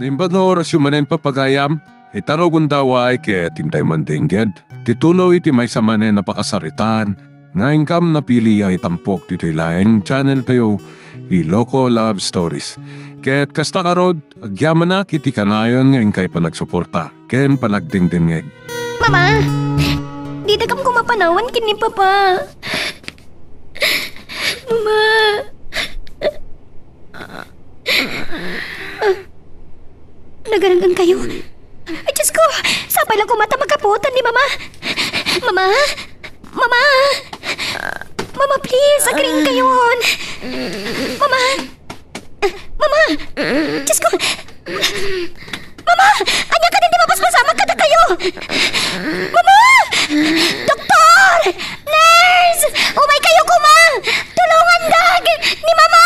Nimbad na oras yung manen papagayam, itaro kung daw ay kaya tintay mandingged. Titulo iti may sa manen napakasaritan, nga ingkam napili ay tampok dito ilayang channel kayo, Iloko Love Stories. Kaya't kasta karod, agyaman na kiti kanayon ngayon kay panagsuporta, ken panagdingdingeg. Mama! Di na kam kumapanawan kini Papa. Mama! Nagaragang kayo. Ay, Diyos ko! Sapay lang kumata magkaputan ni Mama. Mama! Mama! Mama, please! Agring kayon! Mama! Mama! Diyos ko! Mama! Anya ka din di mapasmasama ka na kayo! Mama! Doktor! Nurse! Umay kayo kuma! Tulungan dag! Ni Mama!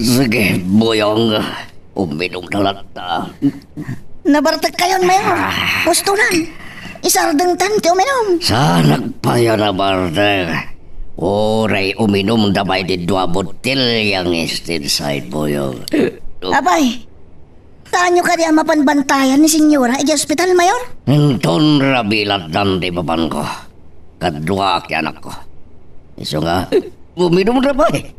Sige, boyong. Uminom na lata. Nabartag kayon, Mayor. Postulan. Isardeng tante uminom. Sa nagpayo na bartag. Oray uminom damay di 2 botel yang instead side, boyong. Abay, tanyo ka diyan mapanbantayan ni Senyora di hospital, Mayor? Enton rabilat dan di baban ko. Kadua ki anak ko. Iso nga, uminom na ba eh?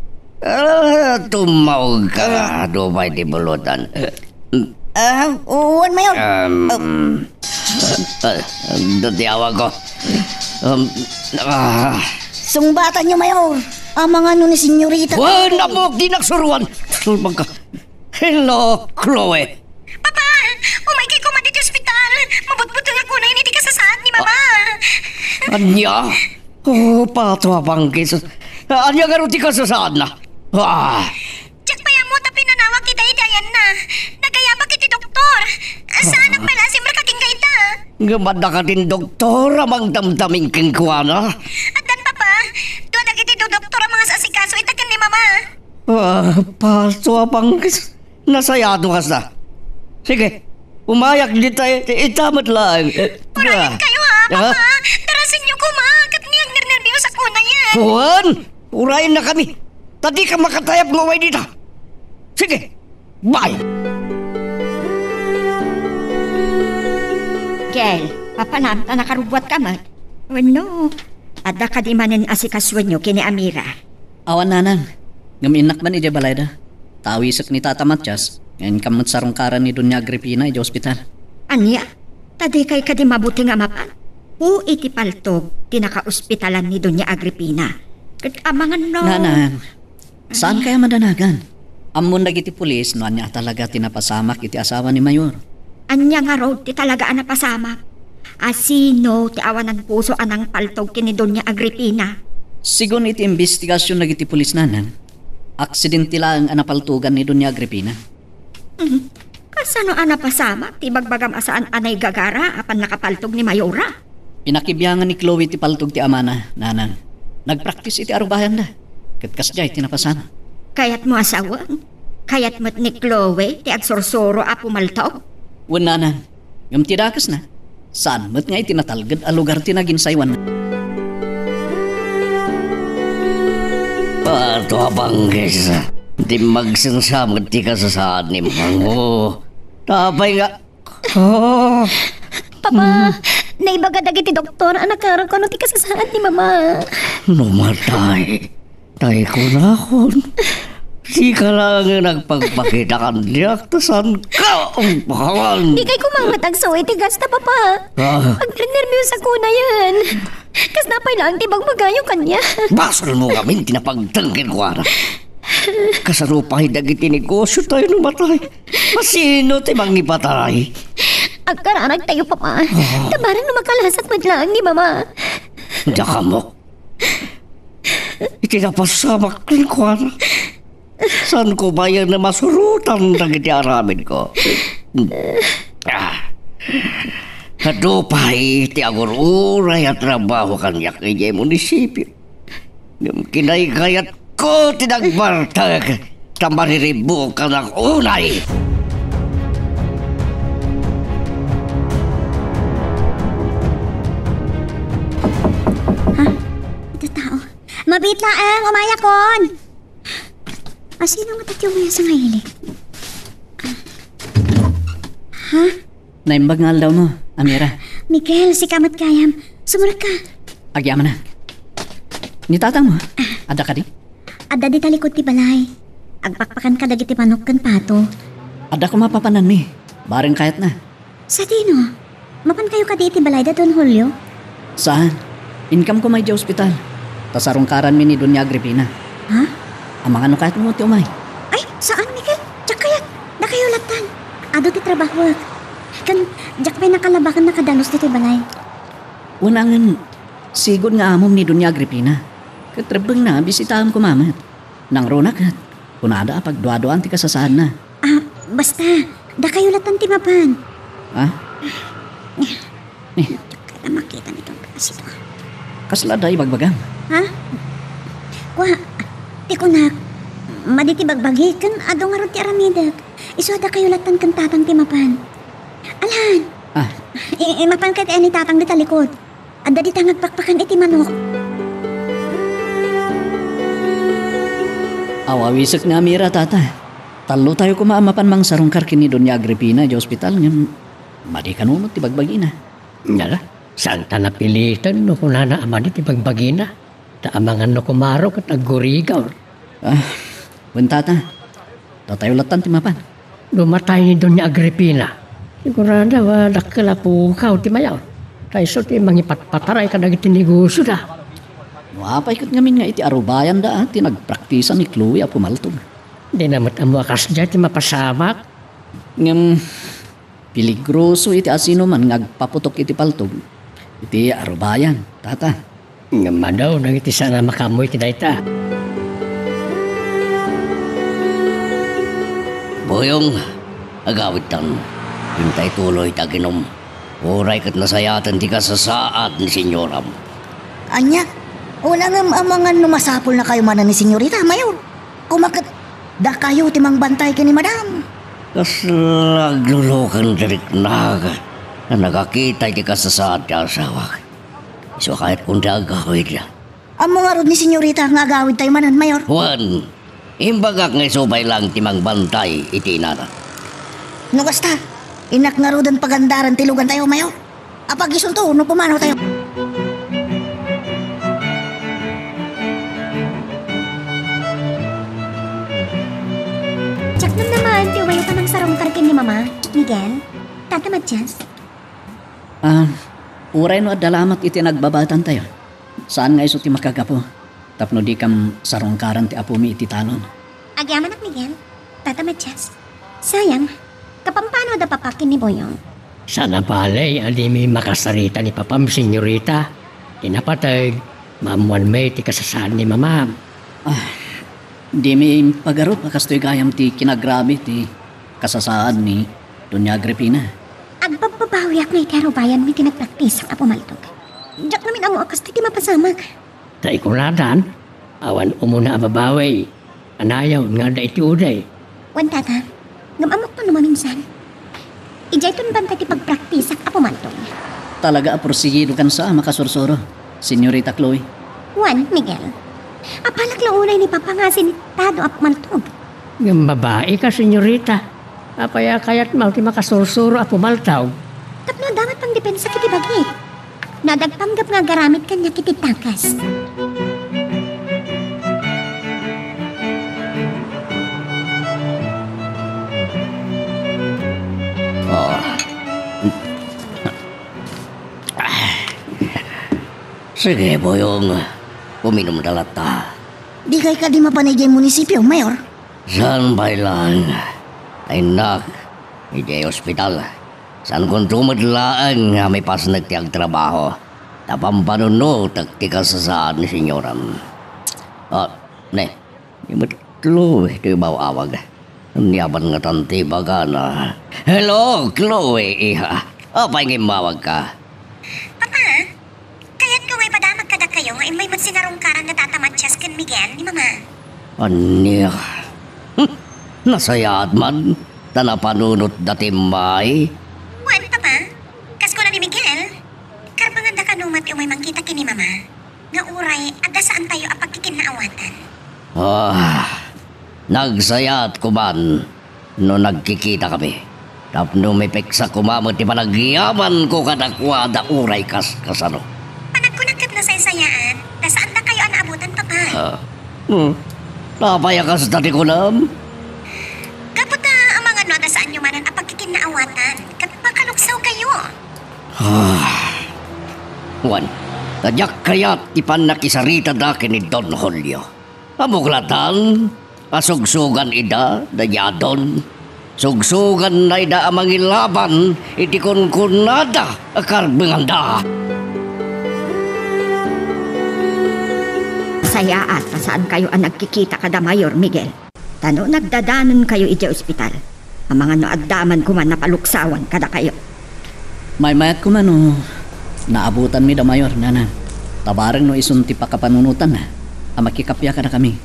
Tumawag ka, dumay di bulutan. Uwan, Mayor. Datiyawag ko. Sungbatan nyo, Mayor. Ang mga ano ni Senyorita. Wala mo, di nagsuruan. Sulbang ka. Hello, Chloe. Papa! Umay kayo kuma dito hospital! Mabutbutang ako na hindi ka sasaan ni Mama! Anya? Oh, pato abang kisos. Anya garuti ka sa saan na? Tsak pa mo tapi nanawag kita idayan na. Nagayabak iti doktor. Saan ang malasim rakaking kaita? Gamad na ka din, doktor. Amang damdaming kingkuana. At dan papa, doon iti do doktor ang mga sasikaso itakan ni Mama. Pato abang kisos. Nasayado ka sa. Sige, umayak dito. Itamat lang. Urayan kayo ha, Papa. Tarasin niyo kuma. Kat niyang nernervyos ako na yan. Juan, urayan na kami. Tadi ka makatayap ngaway dito. Sige, bye. Kel, papanam na nakarubwat ka man. Ano? Ada ka di manin asikaswan nyo kini Amira. Awan nanang, ngaminak man ija balayda. Tawisak ni Tata Matjas, ngayon kamot sarungkaran ni Dunya Agripina ija ospital. Anya? Tadi kay ka di mabuti nga mapan. Iti paltog, tinaka-ospitalan ni Dunya Agripina. Amangan no. Nanang, saan kaya madanagan? Amon nagiti pulis, no anya talaga tinapasamak iti asawa ni Mayor. Anya nga road ti talaga anapasamak. Asino ti awan ng puso anang paltog kini Dunya Agripina. Sigon iti investigasyon nagiti pulis nanang, aksidente lang ang anapaltugan ni Dunya Agripina. Kasano anapasamak ti bagbagam asaan anay gagara apan nakapaltog ni Mayora? Pinakibiyangan ni Chloe ti paltog ti amana, nanang. Nagpraktis iti arubayan na. Katkasjay tinapasama. Kayat mo asawang? Kayat mo't ni Chloe ti agsorsoro a pumaltog? Wan nanang, ngam tidakas na. Saan mo't nga itinatalgad a lugar tinaginsaywan na. Pato abang kisa. Di magsinsamad di ka sa saan ni Mango. Tapay nga. Papa, naibaga dagiti doktor. Anak karon ko no ti kasasaan ni Mama. Numatay. Tay ko na akon. Di ka lang nagpagpakita kan diyak. Tasan ka ang pangalan. Di kay kumangat ang soy ti gasta, Papa. Pag nervyos ako na yan. Kas napay lang ti bagmagayo kanya. Basol mo kami tinapagtangkin ko na. Kasarupay dagiti negosyo tayo numatay. Masino ti mangipatay. Agkararag tayo, Papa. Tabarang na makalasat madlang ni Mama. Diyan ka mo. Itinapasamak rin ko na. Saan ko ba yan na masurutan dagiti aramin ko? Hadupay ti agururay at trabaho kanyak kay munisipyo. Kinaykayat ko tinagbartag tamariribo ka ng unay. Ha? Wait lang, umaya kon. Sino nga tatyo mo sa ngayon eh? Ha? Naimbagngal daw mo, Amira. Miguel, si Kamat Kayam. Sumurag ka. Agyaman na. Nitatang mo, ada ka di? Adda di talikod ti balay. Agpakpakan ka dagiti manok kan pato. Ada ko mapapanan mi. Bareng kayat na. Sa tino? Mapan kayo ka di ti balay da Don Julio? Saan? Income ko may di ospital. Tasarong karan mi ni Doña Agripina. Ha? Amang ano kahit mo ti umay. Ay, saan Miguel? Diyak kayat. Na kayo latan. Ado ti trabaho. Kan, diyak may nakalabakan nakadalos ti balay. Unangan, sigod nga amom ni Doña Agripina. Katrabang na, bisitahan ko mamat. Nang ronak at, kunada pagduadoan ti kasasahan na. Basta, da kayo latan ti mapan. Ha? Kaya makita nitong kasi to. Kasladay bagbagam. Ha? Kwa, ti kunak. Maditi bagbagi, kan ado nga ron ti aramidak. Iso da kayo latan kan tatang ti mapan. Alhan, mapan ka ti ani tatang di talikod. Adda di tangag pakpakan iti manok. Awawisek nga Amira, tata. Talo tayo kumaamapan mang sarungkar kini Doña Agripina di ospital ngam madi kanunot ti bagbagi na. Nga saan ta napilitan no kung nana amani ti pagbagina. Taamangan no kumaro kat aggurigaw. Tata. Tatayo latan ti mapan. Dumatay ni Doña Agripina. Sigurada wala kalapukaw ti mayaw. Kayso ti mangipatpataray ka dagiti negosyo da. Wapay kat ngamin nga iti arubayan da ti nagpraktisan ni Chloe a pumaltog. Di namat amo akas dyan ti mapasamak. Ngam piligroso iti asino man ngagpaputok iti paltog. Iti arubayan, tata. Nga madaw nang iti sana makamoy ti dayta. Boyong, agawit tan. Hintay tuloy taginom. Oray kat nasayatan ti kasasaad ni senyoram. Anya, wala nga amangan numasapol na kayo mana ni senyorita, Mayor. Kumakat, da kayo timang bantay ka ni madam. Kas naglulukan dirik naga na nakakita ti kasasaad ti asawa. So kahit kung di agawid ya. Amo nga rod ni senyorita nga agawid tayo manan, Mayor. Juan, imbagak nga subay lang timang bantay iti inana. No kasta, inak nga rodan pagandaran tilugan tayo, Mayor. Apag isunto, no pumanaw tayo. Tsak nam naman, ti umayo ka ng sarong karkin ni Mama. Miguel, tatamad Jazz. Uray no adalamat iti nagbabatan tayo. Saan nga iso ti makagapo? Tapno di kam sarungkaran ti apo mi iti talon. Agyaman ak Miguel, tatamad Jazz. Sayang, kapampano da papakin ni Boyong. Sana palay, ali may makasarita ni Papam, senyorita. Tinapatag, mamuan may ti kasasaan ni Mamam. Di mi pagaro pakastoy gayam ti kinagrabe ti kasasaan ni Doña Agripina. Agbababawi ak na ikarubayan mi tinagpraktis ang apumaltog. Diyak namin amo akas ti mapasamag. Sa ikuladan, awan umuna ababaway. Anayaw nga da iti uday. Wan tata, gamamok pa naman minsan. Ijay ton banta ti pagpraktis ang apumaltog. Talaga aprosigido kan sa makasursuro, Senyorita Chloe. Wan, Miguel. Apalak lang unay ni Papa nga sinitado apumaltog. Ng babae ka, senyorita. Apaya kaya't mau ti makasursuro a pumaltaw. Tapno dapat pang depensa kiti bagit. Nadagpanggap nga garamit kanya kiti takas. Sige, Boyong. Uminom dalata. Di kay ka di mapanay munisipyo, Mayor. Saan bailan? Ay nak, iti ospital. Saan kung tumadlaan nga may pas nagtiag trabaho. Tapampanunot at tikasasaan ni senyoram. Ne, imatlo ito yung awag. Niyaban nga tanti baga na. Hello, Chloe, iha. Apay nga mawag ka. Papa, kaya't kung ay padamag kada kayo nga imay magsinarungkaran na tatamatyas kan Miguel ni Mama. Anya? Nasayat man. Tanapanunot datimay. Wan, Papa, kas ko na ni Miguel. Karpangan da kanumat yung may mangkita kini Mama. nga uray, aga saan tayo apag kikinaawatan? Nagsayat kuman no nagkikita kami. Tapno may peksa kumamot ti panagyaman ko kadakwada uray kasano. Panagkunagkat na sa isayaan, na saan na kayo anaabutan, Papa? Napayakas dati ko nam. Kapot na ang mga no, na saan nyo manan apag kikinaawatan, kat makaluksaw kayo. Juan, tadyak kayat ipan nakisarita dakin ni Don Julio. Amuglatan, asugsugan ida, dayadon. Sugsugan na ida amang ilaban, iti kunkunada, akarbenganda. Saya at saan kayo ang nagkikita kada Mayor Miguel. Tano nagdadanan kayo iti ospital. Ang mga naaddaman ko man napaluksawan kada kayo. May mayat ko man naabutan mi da Mayor, nanan. Tabarang no isunti pa kapanunutan na. Makikapya ka na kami.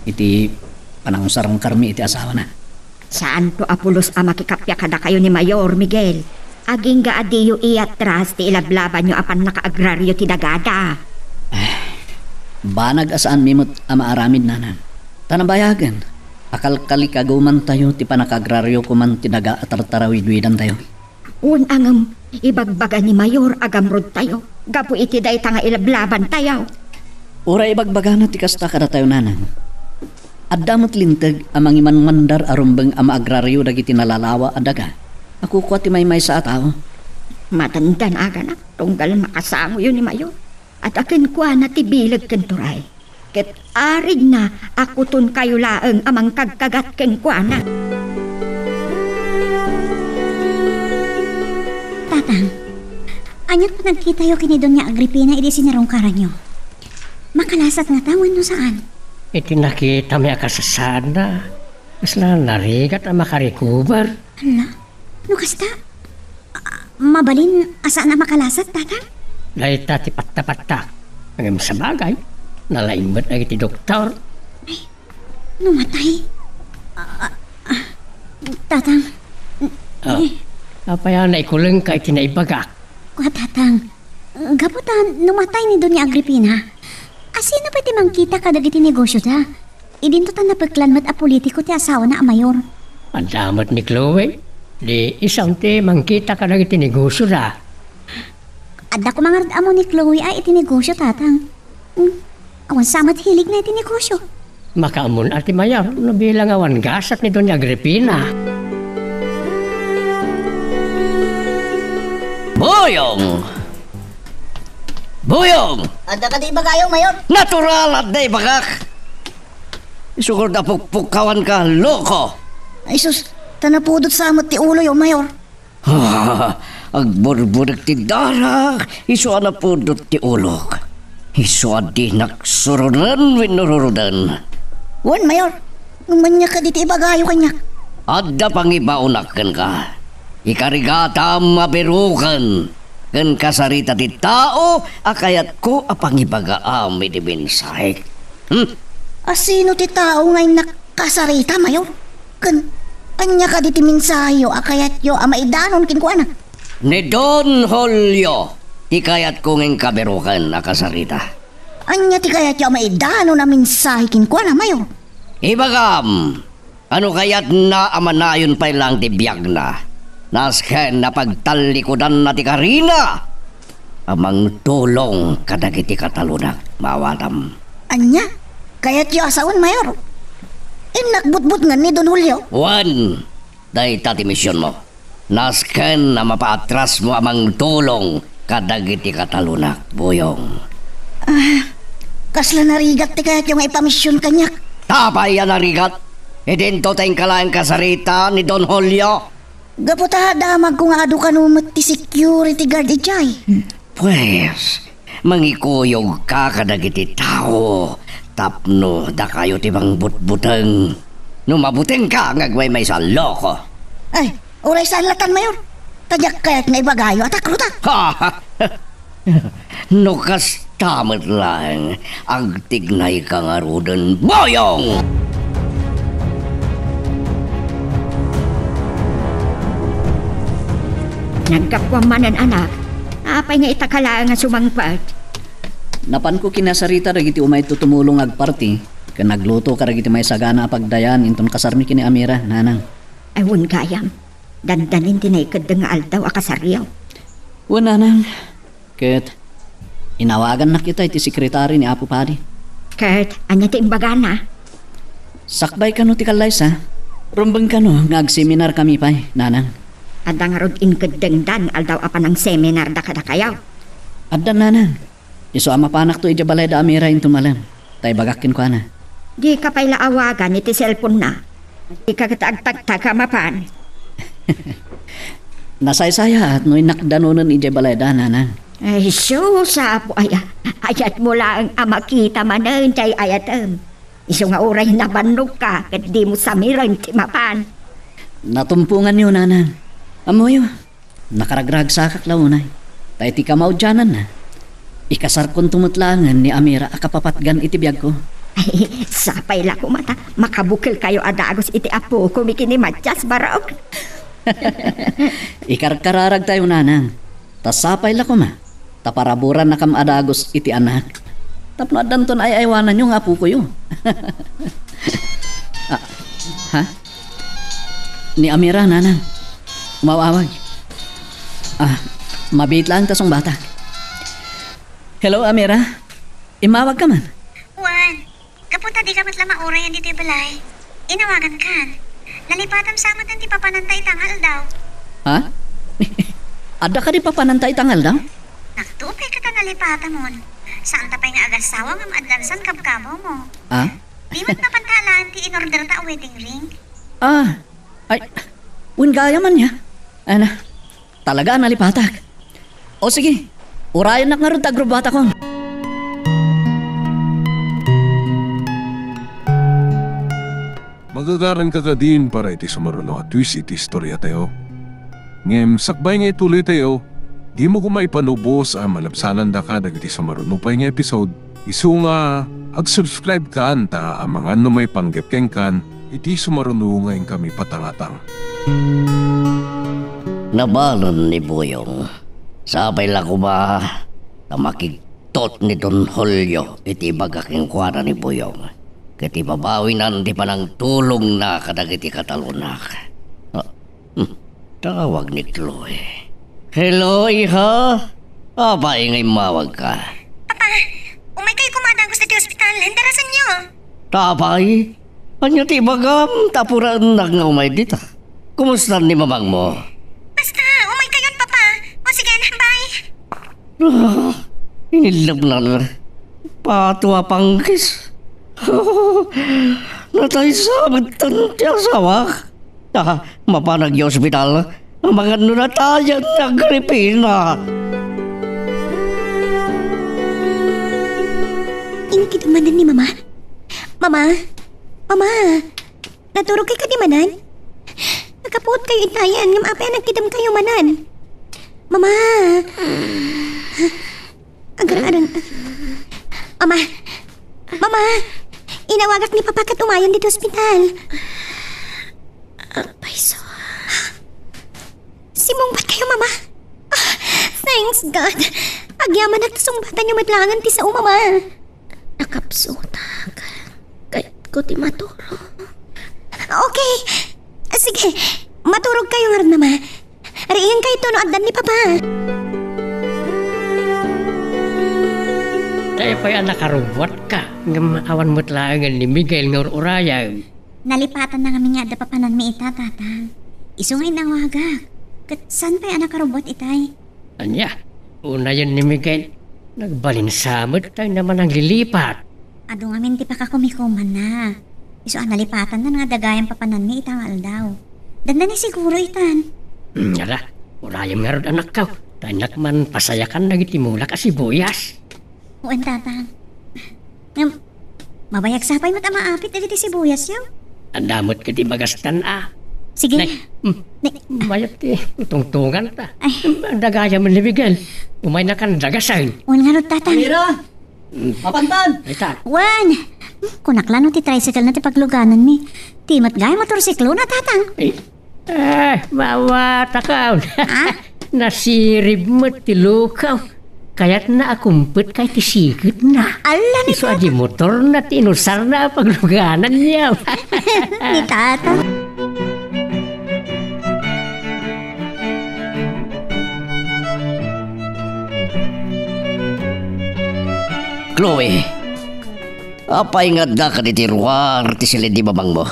Iti panangusarang karmi iti asawa na. Saan to apulos ang makikapya kada kayo ni Mayor Miguel? Aging gaadiyo iatras ti ilablaban nyo apan nakaagraryo ti dagada. Banag asaan mimot ama aramid nanan. Tanabayagan. Akal-kali kagaman tayo ti panakagraryo ko man tinaga at tartarawid-widan tayo. Unangam, ibagbaga ni Mayor agamrod tayo. Gapu iti day nga ilablaban tayo. Ura ibagbaga na ti kasta kada tayo nanan. Adamot lintag amang iman mandar arumbeng ama agraryo dagiti nalalawa adaga. Ako ko ti may sa tao. Matandan aga na, tunggal makasango yun ni Mayor. At akin kwa na tibilag kenturay. Ket arig na ako tun kayo laeng amang kagkagat ken kwa na. Tatang, anyat pa nagkita yo kini Doña Agripina iti sinarungkaran nyo. Makalasat nga tawan no saan? Iti nakita mi akasasaan na. Mas narigat ang makarikubar. Hala, no kasta? Mabalin asaan na makalasat, tatang? Dahil tati patta-patta. Ang sa bagay, nalaimbat na iti doktor. Numatay. Tatang. Apaya na ikuleng ka iti naibagak. Kwa tatang, gaputan numatay ni Doña Agripina. Asino pa ti mangkita kadag iti negosyo ta? Idinto ta napaglanmat a politiko ti asawa na a mayor. Ang damot ni Chloe. Di isang ti mangkita ka na iti negosyo na. Adda ko mga amo ni Chloe ay iti negosyo, tatang. Awan samat hilig na iti negosyo. Makaamun ati Mayor, no bilang awan gasat ni Doña Agripina. Boyong! Boyong! Ada ka di bagayong, Mayor? Natural at day bagak! Isugod na pukpukawan ka, loko! Ay sus, tanapudot sa amot ti ulo yung Mayor. Agburburik ti darak, iso na pudot ti ulok. Iso di naksurunan winururudan. Wan, Mayor, umanya ka di ti bagayo kanyak. Adda pang ibaunakan ka. Ikarigata mabirukan. Kan kasarita ti tao, akayat ko apang ibagaami di binsay. Asino ti tao ngay nakasarita, Mayor? Anya ka di ti mensayo, akayat yo amaidanon kinkuana. Ni Don Julio, ikayat ko ngayong kabirukan akasarita. Anya ti kayat yo amaidanon na mensahe kinkuana, Mayor? Ibagam, ano kayat na amanayon pa lang ti biyag na. Nasken na pagtalikodan na ti Karina. Amang tulong kadagiti katalunak, mawatam. Anya? Kayat yo asawan, Mayor? Nakbutbut nga ni Don Julio. Juan, dahi tati misyon mo. Nasken na mapaatras mo amang tulong kadagiti katalunak, Boyong. Kasla narigat ti kayat yo nga ipamisyon kanyak. Tapay yan narigat. Idinto tayong kalaang kasarita ni Don Julio. Gaputa damag kung ado ka numot ti security guard ijay. Pues, mangikuyog ka kadagiti tao. Tapno da kayo ti bang butbuteng. Numabuteng ka ngagway may sa loko. Ay, uray saan latan, Mayor? Tadyak kayat nga ibagayo at akruta. Nukas tamat lang. Agtignay ka nga rudan, Boyong! Nagkapwamanan anak, apay nga itakala nga sumangpat. napan ko kinasarita dagiti umay tutumulong agparti. Kan nagluto ka dagiti may sagana pagdayan inton kasarmi kini Amira, nanang. Ayun gayam, dandanin tinaykad nga aldaw akasaryaw. Wala nang. Ket, inawagan na kita iti sekretary ni Apo Padi. Ket, anya ti imbagana? Sakbay ka no ti Kalaysa. Rumbang ka no, nag-seminar kami pa, nanang. Adda nga rod inkadengdan aldaw apan ang seminar da kada kayaw. Adda nanang. Iso ama panak to ijabalay da Amira inton malam. Tay bagakin ko na. Di ka pa'y laawagan iti cellphone na. Di ka katagtagtag ka mapan. Nasaysaya at no inakdanunan ijabalay da, nanang. Ay, sapo ayat mo lang ang makita manan chay ayatem. Iso nga oray nabanok ka kat di mo samiran ti mapan. Natumpungan yun, nanang. Amoy, nakaragrag sa kaklaunay. Tay ti kamaw dyanan na. Ikasar kong tumutlangan ni Amira akapapatgan iti biyag ko. Ay, sapay la ko mata. Makabukil kayo adagos iti apo kumikini matyas barok. Ikarkararag tayo, nanang. Tasapay la ko ma. Taparaburan na kam adagos iti anak. Tapno adanton ay aywanan yung apo ko yun. Ha? Ni Amira, nanang. Umawawag. Mabit lang tasong bata. Hello, Amira. Imawag ka man. Juan, kapunta di ka matla maurayan dito yung balay. Inawagan kan. Nalipatam sa amat ng di papanantay tangal daw. Ha? Ada ka di papanantay tangal daw? Naktupay ka ta nalipatan mo. Saan tapay nga agasawa ng adlansan kabkabaw mo. Di man mapantalaan ti in-order ta a wedding ring. Ay, gaya man niya. Talaga nalipatak. O sige, urayan na nga rin tagrubata ko. Magagaran ka din para iti sumaruno at twist iti istorya tayo. Ngem, sakbay nga ituloy tayo, di mo kumaipanubos ang malabsanan da ka dagiti sumaruno pa nga episode. Isu nga, ag-subscribe ka anta ang mga may panggepkeng kan, iti sumaruno ngayon kami patangatang. Nabalon ni Buyong. Sabay lang ko ba na makiktot ni Don Julio iti bagaking kuwara ni Buyong. Kati babawinan di pa ng tulong na kadagiti katalunak. Tawag ni Chloe. Hello, iha? Abay ngay mawag ka. Papa, umay kayo kumadagos na di ospital. Handarasan niyo. Tabay? Anyo ti bagam tapuran na nga umay dita. Kumusta ni mamang mo? Basta, umay kayon, Papa. O sige na, bye. Inilab na patuwa pangkis. Natay sabit tanti asawa. Mapanag yung ospital. Mga nunatayan ng Gripina. Inkidumanan ni Mama. Mama, naturog kay kadimanan? Nakapuot kayo itayan, ngam apa nagkidam kayo manan. Mama. Agar-aran. Mama, inawagat ni Papa kat umayan dito ospital. Paiso. Simong ba't kayo, Mama? Thanks God. Agyaman at sumbatan yung madlangan ti sa Mama. Nakapsutag. Kahit ko ti matulog. Okay. Sige, maturog kayo nga rin, Mama. Riyan kayo to no addan ni Papa. Tayo pa'y nakarubot ka. Awan mo't lang ni Miguel nga urayan. Nalipatan na kami nga da papanan mi ita, tatang. Iso nga'y nawaga. Kat saan pa'y nakarobot itay? Anya, una yun ni Miguel. Nagbalinsamot tayo naman ang lilipat. Ado nga minti pa ka kumikuman na. Iso nalipatan na nga dagayang papanan mi itang aldaw. Danda ni siguro itan. Yala, urayan nga rin anak ka. Tanak man pasayakan nagitimula ka sibuyas. Uwan, tatang. Mabayag sapay mo't maapit na dito sibuyas yun. Ang damot ka di magastan Sige. Mayat ti, tungtungan ta. Ang dagaya mo ni Miguel. Umay na kan dagasan. Uwan nga rin, tatang. Amira! Mapantan! Ay ta. Uwan! Kunakla no ti tricycle na ti pagluganan mi. Timat gaya motorsiklo na, tatang. Mawa takaw. Nasirib mo ti lukaw. Kaya't naakumpit kay tisikit na. Ala ni Iso aji motor na tinusar na pagluganan niya. ni Tata. Chloe, apay nga da ka di tiruar ti sila di babang mo.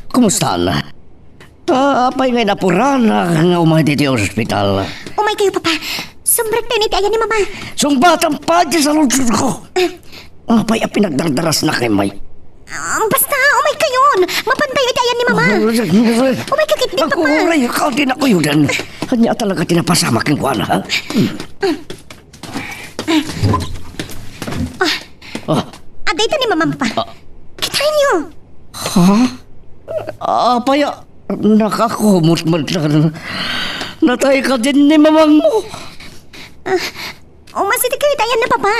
Kumusta na? Apay nga napuran nga umay di ospital. Umay kayo, Papa. Sumbrek tayo ni Tiaya ni Mama. Sumbatan pa di sa lungsod ko. Apay pinagdardaras na kay May. Basta, umay kayo. Mapantay ni Tiaya ni Mama. Umay kakit din, Ako, Papa. ray, ikaw din ako yun. Hanya talaga tinapasama kang kuwan, ha? Aday ito ni Mama, Papa. Kitain niyo. Apay, nakakumot man lang. Natay ka din ni mamang mo. Umasiti kayo Tiaya na, Papa.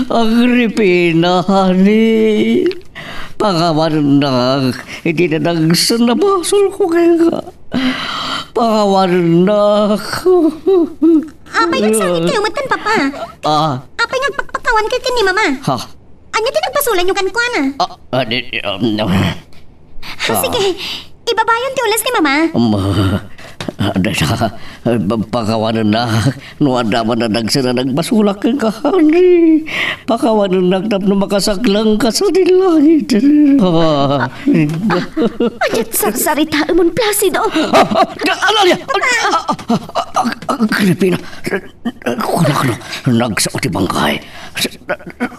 Ang ripina, honey. Pangawanan na, hindi na nagsanabasol ko kaya. Pangawanan na. Apay nagsangit kayo matan, Papa. Apay nagpagpakawan kayo ni Mama. Ha? Anya tinagpasulan yung kankuan, No. Sige, ibabayon ti ulas ni Mama. Ada na, pakawanan na, nuadaman na nagsana nagbasulak kang kahani. Pakawanan na na makasaklang ka sa dilangit. Anyat sarsarita amon Placido. Ano niya? Ang Pilipina, kunak nagsaot ti bangkay.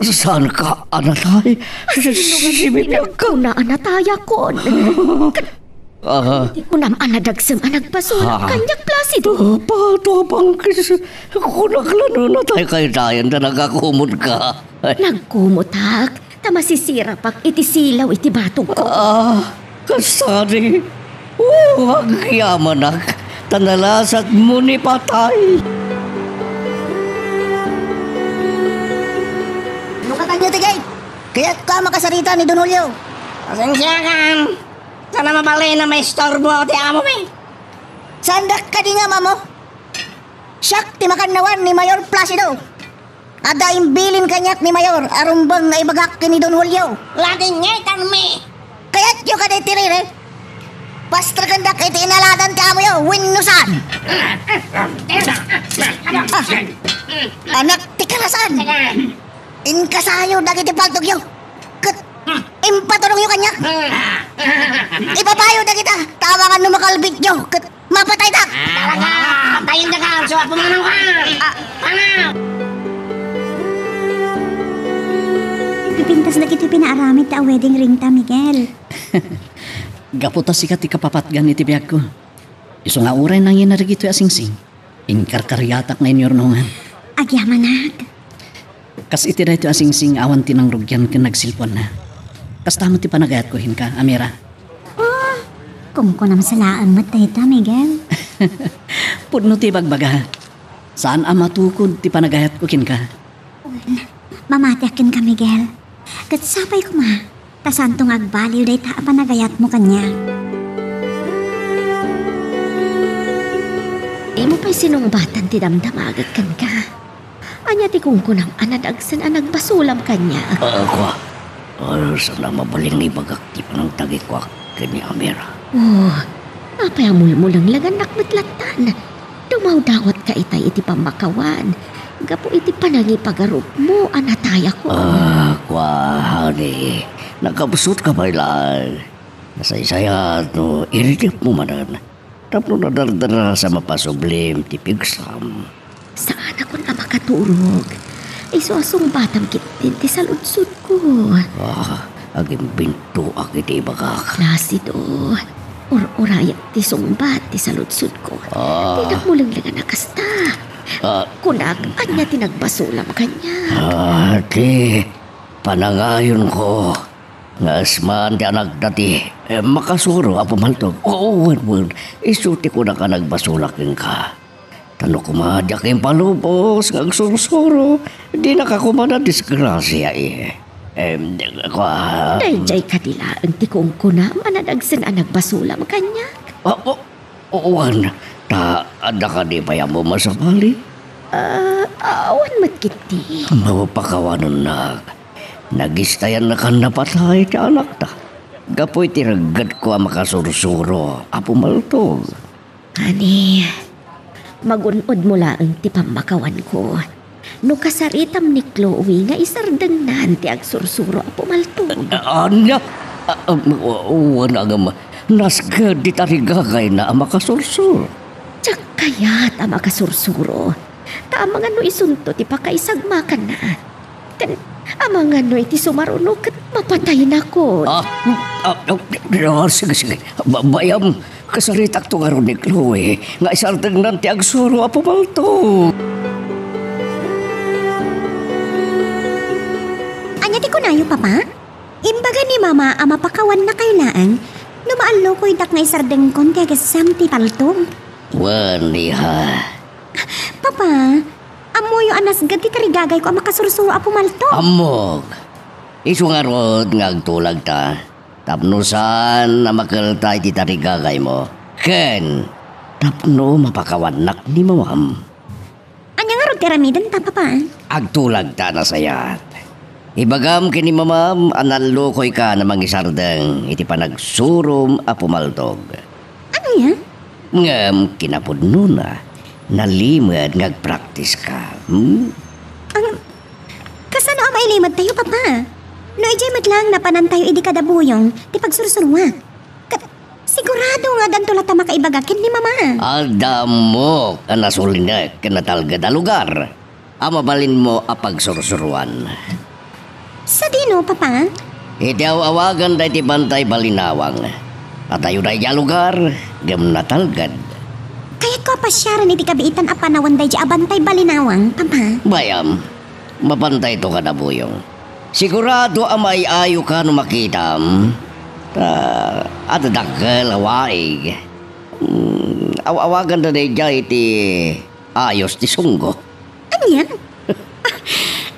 Saan ka, anatay? Sinungan ko na anataya kon. Hindi ko naman anadagsam anagpasulang kanyak Placido. Pato bang kunak lano na tayo kayo tayo na nagakumod ka. Nagkumutak. Tamasisira pak iti silaw iti batog ko. Kasari. Ang yamanak. Tanalasat mo ni patay. Lukatan niyo, tigay. Kaya ka makasarita ni Don Julio. Pasensya ka. Sana mabali na may storbo ti amo me. Sandak ka di nga, mamo. Siyak ti makanawan ni Mayor Placido. Ada imbilin kanyak ni Mayor arumbang nga ibagak ni Don Julio. Latin nga itan me. Kaya't yung ka di tirire. Pastra kandak iti inaladan ti amo yo, winusan. Anak ti kalasan. Inkasayo dagiti pagtog yo. Impatulong yung kanyak. Ipapayo na kita. Tawangan no makalbit yo. Mapatay tak. Talaga. Tayin na ka. Suwat pumanaw ka. Panaw. Pipintas na kito pinaaramid ta wedding ring ta, Miguel. Gaputa sikat ikapapatgan iti biyag ko. Iso nga uray nang yun narigito asingsing. Inkarkaryatak ngayon yornongan. Agyaman nag. Kas iti da ito asingsing awan tinang rugyan ka nagsilpon na. Kas tamo ti panagayat ko hinka, Amira. Kung ko nam salaan matay ta, Miguel. Pudno ti bagbaga. Saan amatukod ti panagayat ko hinka? Mamatiakin ka, Miguel. Katsapay ko ma. Tasantong agbaliw day ta panagayat mo kanya. Di mo pa'y sinungbatan ti damdamagat kan ka. Anya ti kung kunam anadagsan anagbasulam kanya. Ako, sana mabaling ni bagak ti panang tagi ko kani Amira. Apay ang mulmulang lagan nakmetlatan. Dumaw dawat ka itay iti pamakawan. Gapo iti panangi pagarup mo anataya ko. Honey, nakabusot ka ba ilan? Nasaysayat no, iridip mo manan. Tapno nadardara sa mapasublim ti pigsam. Saan ako na makaturog? Isusong batang kitin ti saludsud ko. Aging binto akiti bagak. Placido, urayat ti sungbat ti saludsud ko. Tidak mo lang lang nakasta. Kunag, anya tinagbasulam kanya. Ate, panangayon ko. Nga asman ti anak dati, makasuro apo maltog. Wan, isuti ko na ka nagbasulakin ka. Tano kumadya kayong palubos, ng sursuro. Di nakakumana disgrasya Dayjay kadila ang tikong ko na manadagsan ang nagbasulam kanya. Wan, ta Ada ka di pa yan mo masapali? Awan matkiti. Mapakawanon na. Nagistayan na ka napatay ti anak ta. Gapoy tiragad ko ang makasursuro. Apo maltog. Ani, magunod mo lang ti pamakawan ko. No kasaritam ni Chloe nga isardengnan ti agsursuro a pumaltog. Anya? Wala nga ma. Nasgad di tarigagay na ang makasursuro. Tsak kayat ang makasursuro. Taamang ano isunto ti pakaisagmakan na. Kan amang ano iti sumarunok at mapatay na ko. Sige. Bayam, kasaritak to nga ron ni Chloe. Nga isardengnan ti agsuro a pumaltog. Anya ti kunayo, Papa? Imbaga ni Mama ang mapakawan na kayo laang, numaalo ko idak nga isardeng kon kaya kasam ti paltog. Wani ha. Papa, amoy anas gad ti tarigagay ko ang makasursuro a pumaltog. Amog. Isu nga ron nga agtulag ta. Tapnusan na makaltay ti tarigagay mo. Ken, tapno mapakawanak ni Mawam. Anya nga ron tiramidan ta, Papa? Agtulag ta na sayat. Ibagam kini Mamam, analukoy ka na mangisardeng iti panagsurum a pumaltog. Ano yan? Ngam kinapudno na, nalimad ngagpractice ka. Kasano ang mailimad tayo, Papa? No, ijay matlang na panantayo idi kadabuyong, ti pagsursurwa. Sigurado nga danto lata makaibagakin ni Mama. Aldamo ka nasulinek ka natalga da lugar. Amabalin mo a pagsursuruan. Sa dino, Papa? Iti awagan da iti bantay balinawang. At tayo da iti lugar, gam natalgad. Kayat ko pasyaran iti kabiitan a panawan da iti abantay balinawang, Papa. Bayam, mapantay to ka na buyong. Sigurado amay ayo ka no makitam. At dakal awaig. Awagan da iti iti ayos ti sunggo. Anya?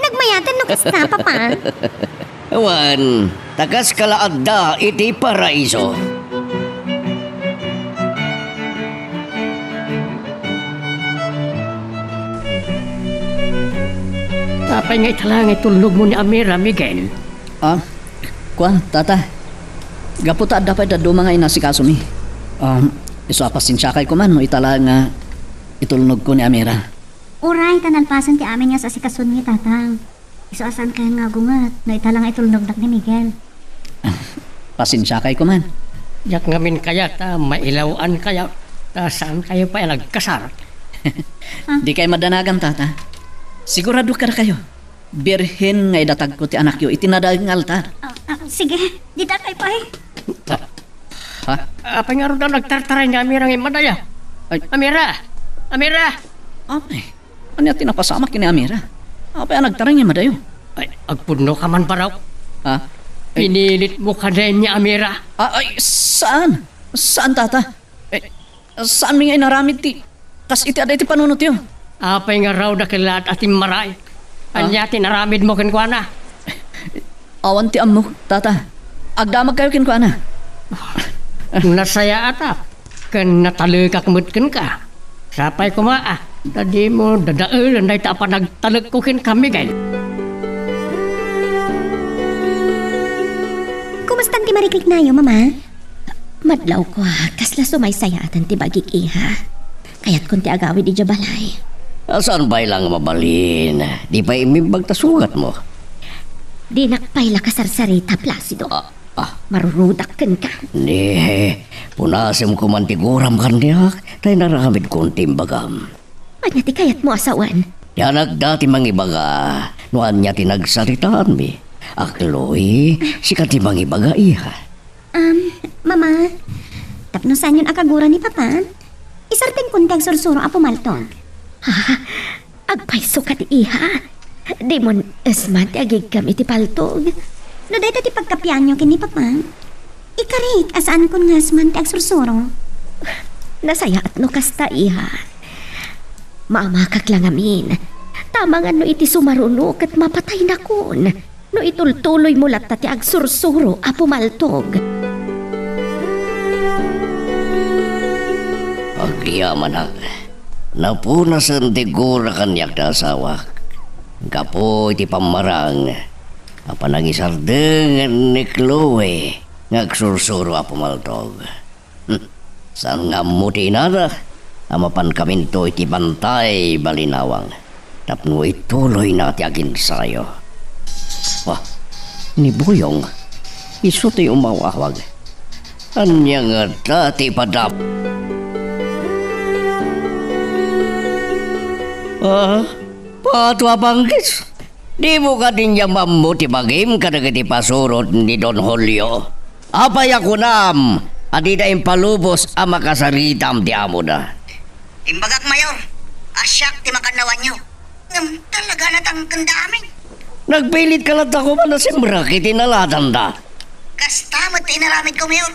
Nagmayatan no kasta, Papa. Wan, tagas kalaad da iti paraiso. Tapay nga italang itulog mo ni Amira, Miguel. Kuan, tata. Gaputa dapat da do mga inasikaso mi. Iso apasensya kay ko man no itala nga itulnog ko ni Amira. Uray, tanalpasan ti amin nga sa sikasun ni Tatang. Iso asan kaya nga gungat, na italang itulnog ni Miguel. Pasensya kay ko man. Yak ngamin kaya ta, mailawan kaya, ta saan kayo pa ilagkasar? Di kayo madanagan, tata. Sigurado ka na kayo. Birhen nga idatag ko ti anak yo, itinadagang altar. Sige, di tatay pa eh. Ha? Apa nga rin na nagtartaray ni Amira ng imadaya? Amira! Amira! Ay, ano yung tinapasama kini Amira? Apa yung nagtaray niya madayo? Ay, agpuno ka man paraw. Ha? Pinilit mo ka rin ni Amira. Ay, saan? Saan, tata? Saan mi nga inaramid ti? Kas iti aday ti panunot yun? Apay nga raw na kilat ating maray. Anya tinaramid mo kinkwana. Awan ti ammo, tata. Agdamag kayo kinkwana. Nasaya atap. Kan natalikak mutkin ka. Sapay ko Tadi mo dadaulan na ita pa nagtalagkukin kami gay. Kumustan ti mariklik na yo, Mama? Madlaw ko kasla sumaysayatan ti bagik iha. Kayat kun ti agawi di jabalay. Saan ba'y lang mabalin? Di pa imibag tasugat mo? Di nakpay la kasarsarita, Placido. Marurudak kan ka. Ni, punasim ko man tiguram kandiyak, tayo naramid kong timbagam. Anya ti kayat mo asawan? Yanak dati mangibaga, nuan niya tinagsaritaan mi. Akloy, sikat ti mangibaga iha. Mama, tapnosan yun akagura ni Papa. Isarting kuntag sursuro apo maltong. Agpay sukat iha. Di mon esman ti agig kami ti paltog. No dahil ti pagkapian nyo kini Papa. Ikarit, asaan kun nga esman ti agsursuro. Nasaya at no kasta iha. Maamakak lang amin. Tamangan no iti sumarunok at mapatay na kun. No itultuloy mo lat ti agsursuro apo maltog. Agyaman Napunasan ti gura kanyak na asawa. Kapo iti pamarang. Apanangisardengan ni Chloe. Ngagsursuro a pumaltog. Saan nga muti nada? Amapan kaminto iti bantay balinawang. Tapno ituloy na ti agin sayo. Wah, ni Buyong. Iso ti umawawag. Anya nga dati padap. Patwa bangkis. Di mo ka din niya mamuti bagim kadagiti pasurot ni Don Julio. Apay ako nam. Adi na impalubos ang makasaritam di amo na. Imbagak mayor, asyak ti makanawan nyo. Ngam talaga natang kandamin. Nagpilit ka lang ako man na simbra kiti naladan da. Kastamot ti inaramid ko mayor.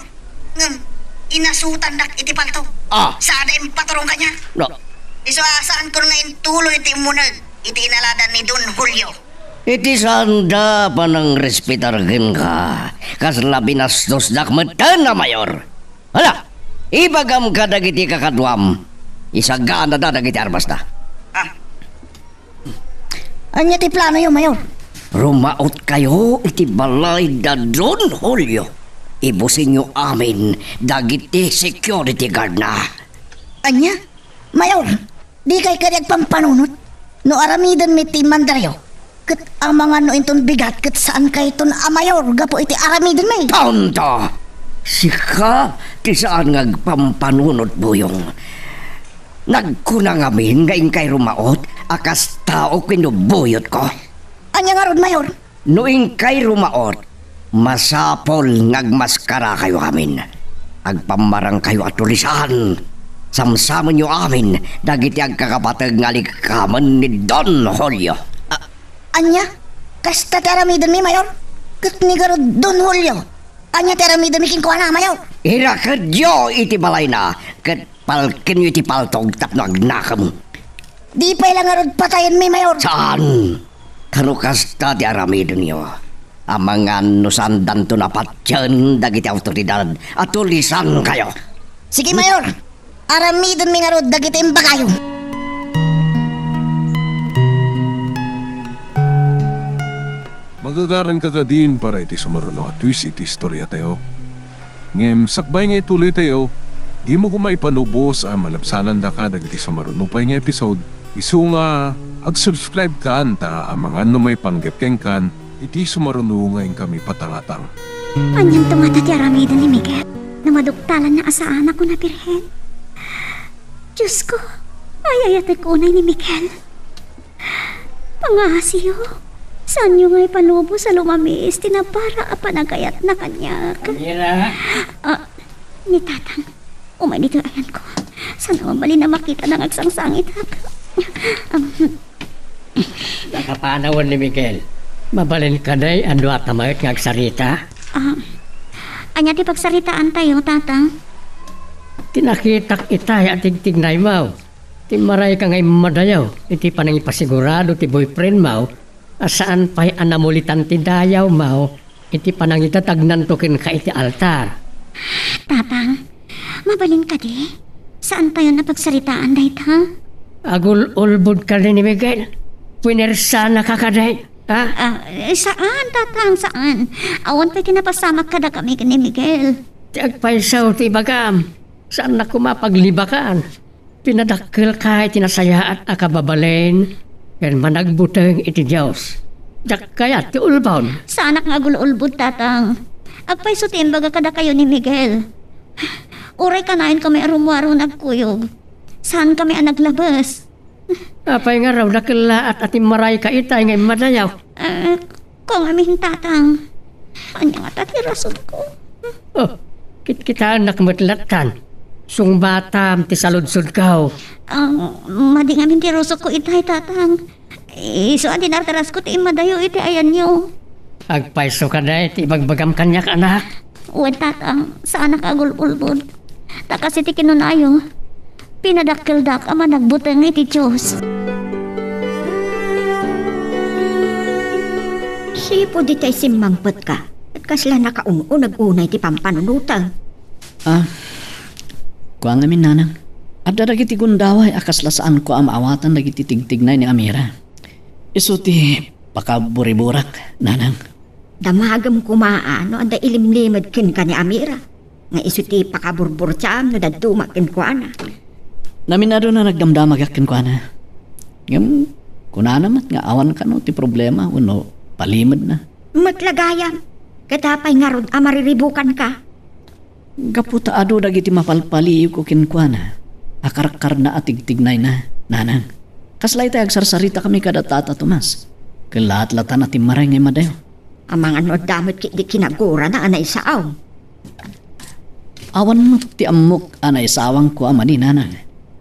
Ngam inasutan dak iti palto. Sada impaturong kanya. No. Iso saan ko ngayon tuloy iti munag iti inaladan ni Don Julio. Iti sanda pa ng respetargen ka. Kasla binastos dakmatan na mayor. Hala, ibagam ka dagiti kakadwam. Isagaan na dagiti arbas na. Anya ti plano yo, mayor? Rumaot kayo iti balay da Don Julio. Ibusin nyo amin dagiti security guard na. Anya? Mayor, di kay karyag pampanunot. No aramidan mi ti mandaryo. Kat ang mga no inton bigat kat saan kay ton mayor gapo iti aramidan may. Tonto! Sika, ti saan ngagpampanunot Buyong. Nagkunang amin ngayon kay rumaot, akas tao kinubuyot ko. Anya nga rod, mayor? Noing kay rumaot, masapol ngagmaskara kayo amin. Agpamarang kayo at tulisan. Samsaman nyo amin, dagiti agkakapatag ngalikaman ni Don Julio. Anya? Kasta teramidan mi, mayor? Kat ni garod Don Julio. Anya teramidan mi kinkuha na, mayor? Irakadyo iti balay na, kat palkin nyo iti paltog tapno agnakam. Di pa ilang arod patayin mi, mayor? Saan? Kano kasta ti aramidan nyo? Amangan nusandan to na patyan dagiti autoridad at tulisan kayo. Sige, mayor. Aramidan mi nga rod dagiti imbagayo. Magagaran ka din para iti sumaruno at twist iti istorya tayo. Ngem, sakbay nga ituloy tayo, di mo kumaipanubos ang malapsanan da ka dagiti sumaruno pa nga episode. Isu nga, ag-subscribe ka anta ang mga may panggepkeng kan, iti sumaruno ngayon kami patangatang. Anyang tumata ti aramidan ni Miguel na maduktalan na asaan ako na pirhen. Diyos ko, ayayatay ko unay ni Miguel. Pangasiyo. Saan nyo nga'y panubo sa lumamis, tinapara panagayat na kanyak. Mira? Ni Tatang, umay dito ayan ko. Sana mabali na makita ng agsangsangit. Nakapanawan ni Miguel. Mabalin ka day, ando at namayot ngagsarita? Anya di pagsaritaan tayo, Tatang. Tinakitak itay at tigtignay mo. Timaray ka ngay madayaw. Iti panang ipasigurado ti boyfriend mo. Asaan pa'y anamulitan ti dayaw mo, iti panangitatagnan tokin ka iti altar. Tatang, mabalin ka di? Saan tayo napagsaritaan dahit ha? Agul-ulbod ka rin ni Miguel. Punersa na ka kaday, ha? Saan, Tatang, saan? Awan pa'y kinapasamak ka na kami ni Miguel. Ti agpaisaw ti bagam. Saan na kumapaglibakan? Pinadakil ka iti nasaya at akababalen. Yan managbuteng iti Diyos. Jak kaya ti ulbaon. Saanak nga agul-ulbod, Tatang. Agpaisotin baga kada kayo ni Miguel. Uray kanain kami arumwaro nagkuyog. Saan kami naglabas? Apay nga raw nakila at atimaray ka itay ngay madayaw. Kung amin, Tatang. Anya nga tatirasod ko. Kitkitaan nakmatlatan. Sung batam ti saludsod kaw. Mading amin ti rusok ko itay, Tatang. So ang dinartaras ko ti madayo iti ayan nyo. Agpaiso ka na iti bagbagam kanyak anak. Uwan, Tatang, sa anak agul-ulbod. Takas iti kinunayo. Pinadakildak ama nagbuteng iti Diyos. Sipo di tayo simmangpot ka. At kasla nakaungo nag-unay ti pampanunutan. Kuang amin nanang. Ada dagiti gundaway akas lasaan ko ang maawatan dagiti tigtignay ni Amira. Isu ti pakaburiburak, nanang. Damagam kumaano, anda ilimlimad kin ka ni Amira. Nga isu ti pakaburbur tiyam no daduma kin ko ana. Naminado na nagdamdamag akin ko na. Ngam, kunanamat nga awan ka no, ti problema, uno, palimad na. Matlagayam, katapay nga rod amariribukan ka. Gaputa ado dagiti mapalpaliw ko kinkwana. Akarakar na atigtignay na, nanang. Kaslay tayo agsarsarita kami kada tata Tomas. Kalat-latan at maray ngay madayo. Amang ano damot di kinagura na anay saaw. Awan mo ti amok anay sawang ko ama ni nanang.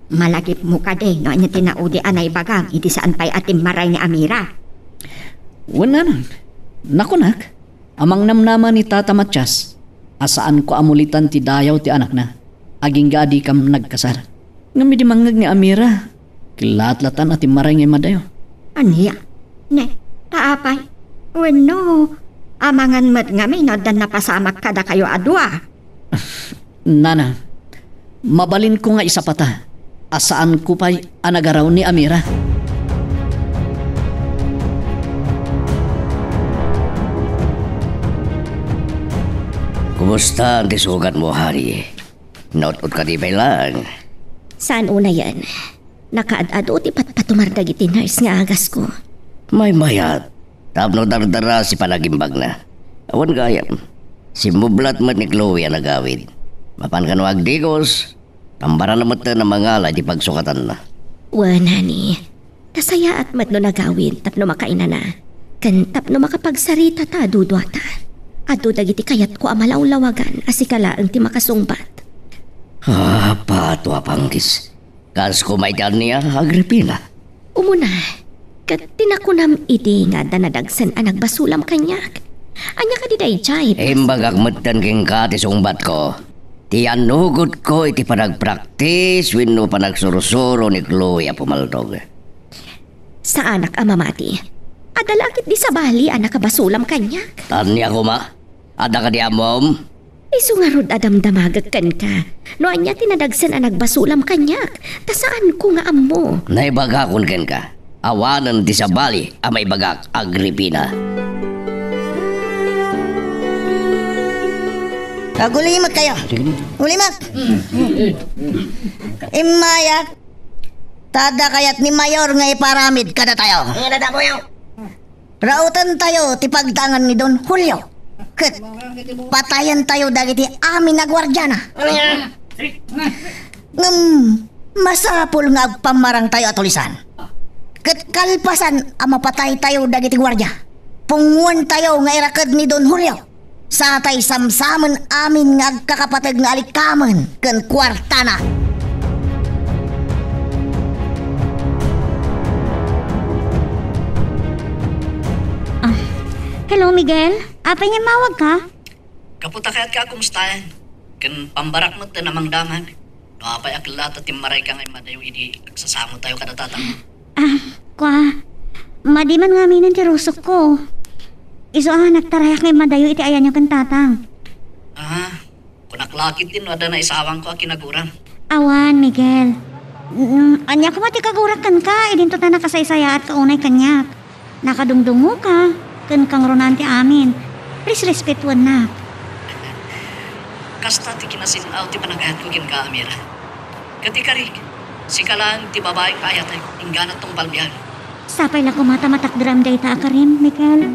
Malagip mo ka de, no anya tinaudi anay bagang, iti saan pa'y atim maray ni Amira. Wala nang. Nakunak, amang namnaman ni Tata Matyas, asaan ko amulitan ti dayaw ti anak na, aging gaadi kam nagkasar. Ngami di mangag ni Amira, kilat-latan at maray ngay madayo. Aniya? Ne, taapay. Wano, amangan mat ngami no dan napasamak kada kayo adwa. Nana, mabalin ko nga isa pata, asaan ko pa'y anagaraw ni Amira. Kumusta ang tisugat mo, Hari? Naut-ut ka di lang. Saan una yan? Nakaad-ado ti patpatumardag iti nurse nga agas ko. May mayat. Tapno dardara si panagimbag na. Awan gayam. Si mublat mat ni Chloe ang nagawid. Mapan ka no agdigos. Tambara na mat na mga di pagsukatan na. Wala ni. Kasaya at mat no nagawid tapno makaina na. Kan tapno makapagsarita ta dudwata. Ado dagiti kayat ko amalawlawagan asikala ang ti makasungbat. Pato apangkis. Kas ko may tiyan niya, Agripina. Umuna, kat tinakunam iti nga danadagsan ang nagbasulam kanyak. Anya ka di day chay. Imbagak matan king kati sungbat ko. Tiyan nugot ko iti panagpraktis wino panagsurusuro ni Chloe a pumaldog. Sa anak amamati, adalakit di sa bali ang nakabasulam kanyak. Tanya ko ma, ada ka di amom? Isu nga rod adamdamagag kan ka. No anya tinadagsan ang nagbasulam kanyak. Tasaan ko nga ammo. Naibagakon ken ka. Awanan di sa bali amay bagak Agripina. Tagulimat kayo. Ulimat. Imayak. Tada kayat ni Mayor nga iparamid kada tayo. Rautan tayo ti pagdangan ni Don Julio. Ket patayan tayo dagiti amin na gwardyana. Masapul nga agpamarang tayo atulisan. Ket kalpasan mapatay tayo dagiti gwardya. Punguan tayo nga irakad ni Don Julio. Sa tay samsaman amin nga agkakapatag nga alikaman ken kwartana. Hello, Miguel? Apay nga mawag ka? Kaputa kaya't ka kumustahan. Kan pambarak mo namang damag. Nakapay aklat at maray ka ngay madayo idi agsasamo tayo kada tatang. Madiman nga minan ti rusok ko. Iso nagtarayak ngay madayo iti ayan yung kantatang. Kunaklakit din wada na isawang ko kinaguran. Awan, Miguel. Anya ko mati kagurakan ka, idinto ta nakasaysaya at kaunay kanyak. Nakadungdungo ka. Kan kang ronante amin. Please respetuan na. Kasta ti kinasinaw ti panagahat ko kin ka, Amira. Katikarik, si kalang ti babaeng kaya tayo ingganat tong balbihan. Sapay lang kumata-matak dram day ta akarim, Miguel.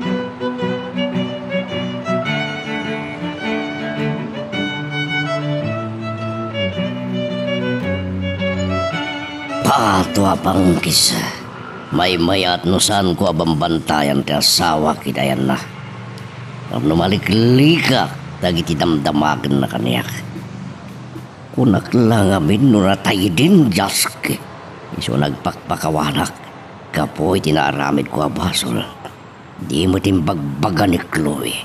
Pato apang kisa. May mayat nusan ko abambantayan ti asawa kidayan na. Kapno maliklikak dagiti damdamagan na kaniyak. Kunak lang amin no natay din jaske. Iso nagpakpakawanak. Kapoy tinaaramid ko abasol. Di mo timbagbaga ni Chloe.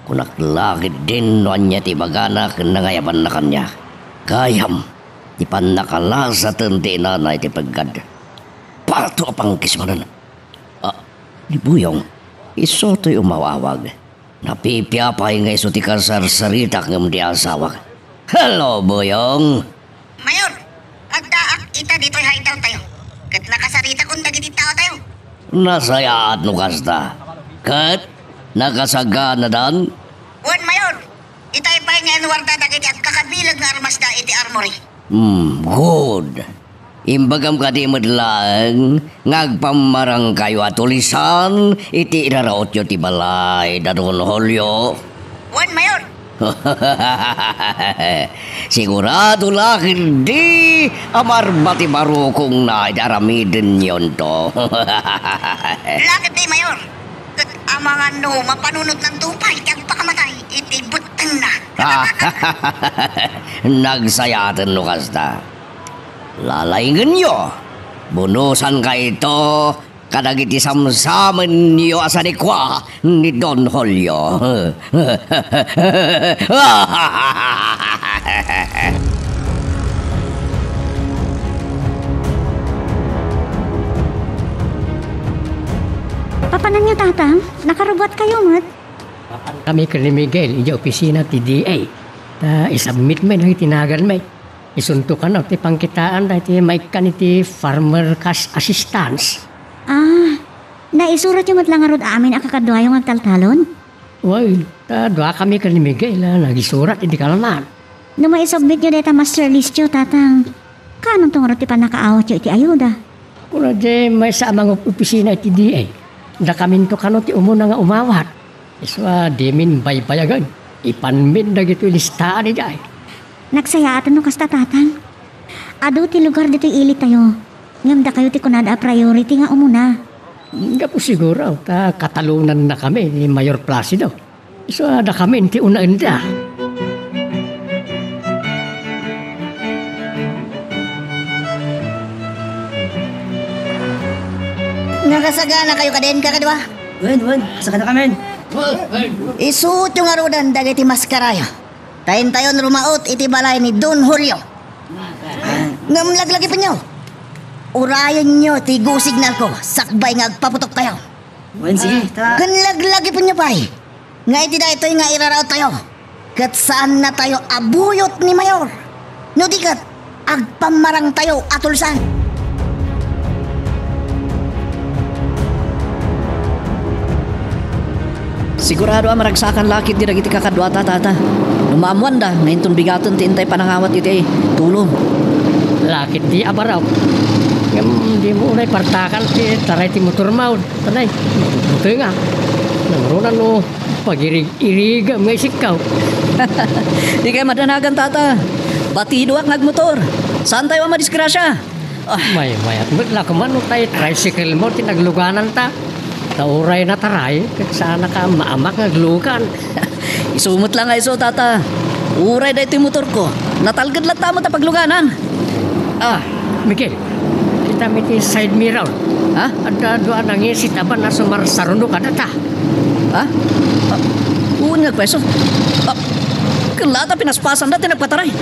Kunak langit din no anya ti baganak na ngayaban na kanya. Kayam. Ipan nakalasa tente na iti paggad. Pato apang kismanan. Ni Buyong, iso to'y umawawag. Napipiyapay nga iso ti kasarsaritak ng di asawag. Hello, Boyong. Mayor, agdaak ita dito'y hideout tayo. Kat nakasarita kung dagiti tao tayo. Nasayaat no kasta. Kat, nakasaga na dan? Wan, Mayor, itay pa nga anuwarda dagiti at kakabilag na armas da iti armory. Good. Imbagam ka di madlang, ngagpamarang kayo at tulisan, iti iraraot yo ti balay, dadon holyo. Wan, Mayor. Sigurado lang hindi amar bati barukong na idaramidin yon to. Lakit di, Mayor. Kat amangan no, mapanunod ng tupay, kag pakamatay, iti butang na. Nagsayatan no kasta. Lalaingin nyo. Bunusan ka ito. Kadagiti samsaman niyo asanikwa ni Don Julio. Papanan niyo, tatang? Nakarobot kayo, mat? Kami ka ni Miguel, iya opisina ti DA. Isubmit may lang itinagan may. Isuntukan na, ti pangkitaan na ti maikan iti farmer cash assistance. Naisurat yung matlang arod amin akakadwa yung agtaltalon? Well, dua kami ka ni Miguel, nagisurat, hindi kalaman. No maisubmit nyo deta master list yo, tatang. Kanong tong arod ti panakaawat yo iti ayuda? Kuna di may sa amang opisina iti DA. Da kami to kano ti umuna nga umawat. Iswa di min baybayagan. Ipanmin na gito listaan ni Jay. Nagsayaatan no kasta, tatang. Ado ti lugar dito ilit tayo. Ngam da kayo ti kunada priority nga umuna. Nga po siguro, katalunan na kami ni Mayor Placido. So, da kami ti unaan da. Nakasagana kayo ka din, kakadwa? Wen, saka na kami. Isuot yung arudan dagiti maskaraya. Tayin tayo rumaot iti balay ni Don Julio. Ngamlaglagi pa nyo. Urayan nyo ti go signal ko. Sakbay nga agpaputok tayo. Wen, sige. Ganlaglagi pa nyo pa'y. Nga iti da ito'y nga iraraw tayo. Kat saan na tayo abuyot ni Mayor. No di kat agpamarang tayo atulsan. Sigurado maragsakan lakit di dagiti kakadwa tata. Lumamuan da, ngayon tong bigaton ti intay panangawat iti tulong. Lakit di abaraw. Ngam di mo unay partakan ti taray ti motor maud. Tanay, buti nga. Nangrunan no, pagirig-iriga may sikaw. Di kayo madanagan tata. Batido ak nagmotor. Saan tayo ang madisgrasya? Mayat mo kuman no tayo tricycle mo tinagluganan ta. Tauray na taray, kat sana ka maamak naglugan. Isumot lang nga iso tata. Uray da ito yung motor ko. Natalgad lang tamo ta pagluganan. Miguel, kita may side mirror. Ha? Ada doa nangisi taban na sumarsaruno ka data. Ha? Uun nga kweso. Kalata pinaspasan dati nagpataray.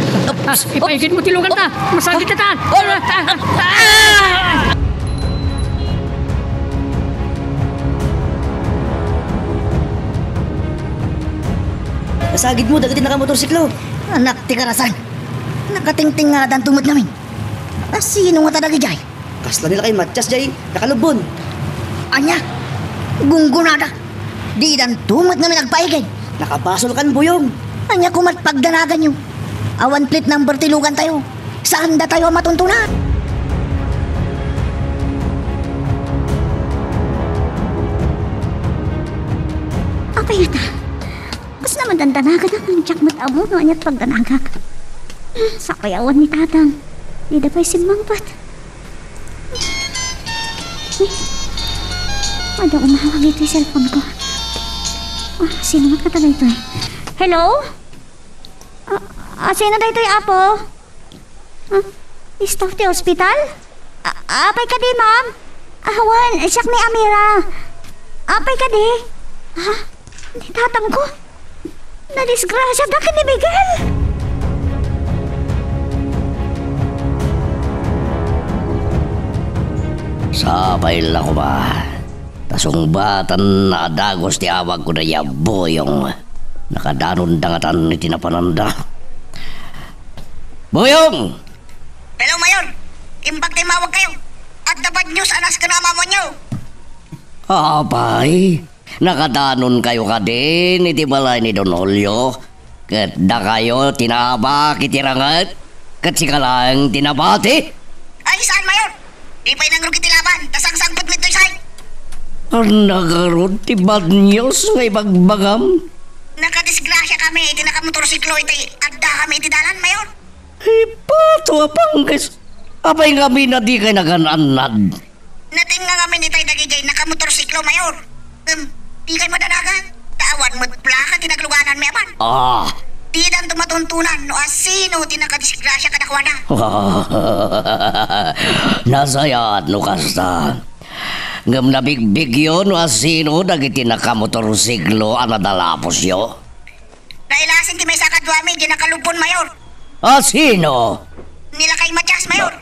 Ipaigin mo tilungan ta. Masakit ta. Kasagid mo, dagiti nakamotorsiklo. Anak ti karasan. Nakatingting nga dan tumot namin. Sino nga tadagi jay? Kasla nila kay Matjas, Jay. Nakalubon. Anya, gunggunada. Di dan tumot namin nagpaigid. Nakabasol kan, Boyong. Anya kumat pagdanagan nyo. Awan plate number tilugan tayo. Saan da tayo matuntunan? Apa yata? Kas naman dandanagan ang tiyakmat amo no anyat pagdanagak. Sa kayawan ni tatang. Di da pa'y simangpat. Ada umawag ito yung cellphone ko. Sino nga katagay ito eh? Hello? Sino da ito yung apo? Staff di hospital? Apay ka di, ma'am? Awan, siyak ni Amira. Apay ka di? Di tatang ko. Nadisgrasya da ka ni Miguel. Sabay lang ko ba? Tasong batan na adagos ti awag ko na yaboyong. Nakadanon dangatan ni tinapananda. Boyong! Hello, Mayor. Imbag timawag kayo. At dapat news anas ka na mamo nyo. Apay, nakadanon kayo ka din, iti balay ni Don Julio. Kat da kayo tinabak itirangat, kat sikalang tinabati. Ay, saan, Mayor? Di pa'y nangrog itilaban, tasang-sangpot mo ito'y say. Ang nagarod ti bad news ngay bagbagam. Nakadisgrasya kami, iti nakamotorsiklo iti adda kami iti dalan, Mayor. Ipato apangkis. Apay kami na di kay nagananad. Nating nga kami ni tayo nagigay nakamotorsiklo, Mayor. Di kayo madanagan. Tawan mo't plaka tinagluganan may aman. Di dan tumatuntunan no asino tinakadisgrasya kadakwa na. Nasayat no kasta. Ngam nabigbig yun no asino dagiti nakamotorsiklo anadalapos yo. Nailasin ti may sakadwami di nakalupon, Mayor. Asino? Nila kay Matias, Mayor.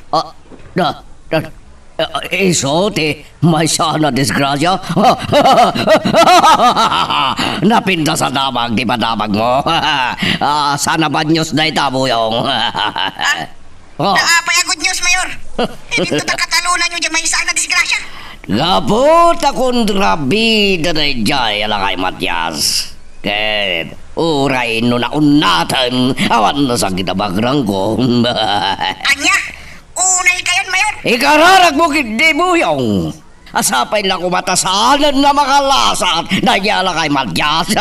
Iso ti may sana disgrasya. Napinda sa damag di padamag mo. Sana bad news na itabuyong. Naapay good news, Mayor. Hindi ito nakatalunan nyo di may sana disgrasya. Gabot akong grabe na jay alakay Matias. Ket uray no na unatan awan na sa kitabagrang ko. Anya, unay kayon, Mayor. Ikararag mo kindi buyong. Asapay lang kumatasanan na makalasat na yala kay Matias.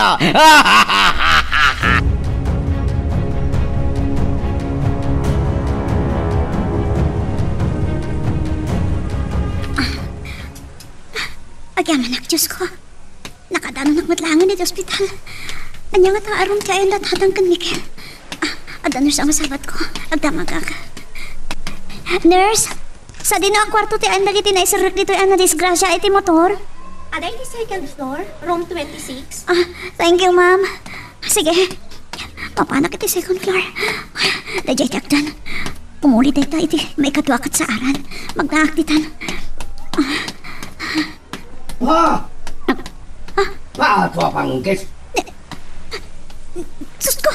Agyaman nak, Diyos ko. Nakadanon nagmatlangan iti ospital. Anya nga taaron kayo lathatang kan Mikel. Ada nurse ang masabat ko. Agdamagag. Nurse, sa dino ang kwarto ti anda iti naisirrik dito ang nadisgrasya iti motor. Aday di second floor, room 26. Thank you, ma'am. Sige. Papanak iti second floor. Dajay takdan. Pumuli dayta iti may katuakat sa aran. Magdaaktitan. Pato pangkis. Sus ko!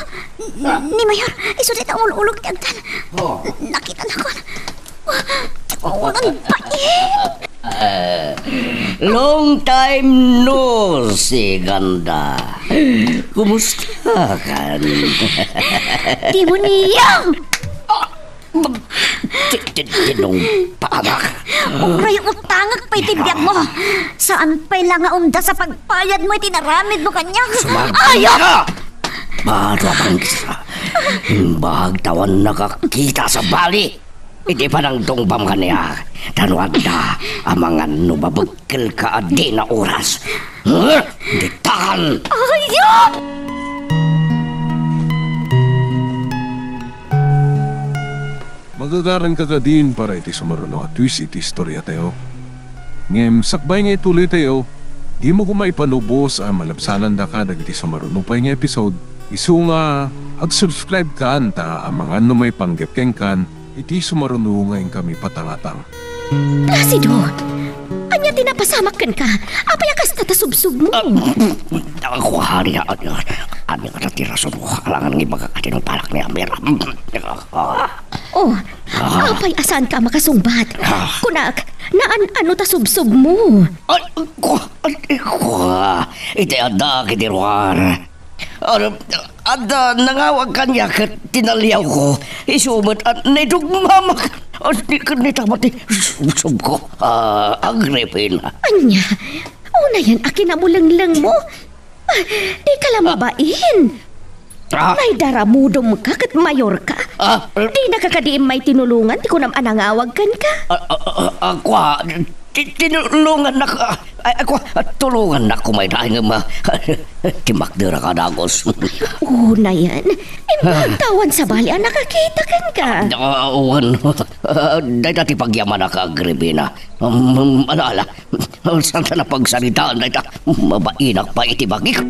Ni Mayor, isulit ang ululog ti agdan. Nakita na ko. Ang bait! Long time no see, ganda. Kumusta kan? Di mo niyang! Tinong paanak. Uray utangag pa'y tibiyag mo. Saan pa'y lang nga unda sa pagpayad mo itinaramid mo kanyang? Ayaw! Bato pang kisa. Bahag tawan nakakita sa bali. Iti pa nang tungbam ka niya. Tanwag na amangan no babagkil ka adi na oras. Ditahan! Ayaw! Magagaran ka din para iti sumaruno at twist iti istorya tayo. Ngem, sakbay nga ituloy tayo, di mo kumaipanubos ang malabsanan da ka iti sumaruno pa nga episode. Isu nga, ag-subscribe ka anta ang mga ano may panggepkeng kan, iti sumaruno ngayon kami patangatang. Placido, anya tinapasamak kan ka. Apay akas tatasubsub mo. Ako hari na ano ka natirason mo. Alangan ng ibang atin ng palak ni Amir. Oh, apay asan ka makasumbat? Kunak, ano tasubsub mo? Iti ada kitiruar. Ada nangawag kanya kat tinaliyaw ko. Isumot at naidugmamak. At di ka nitamat sub ko. Agripin. Anya, una yan akin na mulanglang mo. Di ka lang mabain. May daramudom ka kat mayor ka. Di nakakadiim may tinulungan. Di ko naman anangawag kan ka. Ako, tinulungan na ka. Ako, tulungan na ko may dahil nga timakdira ka dagos. Una yan. Impagtawan sa bali ang nakakita kan ka. Uwan, dahil dati pagyaman na ka, Agripina. Alaala, saan ka na pagsalitaan dahil mabainak pa itibagik.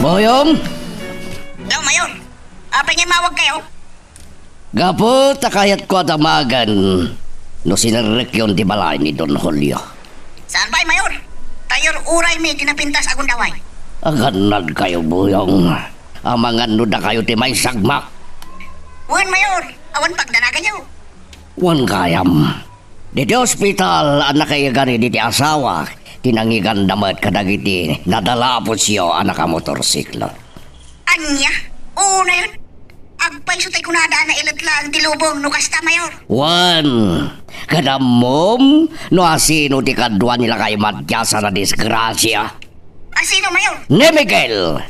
Boyong! Daw, Mayor. Apay nga mawag kayo. Gapo, takayat ko at amagan no sinarek yun di balay ni Don Julio. Saan ba'y mayor? Tayor uray mi tinapintas agon daway. Aganad kayo, Buyong. Amangan no da kayo ti may sagmak. Wan mayor, awan pagdanagan niyo. Wan kayam. Diti ospital, anak kayo gani diti asawa. Tinangigan damat kadagiti. Nadalapot siyo anak ka motorsiklo. Anya? Oo na yun. Agpay sutay kunada na ilatlang tilubong no kasta mayor. Wan, kadamom, no asino ti kadwa nila kay madyasa na disgrasya. Asino mayor? Ne Miguel,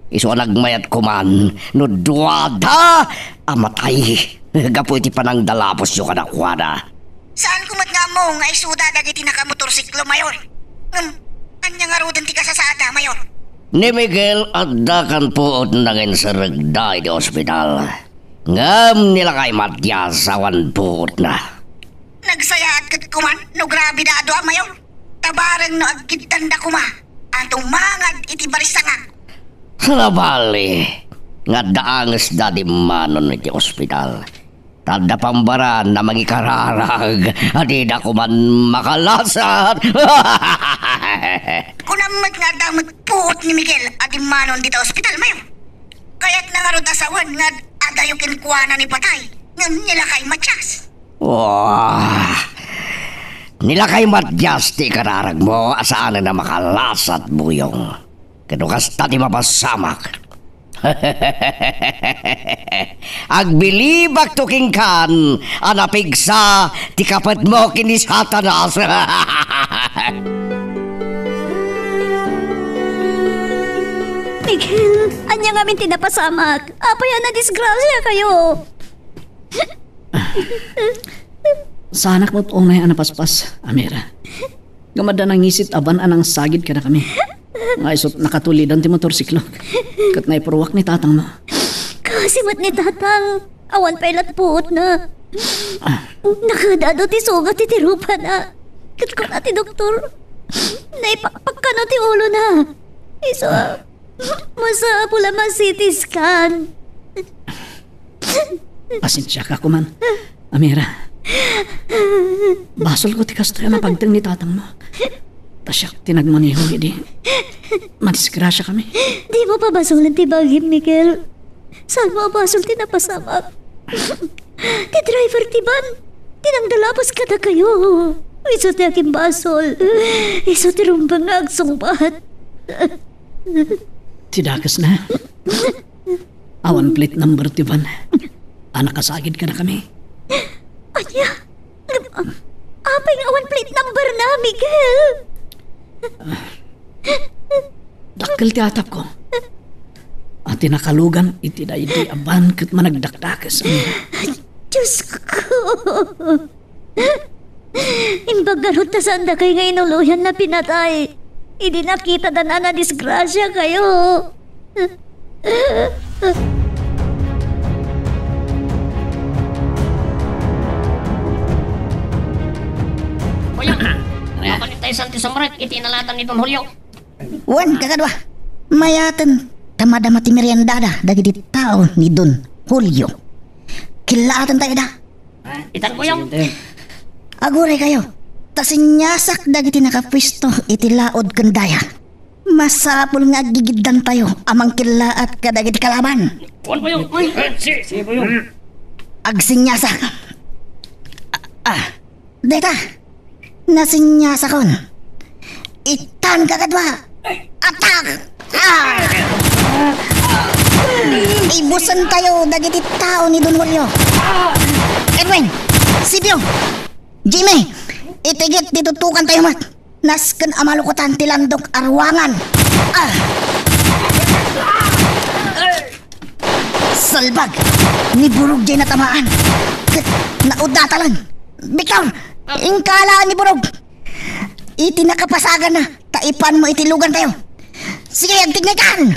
iso nagmayat kuman, no duwada, amatay. Gapo iti panang dalapos yung kanakwada. Saan kumat nga mo nga isuda dagiti nakamotorsiklo mayor? Anya nga rodan ti kasasada mayor? Ni Miguel adda kan puot nangin sa regda di ospital. Ngam nila kay matyas awan puot na. Nagsayaat kat kuman no grabe da ado mayor. Tabarang no agkitan da kuma. Atong mangad iti barisanga. Salabali, nga daangas da di manon iti ospital. Tanda pambaran na magikararag, adi da kuman makalasat. Kunamat nga damot puot ni Miguel adi manon dito ospital mayor. Kaya't nangarod asawan nga adayukin kuwana ni patay nga nila kay matyas. Wah, nila kay matyas ti kararag mo asaan na makalasat, Buyong. Kanukas tati mapasamak. Agbilibak to kingkan anapigsa ti kapat mo kini Satanas. Miguel, anya nga min tinapasamak. Apaya na disgrasya kayo. Sa anak mo't unay anapaspas, Amira. Gamada nang isit aban anang sagid ka na kami. Nga isot nakatulidan ti motorsiklo. Kat na ipurwak ni tatang mo. Kasimot ni tatang. Awan pa ilat puot na. Nakadado ti sugat ti tirupa na. Kat ko na ti doktor. Naipakpak ka na ti ulo na. Iso, masa pula CT scan. Pasensya ka kuman, Amira. Basol ko ti kastoy mapagtang ni tatang mo. Tasyak tinagmanihong di. Madisgrasya kami. Di mo pa basulan ti bagim, Miguel. Saan mo basol tinapasamak? Ti driver ti ban. Tinangdalapos ka na kayo. Iso ti aking basol. Iso ti rumbang nga agsungbat. Tidakas na. Awan plate number ti ban. Anak kasagid ka na kami. Anya? Apay nga awan plate number na, Miguel. Dakkel ti atap ko. At tinakalugan iti da iti aban kat managdakdakas. Diyos ko. Imbag garot na sanda kayo nga inuluyan na pinatay. Hindi nakita na disgrasya kayo. Kapalit tayo sa Samaret, iti inalatan ni Don Julio. Wan kakadwa. Mayatan tamadama ti meriendada dagiti tao ni Don Julio. Kilaatan tayo da. Itan Buyong. Aguray kayo. Tasinyasak dagiti nakapwisto iti laod kandaya. Masapul nga gigiddan tayo amang kilaat kadagiti kalaban. Wan Buyong. Si Buyong. Agsinyasak. Deta. Nasinyasakon. Itan kakadwa. Atak! Ibusan tayo dagiti tao ni Don Julio. Edwin, Sibyo, Jimmy, itigit ditutukan tayo mat. Nasken amalukutan tilandok arwangan. Salbag, ni Burog jay natamaan. Naudatalan. Victor, ingkalaan ni Burog. Iti nakapasagan na. Taipan mo itilugan tayo. Sige, agtignakan!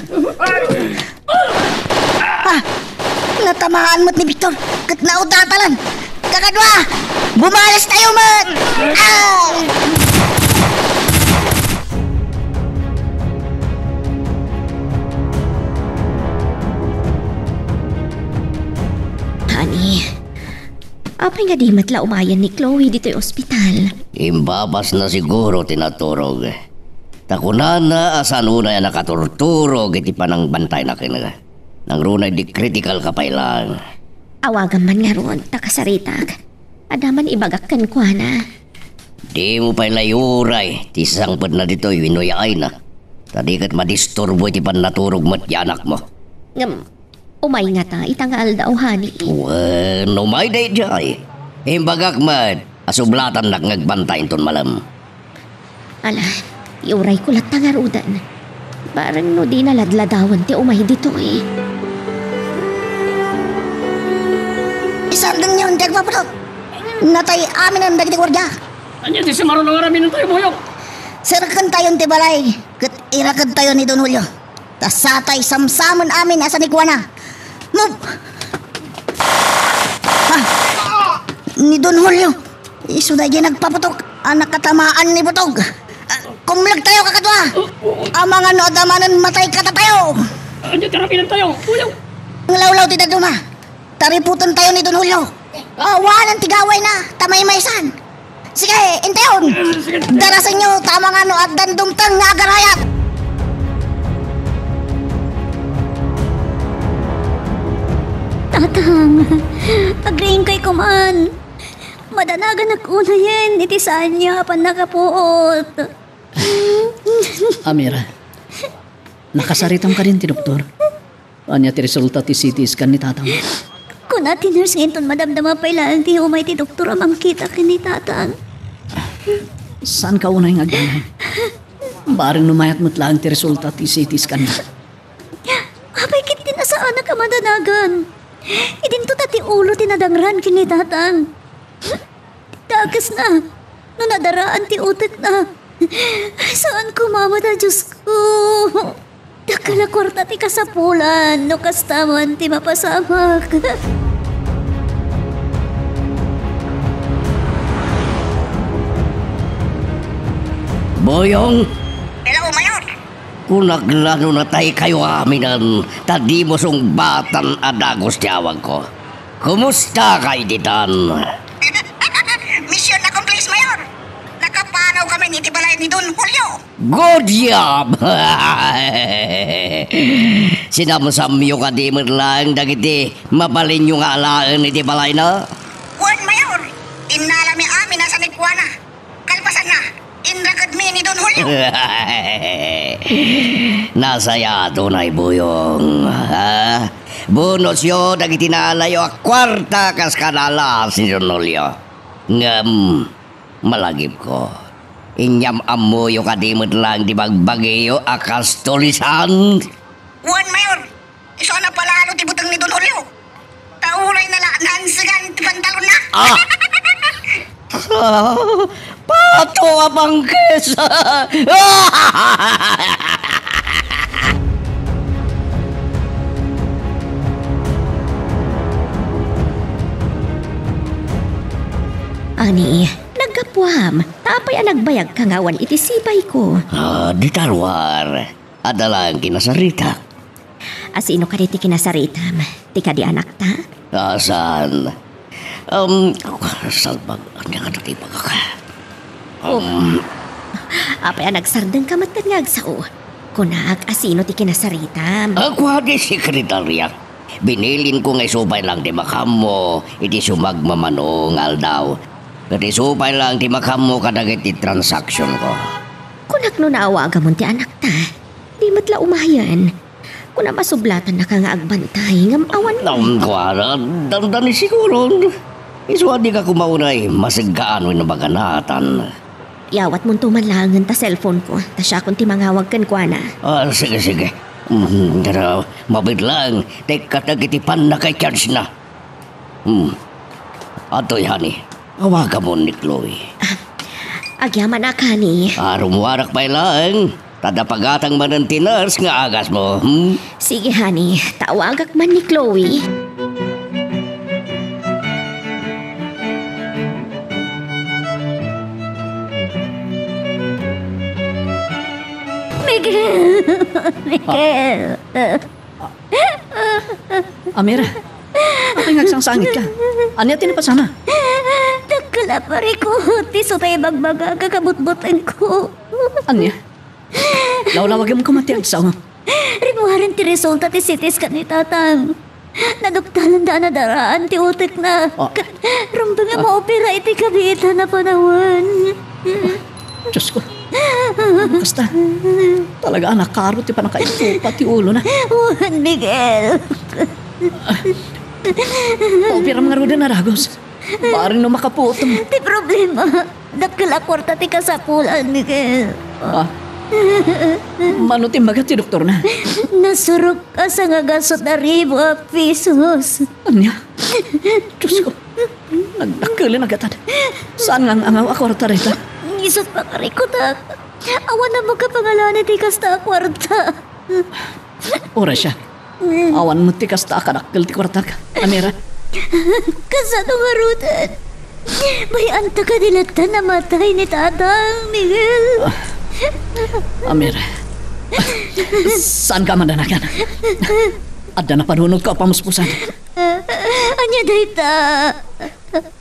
Natamaan mo't ni Victor. Kat naudatalan. Kakadwa! Bumalas tayo, man! Honey, Apay nga di matla umayan ni Chloe dito'y ospital. Imbabas na siguro tinaturog. Takunan na asan unay nakaturturog iti panang bantay na kinaga. Nang runay di critical kapailan. Awagan man nga ron, takasaritag. Adaman ibagakkan ko na. Di mo pa'y layuray, tisangpad na dito'y winuyay na. Tadi kat madisturbo iti pan naturog mo't yanak mo. Umay nga ta, itangal daw, honey. Well, umay day jay. Imbagak man, asublatan nak ngagbantay ton malam. Ala, iuray ko lat tangarudan. Parang no di naladladawan ti umay dito eh. Isang din yun, Dag Papatok. Natay amin ang dagiti gwardiya. Anya di sumarunong ramin ng tayo buyok. Sirkan tayo ti balay. Kat irakad tayo ni Don Julio. Tas satay samsaman amin asa ni Kuana. Move! Ni Don Julio. Iso na dyan nagpaputok. Anak katamaan ni Butog. Kumlag tayo kakatwa. Amang ano adamanan matay kata tayo. Anya tirapinan tayo buyok. Ang lawlaw ti Daduma. Tariputan tayo ni Don Julio. Walang tigaway na. Tamay-maysan. Sige, intayon. Darasan nyo tamang ano at dandumtang nga agarayat. Tatang, agrain kay kuman. Madanagan nag-unayin, itisaan niya pan nakapuot. Amira, nakasaritang ka rin ti doktor. Anya ti resulta ti CT scan ni tatang. Kung natin nurse ngayon madamdama pa ilaan ti umay ti doktor amang kita kini tatang. Saan ka unay nga ganay? Barang numayat mo't lang ti resulta ti CT scan niya. Apay kit tinasaan na kamadanagan. Idinto ti ulo tinadangran kini tatang. Tagas na. No nadaraan ti utek na. Saan ko mamata Diyos ko? Dakala kwarta ti kasapulan. No kastaman ti mapasamak. Boyong, Hello, Mayor. kung naglano na tayo kayo aminan, tadi mo song batan adagos tiyawag ko. Kumusta kay ditan? Mission accomplished, Mayor. Nakapanaw kami ni Tibalay ni Don Julio. Good job! Sinamsamyo ka di mo lang dagiti mabalin yung alaan ni Tibalay na? Juan Mayor, inalami amin nasa ni Kuana. Kalpasan na, inrakad mi ni Don Julio. Nasaya tunay buyong. Ha? Bunos yo dagiti naalayo a kwarta kas kanala si Donolio. Ngam, malagip ko. Inyam amoyo kadimot lang di bagbagiyo akas tulisan. Juan Mayor, iso na palalo ti butang ni Don Julio. Taulay na la, nansigan ti pantalon na. Pato abang kesa. Ani, nagkapuam. Tapay ang nagbayag kangawan itisipay ko. Di tarwar. Adalang kinasarita. Asino ka riti kinasaritam? Tika di anak ta? Asan? Salbag. Anya ka natipag ka. Apay ang nagsardang kamat nga agsao. Kunak, asino ti kinasaritam? Ako di sekretarya. Binilin ko ngay supay lang di makamo. Iti sumagmamanungal daw. Iti supay lang di makamo kadagit ti transaksyon ko. Kunak no naawaga mo ti anak ta. Di matla umayan. Kuna masublatan na ka nga agbantay ngam awan mo. Kuwara, dandan siguro. Iswa di ka kumaunay, masigaan mo na baganatan. Yawat mo tumalangan ta cellphone ko. Ta siya kung timangawag kan kwa na. Sige. Pero, mabit lang. Teka tagitipan na kay charge na. Ato'y, honey. Awaga mo ni Chloe. Agyaman na ka ni. Arumwarak pa lang. Tadapagatang manantinars nga agas mo. Sige, honey. Tawagak man ni Chloe. Miguel! Amira, Apay ngagsangsangit ka. Anya tinapasama? Dagkala pare ko. Tiso tayo bagbaga kakabutbutan ko. Anya? Lawlawag yung kumati ang sawa. Ribuharan ti resulta ti CT scan ni tatang. Naduktalan da na daraan ti utek na. Rumdo nga maopera iti kabita na panahon. Diyos ko. Basta, talaga anak karo ti panakaito pati ulo na. Juan Miguel. Paupiram nga ro din na ragos. Baring no makaputom. Ti problema. Dakala kwarta ti kasapulan, Miguel. Mano timbaga ti doktor na? Nasurok ka sa nga gasot na ribo a pisos. Anya? Diyos ko. Nagdakilin agatad. Saan nga ang angaw akwarta rita? Isot pa karikutak. Awan na magkapangalan ti kasta kwarta. Ora siya. Awan mo ti kasta akadakil ti kwarta ka. Amira? Kasano nga rutan? May anta ka dilatan na matay ni tatang, Miguel. Amira. Saan ka mandanakan? Ada na panunod ka pamuspusan. Anya dayta.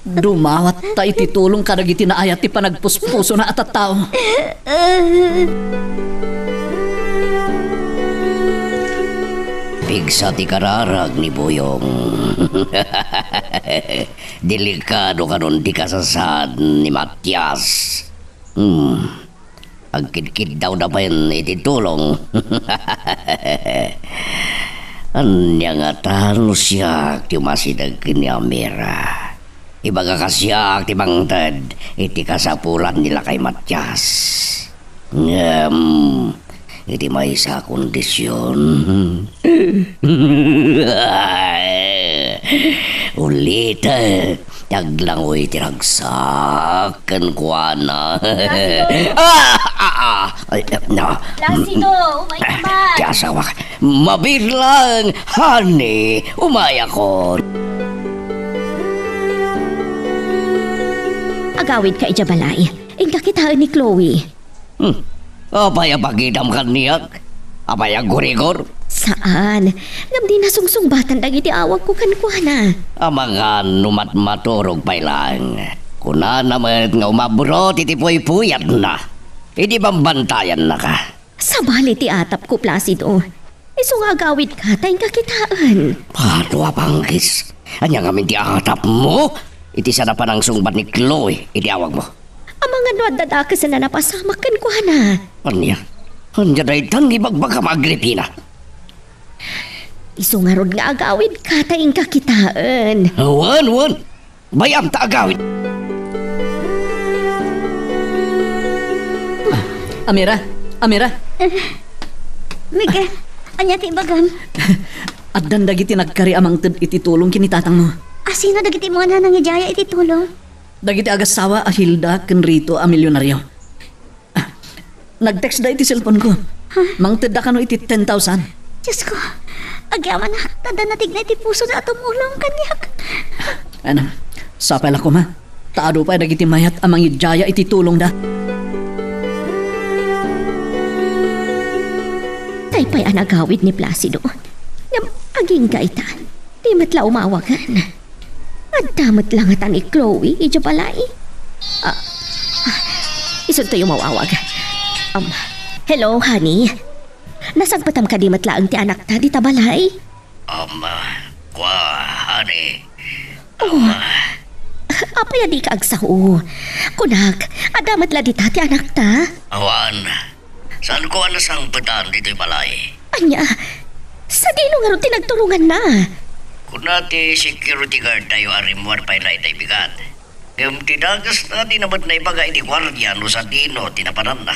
Dumawat ta ititulong ka nagiti na ayat ti panagpuspuso na atat tao. Pigsa ti kararag ni Boyong. Delikado ka nun di kasasad ni Matias. Agkid-kid daw na pa yun ititulong. Anya nga talo siya ti masidag ni Amira. Ibaga kasyak ti bangtad iti kasapulan nila kay Matias. Iti may sa kondisyon. Ulit, taglangoy tiragsakan ko na. Placido, umay naman. Ti asawa ka. Mabirlang, honey, umaya ko. Agawid ka ijabalay. Ingka kitaan ni Chloe. Apay pagidam kaniyak? Apay gurigor? Saan? Ngam di nasungsungbatan dagiti awag ko kankwana. Amangan numat-maturog pay lang. Kuna naman nga umaburo titipuy-puyat na. Hindi bambantayan na ka. Sabali ti atap ko, Placido. Iso nga agawid ka, tayong kakitaan. Paano apanggis? Anya nga ti atap mo? Iti sana pa ng sungbat ni Chloe, iti awag mo. Ang mga nuadadakas na napasama kankwana. Anya? Anya dahi tang ibagbag ka Agripina. Iso nga rod nga agawid ka, tayong kakitaan. Wan. Bayam ta agawid. Amira? Miguel, anya ti bagam? At dandagiti nagkari amang ititulong kinitatang mo. Sino dagiti mo na nangijaya ititulong? Dagiti agasawa a Hilda ken Rito a milyonaryo. Nag-text da iti cellphone ko. Mangted da kano iti 10,000. Diyos ko, agyaman na tada natig na iti puso na tumulong kanyak. Ano, sapay lang ko ma. Taado pa dagiti mayat amang ijaya ititulong da. Taypay ang agawid ni Placido. Ngam aging gaitan. Di matla umawagan. At damat lang atan ni Chloe, ija balay. Isun tayo mawawag. Hello, honey. Nasagpatam ka di matlaang ti anak ta, di tabalay? Honey. Apay di ka agsaho. Kunak, adamat la di ta ti anak ta? Awan, saan ko anasang petan dito'y balay? Anya, sa dino nga ron tinagturungan na. Kunati security guard tayo arimuar pa'y lahat ay bigat. Kaya tinagas na dinabat na ibaga iti gwardiya no sa dino tinapanan na.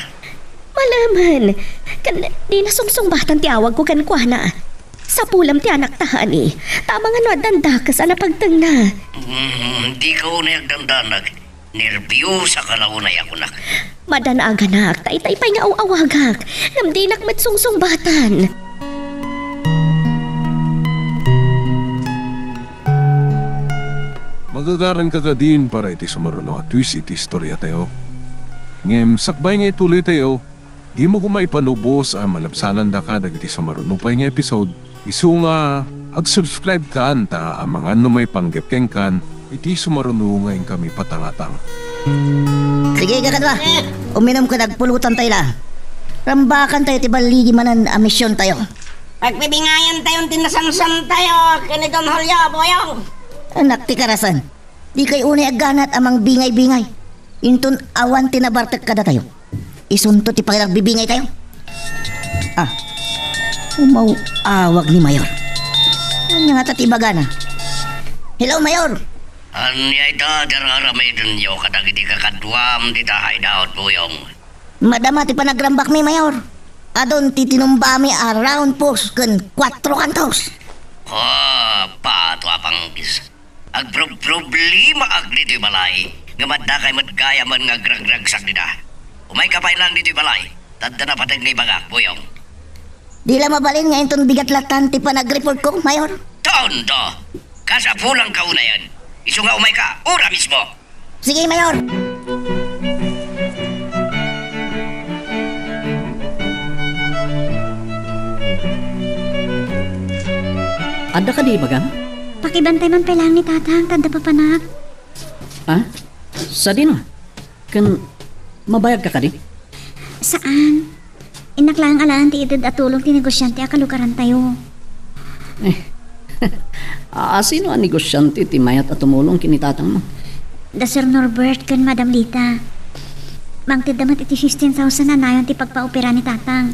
Malaman, kan di nasungsung-batan ti awag ko kankwana. Sa pulam ti anak tahani, tama nga no dandakas ana pagtang na. Hindi ka unay agdandanag. Nervyosa ka lang unay ako nak. Madanaag anak, tay-tay nga awawagak. Namdinak met sungsung-batan. Magagaran ka ka din para iti sumaruno at twist iti istorya tayo. Ngem, sakbay nga ituloy tayo, di mo kumaipanubos ang malapsanan da ka dagiti sumaruno pa nga episode Isu nga, ag-subscribe ka ta ang mga may panggepkeng kan, iti sumarunungayin kami patangatang. Sige kakadwa, uminom ka nagpulutan tayo lang. Rambakan tayo tibaligi manan a misyon tayo. Pagpibingayan tayong tinasamsam tayo, kini Don Julio, boyong. Anak ti karasan, di kay unay agganat amang bingay-bingay. Intun awan tinabartek kada tayo. Isunto ti paglagbibingay tayo. Umawawag ni Mayor. Ano nga tatibagana? Hello, Mayor. Anya ito, dararamay dun yo, kadagiti kakadwam, di tahay daot, boyong. Madama ti panagrambak mi, Mayor. Adon ti tinumbami around post kan 4 kantos. Pato apanggis. Agproblema agli dito'y balay. Ngamadda kay madgaya man nga gragragsak nila. Umay kapay lang dito'y balay. Tanda na patag ni bagak, boyong. Di la mabalin nga inton bigat latan ti panag-report ko, Mayor. Tondo! Kasapulang ka una yan. Iso nga umay ka, ora mismo. Sige, Mayor. Ada ka di bagang? Pakibantay man pa lang ni tatang, tanda pa panak. Sa dino? Kan mabayag ka di? Saan? Inaklang alaan ti itid at tulong ti negosyante akalukaran tayo. Sino ang negosyante ti mayat at tumulong kinitatang mo? Da Sir Norbert kan Madam Lita. Mangtid damat iti 15,000 na nayon ti pagpaopera ni tatang.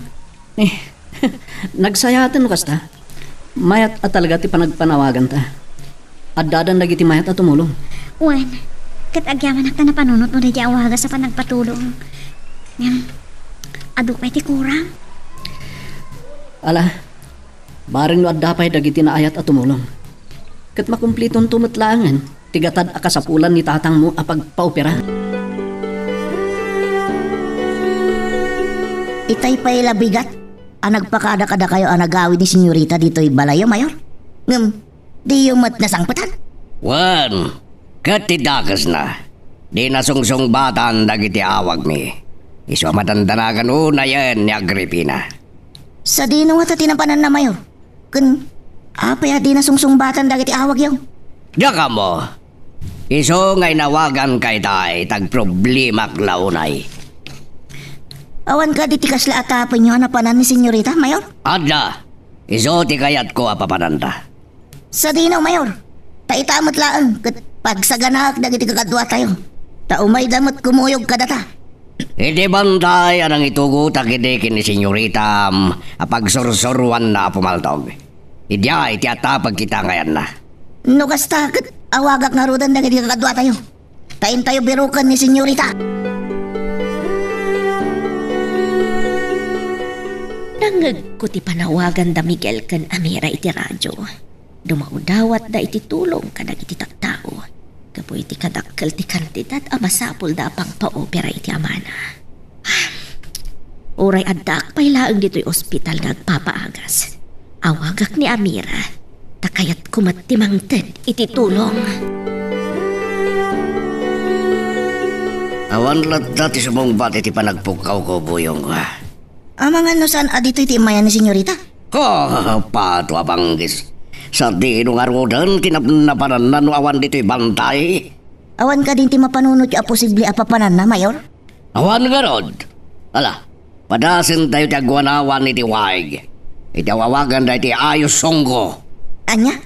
Nagsayatan mo kasta. Mayat at talaga ti panagpanawagan ta. At dadan lagi ti mayat at tumulong. Wan, kat agyaman na panunot mo na di awaga sa panagpatulong. Aduk pa iti kurang. Ala, baring no adapay dagiti na ayat at tumulong. Kat makumpliton tumatlangan, tigatad akasapulan ni tatang mo apag paopera. Itay pa'y labigat. Nagpakada-kada kayo anagawid ni senyorita dito'y balayo, Mayor. Di yung mat nasangpatan. Wan, katidakas na. Di nasungsong batan dagiti awag mi. Iso matandanagan una yan ni Agripina. Sa dino nga tatinapanan na, Mayor. Apaya di nasungsong batan dagiti awag yaw. Diyaka mo. Iso ngay nawagan kay tay tagproblema klaunay. Awan ka di tikas la atapin nyo anapanan ni senyorita, Mayor? Adla, iso ti kayat ko apapananda. Sa dino, Mayor. Taitamot laang, kat pagsaganak dagiti kakadwa tayo. Taumay damot kumuyog kadata. Hindi bantay anang itugutak idikin ni senyorita apagsursuruan na pumaltog. Idya iti atapag kita ngayon na. No kasta, kat awagak nga rudan dagiti kakadwa tayo. Tayin tayo birukan ni senyorita. Nangag ko ti panawagan da Miguel kan Amira iti radyo. Dumaudawat da iti tulong kadag iti taktao. Kapo iti kadakkel ti kantidad masapul da pang paopera iti amana. Uray adak pailaang dito'y ospital nagpapaagas. Awagak ni Amira. Takayat kumatimangten iti tulong. Awan lat dati sumungbat iti panagpukaw ko, boyong ko. Amang ano saan adito iti imayan ni senyorita? Pato abanggis. Sa di nung arudan, kinapnapanan na no awan dito'y bantay. Awan ka din ti mapanunot yung posible apapanan na, Mayor? Awan nga rod. Ala, padasin tayo ti agwanawan iti waig. Iti awawagan da iti ayos songgo. Anya?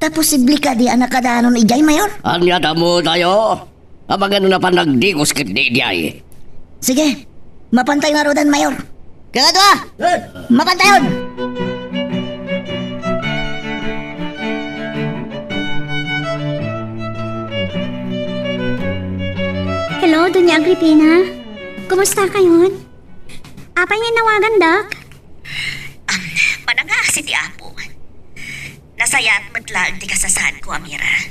Ta posible ka di anak kadanon ijay, Mayor? Anya tamo tayo? Abagan na pa nagdigos kit di ijay. Sige, mapantay nga rodan, Mayor. Kakadwa! Mapantayon! Hello, Doña Agripina. Kumusta kayon? Apay niya nawagan, Dak? Mananga si ti Apo. Nasayat matlaang ti kasasahan ko, Amira.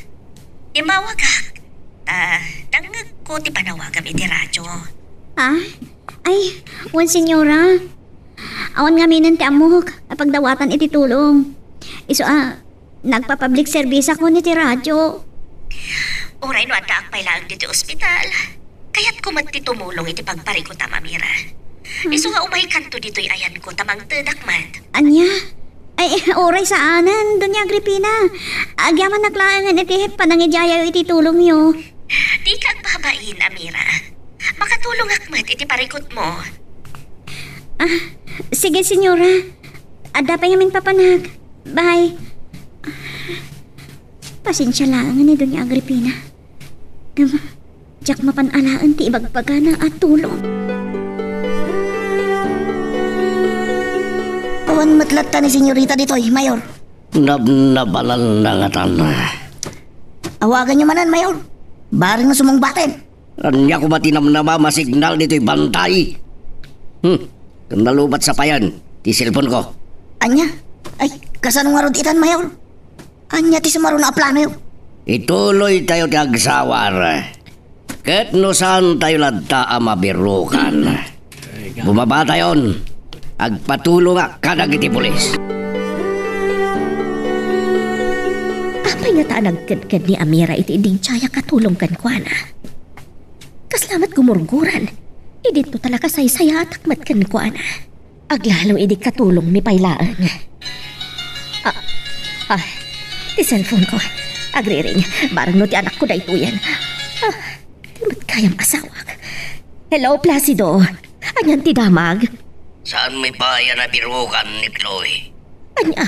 Imawagak. Nangag ko ti panawagam iti radyo. Ay, wan senyora. Awan nga minan ti amok, apagdawatan iti tulong. Iso nagpa-public service ako ni ti radyo. Uray no anda ang pailang dito ospital. Kaya't kumat ti tumulong iti pagpari ko ta, Amira. Iso nga umay kanto dito'y ayan ko tamang tedakman. Anya? Ay, oray sa anan, Doña Agripina. Agyaman naklaangan iti panangidyayaw iti tulong yo. Di kag babain, Amira. Makatulong akmat iti parikot mo. Sige, senyora. Ada pa yamin papanag. Bye. Pasensya lang ni Doña Agripina. Diyak mapanalaan ti ibagpagana at tulong. Awan matlatta ni senyorita ditoy, Mayor. Nabnabalan na nga tana. Awagan niyo manan, Mayor. Baring na sumungbatin. Anya ko matinamnama masignal dito'y bantay. Kung nalubat sa payan, ti cellphone ko. Anya? Ay, kasano nga rod itan, Mayor? Anya ti sumaro na plano yun. Ituloy tayo ti agsawar. Ket no saan tayo ladta mabirukan. Bumaba tayon. Agpatulong kadag iti pulis. Apay nga taan nagkadkad ni Amira iti iding tsaya katulong kan kuana. Kaslamat gumurguran. Idito talaga say-saya at akmat kan kuana. Aglalo idi katulong mi paylaan. Ti cellphone ko. Agriring. Barang no ti anak ko da ito yan. Timat kayang asawag. Hello, Placido. Anyan ti damag? Saan may bayan na birukan ni Chloe? Anya,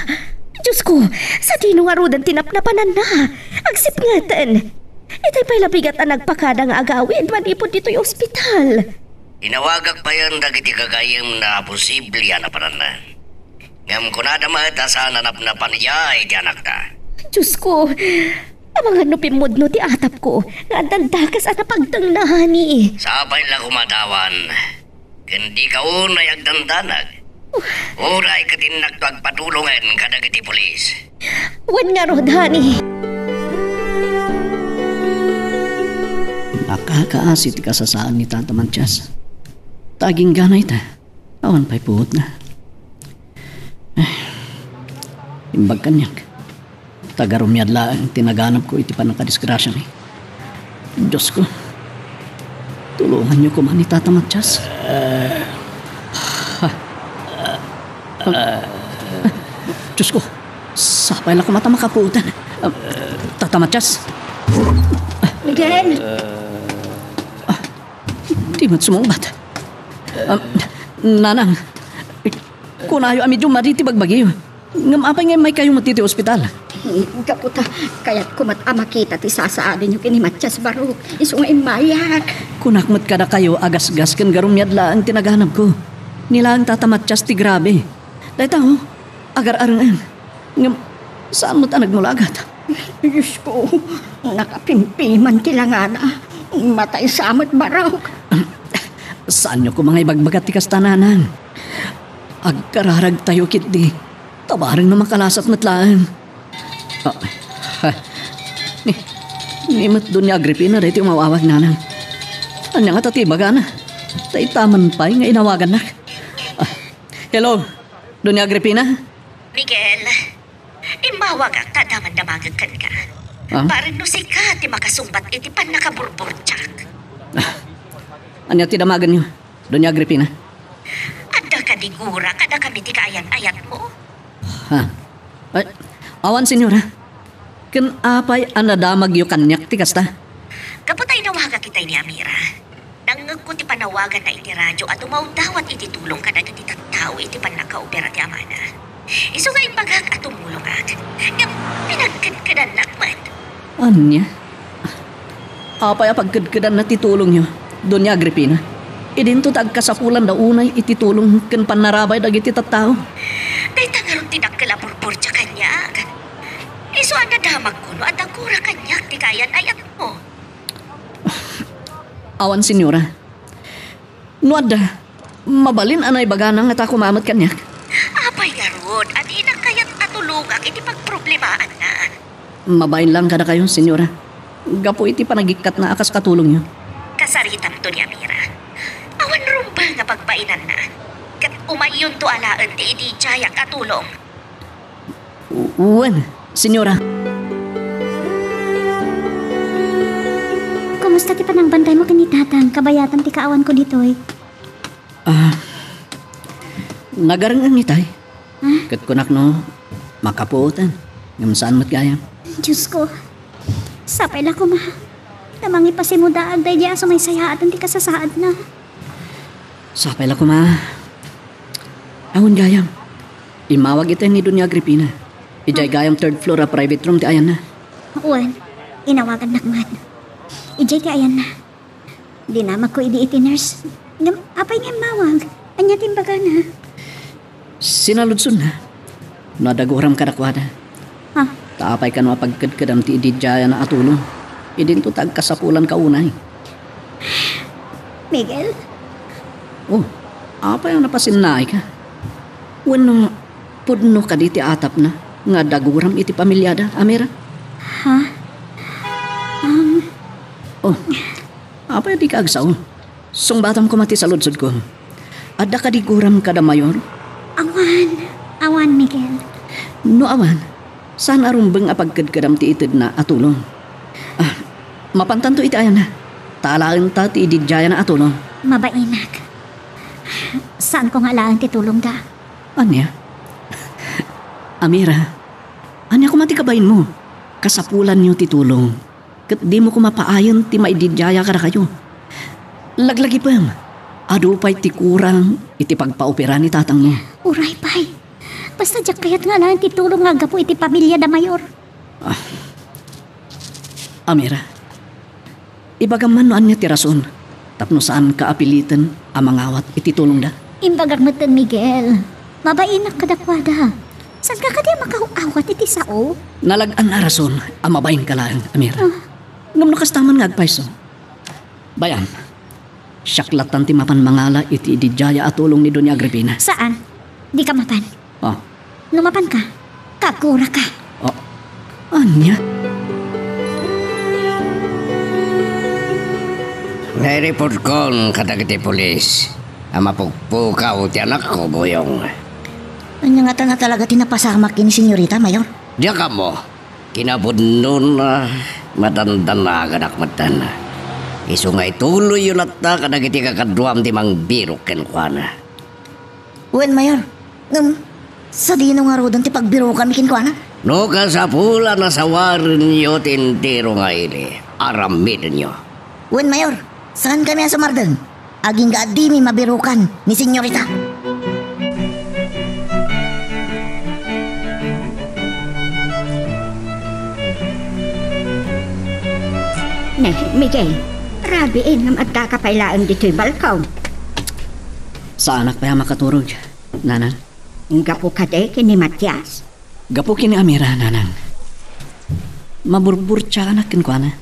Diyos ko, sa tino nga rudan tinapnapanan na. Agsip ngatan. Itay pa'y labigat ang nagpakada nga agawin, manipod dito yung ospital. Inawagak pa yan dagiti kagayam na posible yan na paranan. Ngam ko na damat asa nanapnapan niya iti anak ta. Diyos ko, amang hanupin mo ti atap ko, nga dandakas at napagtang nahani. Sabay lang kumadawan. Hindi ka unay agdandanag. Uray ka din nagpagpatulungan kadag iti pulis. Wan nga rod, honey. Nakakaasit ka sa saan ni Tata Manchas. Taging ganay ta. Awan pa'y puhot na. Imbag kanyak. Tagarumyad lang tinaganap ko iti panakadisgrasya ni. Diyos ko. Tulungan niyo ko man ni Tata Manchas. Diyos ko. Sapay lang ko mata makapuutan. Tata Manchas. Miguel! Di mo't sumungbat. Nanang, kunayo ami dyung mariti bagbagiyo. Ngamapay nga may kayong matiti ospital. Kaputa, kaya't kumat amakita ti sasaadin yung kinimatyas barok. Iso nga imayak. Kunakmat kada kayo agas-gas kan garumyad lang tinaganap ko. Nilang tatamatyas ti grabe. Dahil tao, agar-arangan. Saan mo't nagmulagat? Diyos ko, nakapimpiman kilangana. Matay samot barok. Saan nyo ko mga ibagbagat ti kastananan? Agkararag tayo kit di. Tabarang na makalasat matlaan. Ni mat doon ni Agripina rito yung mawawag nanang. Anya nga tatibaga na. Taitaman pa'y nga inawagan na. Hello, doon ni Agripina? Miguel, imawag ang tadaman-damagag kan ka. Parang no si ka, ti makasumbat iti pan nakaburburtsak. Anya ti damagan niyo, doon ni Agripina? Ada ka digura, kada kami ti kaayat-ayat mo. Ay, awan senyora. Ken apay anadamag yu kanyak ti kasta? Kaputay nawaga kitay ni Amira. Nangag ko ti panawagan na iti radyo at umawdawat iti tulong ka na iti tattao iti pan nakaopera ti amana. Iso nga ipagag at tumulungag. Nga pinagkadkadan lakmat. Anya? Apay apagkadkadan na titulong nyo, doon ni Agripina. Idinto tagkasapulan da unay ititulong ken panarabay dagiti tattao. Day tangarong tinagkalaburbur tsa kanya. Iso ang nadamag ko no at agura kanyak ti kayan ayat mo. Awan senyora. Nuada, mabalin anay baganang at ako mamat kanyak. Apay nga rod, at inang kayat atulungag iti pagproblemahan na. Mabayin lang kada kayo, senyora. Gapo iti panagikat na akas katulong nyo. Kasaritam to ni Amira. Awan rumba nga pagbainan na. Kat umayon to alaan ti idi jayak atulong. Uwan, senyora. Kumusta ti panang bantay mo kini tatang? Kabayatan ti kaawan ko ditoy. Nagarang ang itay. Kat kunak no, makapuutan. Ngam saan mat gayam. Diyos ko. Sapay na ko, ma. Namangi pa si mudaag day diya sa may sayaatan ti kasasaad na. Sapay la ko ma. Awon gayam. Imawag ito ni Dunya Agripina. Ijay gayam third floor a private room ti ayan na. Uwan, inawagan nakman. Ijay ti ayan na. Dinamag ko iti nurse. Apay nga mawag. Anya timbaga na. Sinaludsun na. Nadaguram kadakwada. Ha? Taapay ka no pagkadkadam ti ididjaya na atulong. Idin to tagkasapulan ka unay. Miguel? Oh, apay ang napasinay ka. Wano, pudno ka di ti atap na. Nga daguram iti pamilyada, Amira. Ha? Oh, apay di ka agsaw. Sungbatam ko mati sa ludsod ko. Adda ka di guram kada mayor. Awan, Miguel. No awan, saan arumbeng apagkadkadam ti itid na atulong. Mapantanto iti ayan na. Talaan ta ti ididjaya na atulong. Mabainak. Saan ko nga laan titulong da? Anya? Amira, anya ko mati kabayin mo. Kasapulan niyo titulong. Kat di mo ko mapaayon ti maididjaya ka na kayo. Laglagi pa. Adupay ti kurang iti pagpaopera ni tatang mo. Uray, pay. Basta diyak kayat nga laan titulong nga gapo iti pamilya da mayor. Amira, ibagaman no anya ti rason. Tapno saan ka apilitan ang mangawat iti tulong da? Imbagag matan, Miguel. Mabainak kadakwada. Saan ka kadi makauawat iti sao? Nalagaan na rason ang mabayin ka lang, Amira. Ngam no kastaman nga agpaiso. Bayan, syaklatan ti mapan mangala iti ididjaya atulong ni Dunya Agripina. Saan? Di ka mapan. Oh, Lumapan ka. Kakura ka. oh, anya? Naireport ko kadagiti pulis. Ang mapugpukaw ti anak ko, Boyong. Anya nga na talaga tinapasamak ni Senyorita, Mayor? Diya ka mo, kinabudnon na matandan na kanak matan. Isu nga ituloy yun at na kadagiti kakaduam ti mang birok kenkwana. Wen, Mayor. Sa dino nga rodan ti pagbiro kami kinkwana? No kasapula na sawarin niyo tintiro nga ili. Aramid niyo. Wen, Mayor. Saan kami ang sumardan? Aging gaadimi mabirukan ni Senyorita. Miguel, rabiin nga magkakapailaan dito'y balkaw. Sa anak pa makaturog, Nanang. Gapo ka de kini Matias. Gapo kini Amira, Nanang. Maburbur siya anak kinkwana.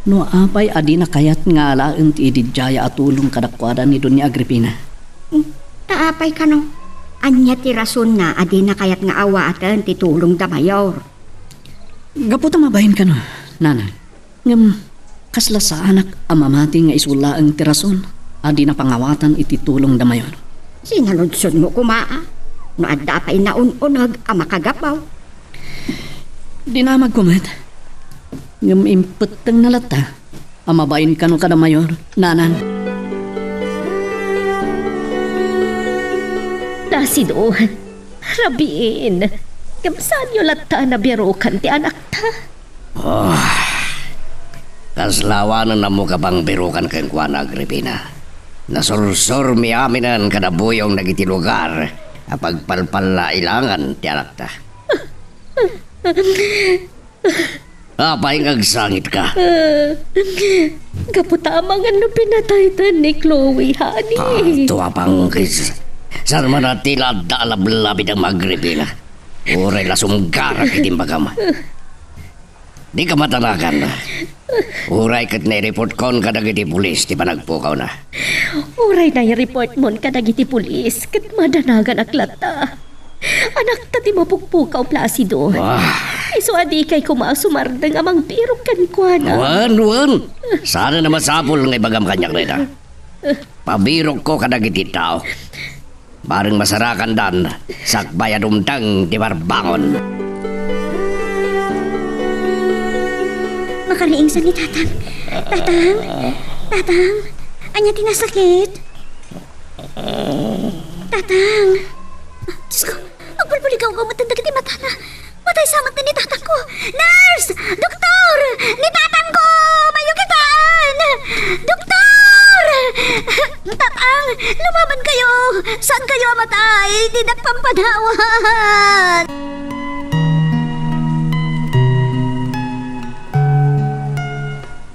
No apay adi na kayat nga alaan ti ididjaya atulong kadakwada ni Dunya Agripina. Taapay ka no. Anya ti rason na adi na kayat nga awaatan ti tulong da mayor. Gapo ta mabahin ka no, Nanang. Ngam, kasla sa anak amamati nga isula ang ti rason adi na pangawatan iti tulong da mayor. Sinaludson mo kumaa. No adda pa'y naun-unag ang makagapaw. Dinamag kumat. Ngam impeteng nalata. Amabain ka no kada mayor, Nanan. Nasido, rabiin. Kamsaan yung lata na birokan ti anak ta? Kaslawanan na mo ka bang birukan kenkwana, Agripina. Nasursur mi aminan kada buyong nagiti lugar. Apagpalpal na ilangan ti anak ta. Apay ngagsangit ka. Kaputamang ano pinataytan ni Chloe, honey. Tuwa pang kis. Saan man natila daalab-labid ang Agripina. Uray lasumgara kitimbagama. Di ka matanakan na. Uray kat na-report kon kadagiti pulis ti panagpukaw na. Uray na i-report mo kadagiti pulis kat madanagan aklata. Anak ta ti mapukpukaw Placido. Iso adi kay kumasumardang amang pirok kankwana. Wan. Sana na masapol ng ibagam kanyak na. Pabirok ko kadagiti tao. Bareng masarakan dan sakbaya dumtang di barbangon. Makariing sa ni Tatang. Tatang. Anya tinasakit. Tatang. Diyos ko. Tana, matay samat na ni tatang ko. Nurse! Doktor! Ni tatang ko! Mayukitaan! Doktor! Tatang, lumaban kayo! Saan kayo matay? Di nagpampadawan!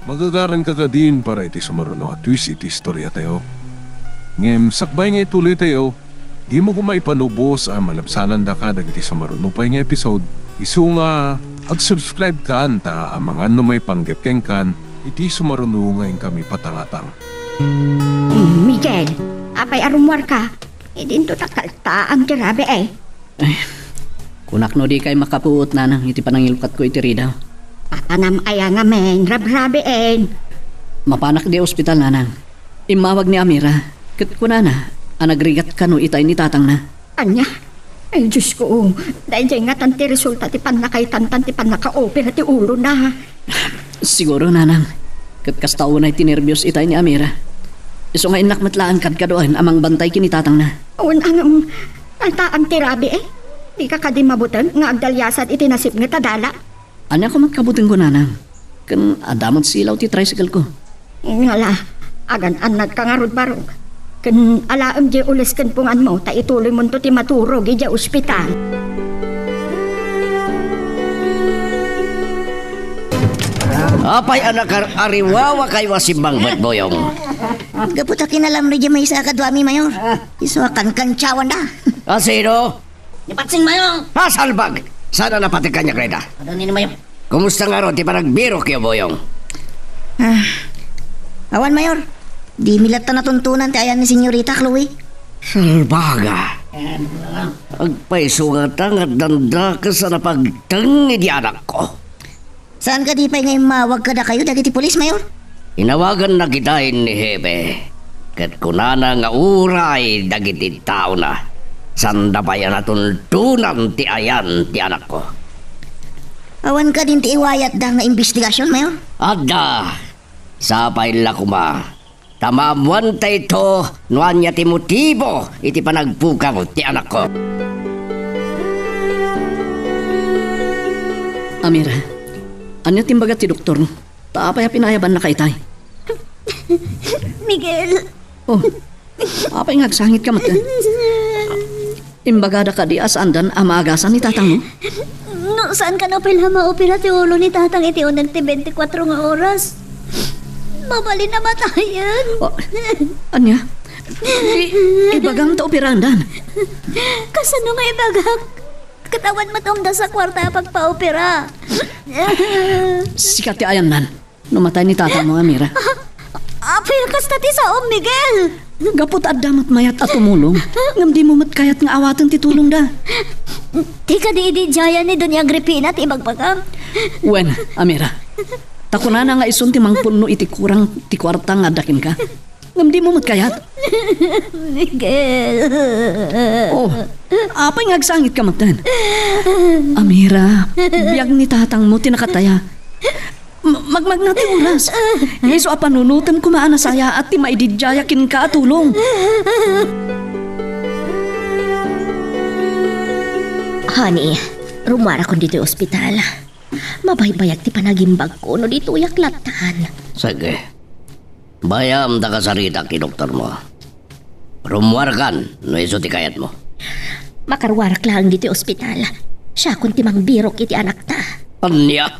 Magagaran ka ka din para iti sumaruno at twist iti istorya tayo. Ngem, sakbay nga ituloy tayo, di mo kumay panubos ang malabsanan da ka dagiti sumaruno pa nga episode. Isu nga, ag-subscribe ka ta ang mga may panggapkeng kan, iti sumaruno ngayon kami patangatang. Miguel, apay arumwar ka. Idin to takalta ang tirabe eh. Kunak no di kay makapuot nanang iti panangilukat ko iti ridaw. Papanam aya nga men, rabrabe eh. Mapanak di ospital nanang. Imawag ni Amira. Kat kunana, anagrigat ka no itay ni tatang na. Anya? Ay Diyos ko, dahil dyan nga tanti resulta ti panakay tanti panaka-opera ti ulo na. Siguro nanang. Kat kastaon ay tinervyos itay ni Amira. Iso nga inakmatlaan kad kadoan amang bantay kini tatang na. Awan ang ang tirabe eh. Di ka kadi mabutan nga agdalyasad itinasip nga tadala. Anya ko magkabuting ko nanang. Kan adamot silaw ti tricycle ko. Ngala, agan anad ka nga rod barog. Kan alaam di ulis kan pungan mo, ta ituloy mo to ti maturog ija ospital. Apay anak ariwawa kay wasimbang Boyong. Gaputa kinalam rin may isa kadwami, Mayor. Isuakan kan da. Asino? Nipatsing Mayong. Salbag! Sana napatikan niya, Greta. Ano ni Mayong? Kumusta nga ron, ti panagbiro kayo, Boyong? Awan, Mayor. Di milat na natuntunan ti ayan ni Senyorita Chloe. Salbaga. Agpaisugatang at danda ka sa napagtangi di anak ko. Saan ka di pa ngayon mawag ka na kayo dagiti pulis, Mayor? Inawagan na kitain ni Hebe. Kat kunana nga uray dagiti tao na. Sanda pa yan natuntunan ti ayan ti anak ko. Awan ka din ti iwayat da nga investigasyon, Mayor? Ada, sapay lakuma. Tamamuan ta ito, nuan niya ti motibo, iti panagpukaw ti anak ko. Amira, anya timbagat ti doktor no? Taapay pinayaban na kaitay. Miguel! Oh, apay ngagsangit ka mata. Imbagada ka di asandan amagasan ni tatang mo? No, saan ka na pala maopera ti ulo ni tatang iti unang ti 24 nga oras? Mabali na matayan. Oh, anya? Ibagang ta operandan. Kasano nga ibagak? Katawan matumda sa kwarta pagpa-opera. Sikat ti ayan man. Numatay ni tatang mo, Amira. Apil kasta ti saom, Miguel. Gapot at damat mayat at tumulong. Ngam di mo matkayat nga awatan ti tulong da. Di ka di jaya ni Doña Agripina ti magbagam. Wen, Amira. Takuna na nga isun ti mangpunno iti kurang ti kwarta nga dakin ka. Ngam di mo matkayat. Miguel. Oh, apay ngagsangit ka matan. Amira, biyag ni tatang mo tinakataya. Magmag natin oras. Yeso apanunutan kumaan na saya at ti maididyayakin ka at tulong. Honey, rumara ko dito ospital. Mabaybayag ti panagimbag ko no dito yaklatan. Sige. Bayam da kasarita ki doktor mo. Rumwarkan no iso ti kayat mo. Makarwarak lang dito ospital. Siya kun timang birok iti anak ta. Anya?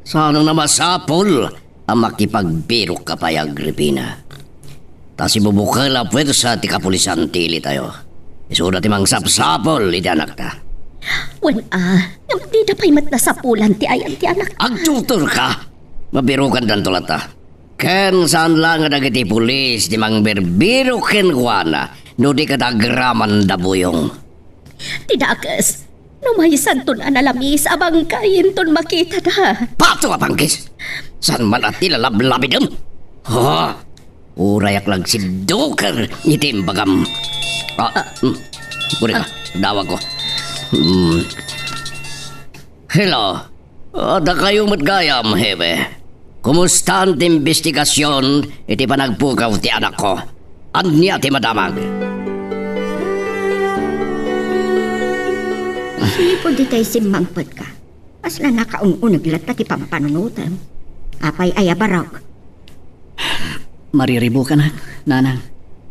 Sana na masapol ang makipagbirok ka pa, Agripina. Tas ibubukal na pwede sa tikapulisan tili tayo. Isuda timang sapsapol iti anak ta. Wen di na pa'y matnasapulan ti ayan ti anak ta. Agtutor ka! Mabirukan dan tulata. Ken saan lang nga dagiti pulis timang berbirukin kuana no di katagraman da buyong. Tidakas. No may santon analamis abang kain ton makita na. Pato nga pangkis! San man at nilalab-labidam? Ha? Urayak lang si Doker itimbagam. Buri ka, dawag ko. Hello. Ada kayo matgayam, Hebe. Kumusta ang investigasyon iti panagpukaw ti anak ko? Anya ti madamag? Sipod di tayo simampad ka. Asla nakaununag lata ti pampanunutan. Apay ay abarok. Mariribo ka na, nanang.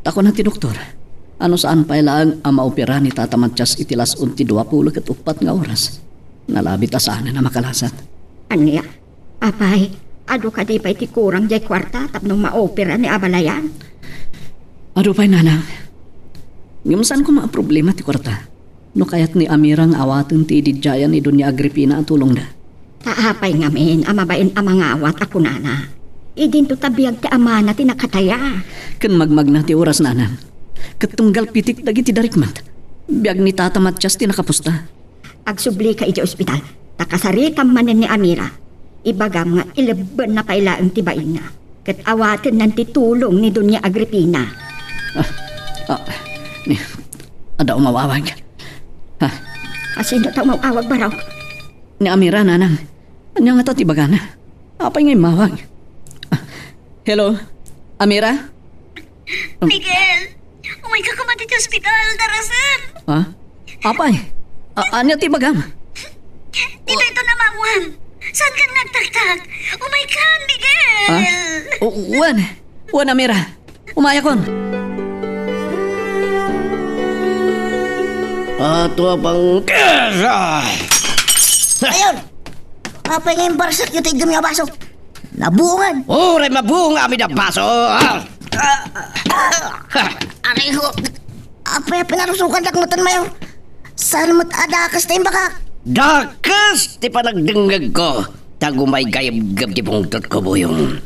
Tako na ti doktor. Ano saan pa ilaan ang maopera ni Tata Matiyas itilas unti 24 nga oras. Nalabit asaan na makalasat. Anya? Apay, ado ka di pa iti kurang jay kwarta tapno maopera ni abalayan? Ado pa'y nanang. Ngayon ko mga problema ti kwarta. No kaya't ni Amirang awatin ti ididyayan ni Dunya Agripina at tulong da. Taapay ngamin, amabain amang awat ako nana. Idin to tabiyag ti ama na tinakataya. Kan magmag na ti oras nanang. Katunggal pitik dagi ti darikmat. Biag ni Tata Matiyas ti nakapusta. Agsubli ka iti ospital. Takasari kam manen ni Amira. Ibagam nga 11 na pailaan ti bain na. Kat awatin ng titulong ni Dunya Agripina. Ada umawawag. Asino ta umawawag baraw? Ni Amira, nanang. Anya nga ta tibagana. Apay ngay mawag. Hello? Amira? Miguel! Umay ka kumatid sa ospital, darasan! Ha? Apay? Anya tibagam? Dito ito na, Mamuan! Saan kang nagtagtag? Umay ka, Miguel! Wan, Amira. Umayakon. Ato pang kesa! Ayun! Apay nga yung barsak yung tigam yung baso. Nabungan! Ure, mabunga kami na baso! Aray ko! Apay pinarusukan dakmutan mayor. Saan mo't adakas tayong baka? Dakas! Ti pa nagdengag ko. Tagumay gayab-gab ti pungtot ko, Boyong.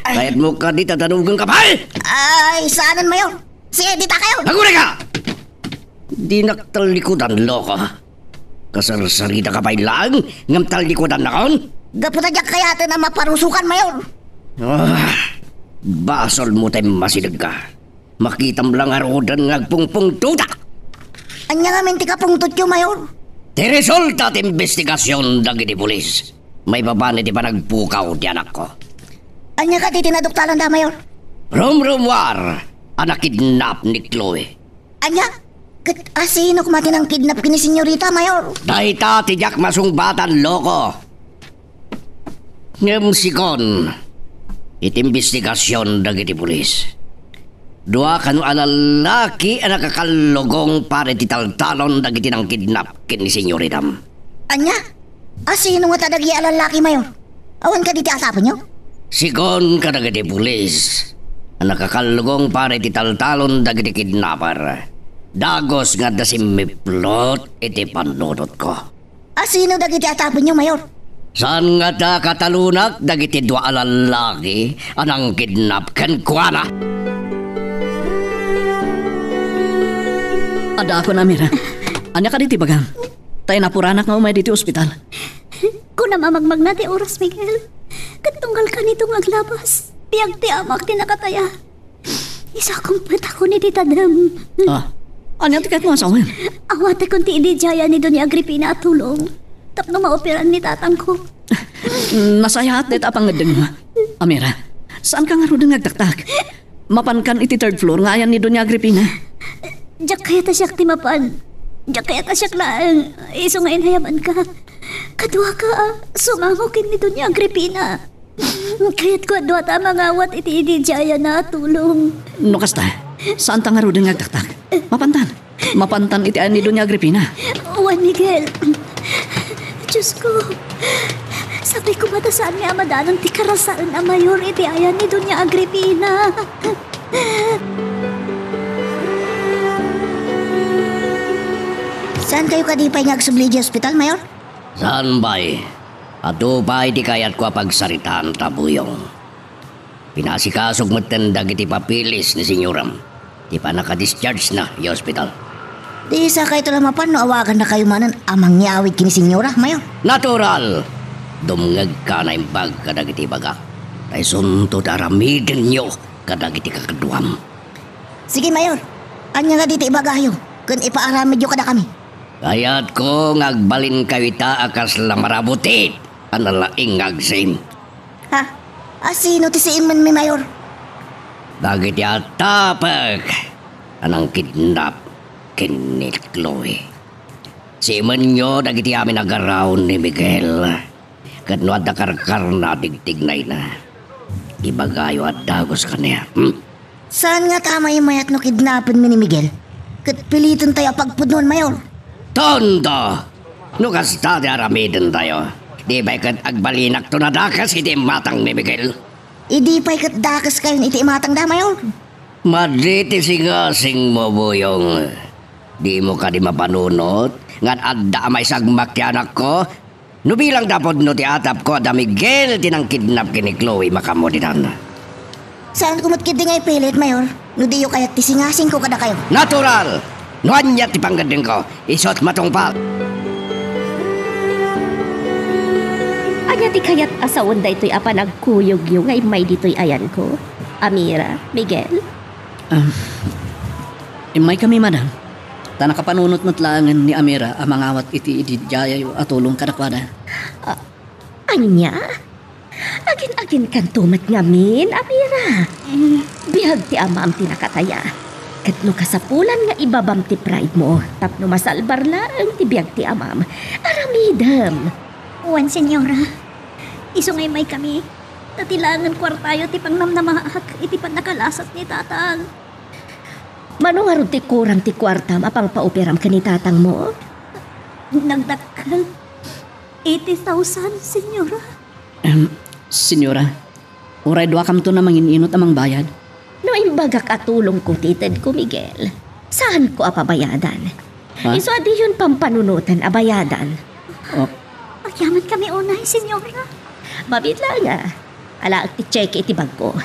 Kaya't mo ka di tatanugang kapal! Ay, saanan mayor? Sige, dita kayo! Nagure ka! Di naktalikutan, loko. Kasarsarita ka pa'y lang, ngam talikutan na kon? Gaputa dyak kaya na maparusukan mayor. Basol mo tayo masidag ka. Makitam lang arodan ngagpungpung tuta. Anya nga minti ka pong tutyo mayor. Ti resulta ti investigasyon dagi di pulis. May babane di pa nagpukaw ti anak ko. Anya ka di tinaduktalan da mayor. Rumrumwar, anak kidnap ni Chloe. Anya? Asino kumati ng kidnap kini senyorita mayor? Dahita ti jak masungbatan, loko. Ngem sikon, itimbestigasyon dagi ti pulis. Dua kanu alalaki ang nakakalugong pare ti taltalon dagi ti nang kidnap kini senyoritam. Anya? Asino nga tadagi alalaki mayor? Awan ka di ti asapo nyo? Sikon ka dagi ti pulis. Ang nakakalugong pare ti taltalon dagi ti kidnapper. Dagos nga da si miplot iti panunot ko. Asino dagi ti asapo nyo mayor? Saan nga ta katalunak dagiti dua alalaki anang kidnap ken kuana? Ada ako na, Amira. Anya ka diti bagang? Tayo napuranak nga umay diti ospital. Kung namamagmag na ti oras, Miguel. Katunggal ka nitong aglabas. Piyag ti amak ti nakataya. Isa kong pata ko ni Tita Dam. Anya ti kahit mo asawan? Awate kong ti idijaya ni Doña Agripina at tulong. Tapno maoperan ni tatang ko. Nasaya at dito apang ngadeng mo. Amira, saan ka nga ro nagtaktak? Mapankan iti 3rd floor nga yan ni Doña Agripina. Diyak kaya ta siyak timapan. Diyak kaya ta siyak laang. Iso nga inhayaman ka. Kadwa ka, sumangokin ni Doña Agripina. Kaya't ko adwa ta mangawat iti idijaya na tulong. No kasta, saan ta nga ro nagtaktak? Mapantan iti ni Doña Agripina. Juan Miguel. Diyos ko. Sabi ko mata saan nga amadanang ti karasal na mayor iti ayan ni Doña Agripina. Saan kayo kadipay nga agsubli di ospital mayor? Saan ba'y? Ato ba'y di kayat ko pagsaritaan tabuyong. Pinasikasog mo tendag iti papilis ni senyoram. Di pa nakadischarge na yung hospital. Di isa kayo tulamapan no awagan na kayo manan amang nyawid kini senyora mayor. Natural! Dumngag ka na yung bag kadag iti bagak. Tay sunto daramidin nyo kadag iti kakaduam. Sige mayor, anya nga diti ibagayo. Kun ipaaramid yo kada kami. Kayat ko ngagbalin kayo ita akas lang marabutit. Analaing ngagsim. Ha? Asino ti si Iman mi mayor? Dagit yatapag anang kidnap kini Chloe. Si Manyo dagiti amin agaraon ni Miguel. Kat no at nakarkar na tigtignay na. Ibagayo at dagos ka niya. Saan nga tama yung mayat no kidnapin mi ni Miguel? Kat piliton tayo pagpudnon, Mayor. Tondo! No kasta di aramidin tayo. Di ba kat agbalinak to na dakas iti matang ni Miguel? Idi pa'y kat dakas kayo iti matang da, Mayor. Madriti singasing mo, Buyong. Di mo ka di mapanunot. Ngan adda may sagmakyanak ko. No bilang dapat no ti atap ko da Miguel tinang kidnap kini Chloe makamuditan. Saan kumatkid di ngay pilit, Mayor? No di yung kayat tisingasing ko kada kayo. Natural! No anya ti panggadin ko. Isot matungpal. Anya ti kayat asawon da ito'y apa nagkuyog yung ngay may dito'y ayan ko. Amira, Miguel. May kami, madam. Tanakapanunot matlangan ni Amira ang mangawat iti ididyayayo at tulong kadakwada. Anya? Agin-agin kan tumat ngamin, Amira. Bihag ti amam ti nakataya. Kat no kasapulan nga ibabam ti pride mo. Tapno masalbar lang ti bihag ti amam. Aramidam. Uwan, senyora. Iso ngay may kami. Tatilangan kwartayo ti pangnamnamaak. Iti pan nakalasat ni tatang. Manong ti kurang ti kwarta mapang pauperam ka ni tatang mo? Nagdakkel. 80,000, senyora. Senyora, uray dua kam to na mangininot amang bayad. No imbagak atulong ko tited ko, Miguel. Saan ko apabayadan? Iso adi yun pampanunutan abayadan. Pagyaman kami unay, senyora. Mabit lang nga. Alaak ti cheque iti bangko.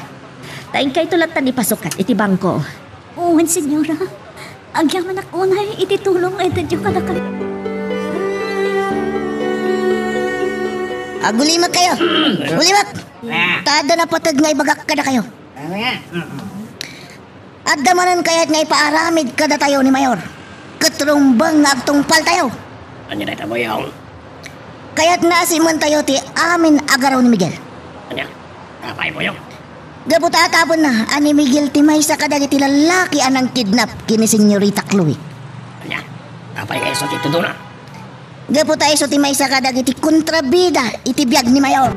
Taing kay tulatan ni pasukat iti bangko. Uwan, senyora. Agyaman ak unay, ititulong ay tadyo ka na ka. Agulimat kayo. Gulimat. Tada na patag nga ibagak kada kayo. At damanan kaya't nga ipaaramid kada tayo ni Mayor. Katrumbang nga agtungpal tayo. Anya na ita mo yaw? Kaya't nasiman tayo ti amin agaraw ni Miguel. Anya? Kapay mo yaw? Gabot atapon na, ani Miguel ti may sa kadagiti lalaki anang kidnap kini Senyorita Chloe. Anya? Kapay kayo sa tito doon na? Gabot tayo ti may sa kadagiti kontrabida iti biyag ni Mayor.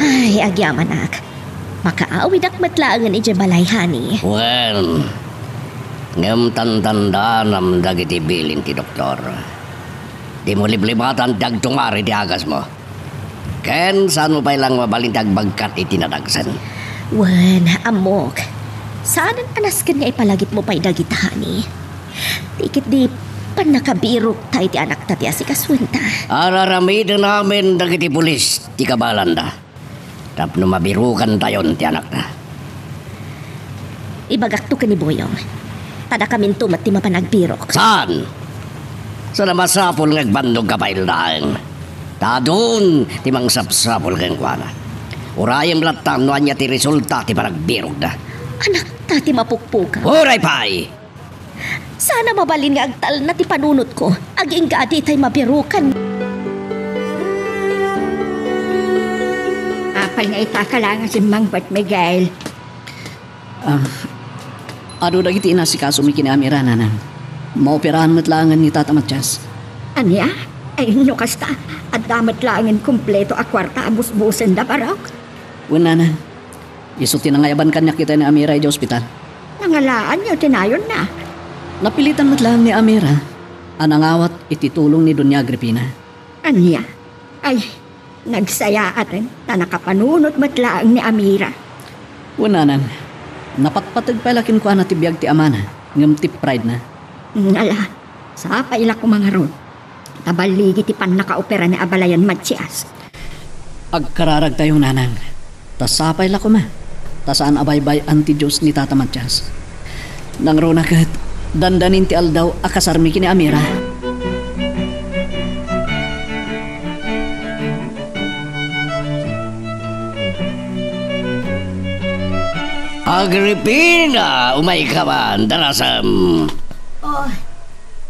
Ay, agyamanak. Makaawid ak matlaangan iti balayhani. Well, ngam tantanda nam dagiti bilin ti doktor. Di mo liblibatan dagtungari ti agas mo. Ken, saan mo pa ilang mabalintag bagkat itinadagsan? Wan, amok. Saan ang anaskan nga ipalagit mo pa'y dagitahani? Tikit di pan nakabirok tayo ti anak ta ti asikaswenta. Araramidin namin dagiti pulis ti kabalanda. Tapno mabirukan tayon ti anak ta. Ibagak to ka ni Boyong. Tada kamin tumat ti mapanagbirok. Saan? Sa namasapol ngagbandog kapaildaang. Tadun ti mang sapsapol kang kuana. Urayang latang no anya ti resulta ti panagbirok da. Anak ta ti mapukpuka. Uray pay! Sana mabalin nga agtal na ti panunot ko. Aging gadi tay mabirukan. Apal nga itakalangan si Mang Bart Miguel. Ado dagiti inasikaso mi kini Amira nanan. Maoperahan matlangan ni Tata Matias. Anya? Ay, no kasta. At damat langan kumpleto a kwarta abus-busen da barok. Nanan, iso tinangayaban kanya kita ni Amira iti ospital. Nangalaan niyo, tinayon na. Napilitan matlang ni Amira. Anangawat ititulong ni Doña Agripina. Anya? Ay, nagsaya atin na nakapanunot matlaang ni Amira. Nanan, napatpatag palakin ko na tibiyag ti amana. Ngam ti pride na. Ngala, sa paila ko mga ron. Tabaligi ti pan nakaopera ni Abalayan Matias. Agkararag tayo nanang. Tasapay la ko ma. Tasaan abaybay anti Diyos ni Tata Matias. Nang ronakat, dandanin ti aldaw akasarmi kini Amira. Agripina! Umay ka man, darasam.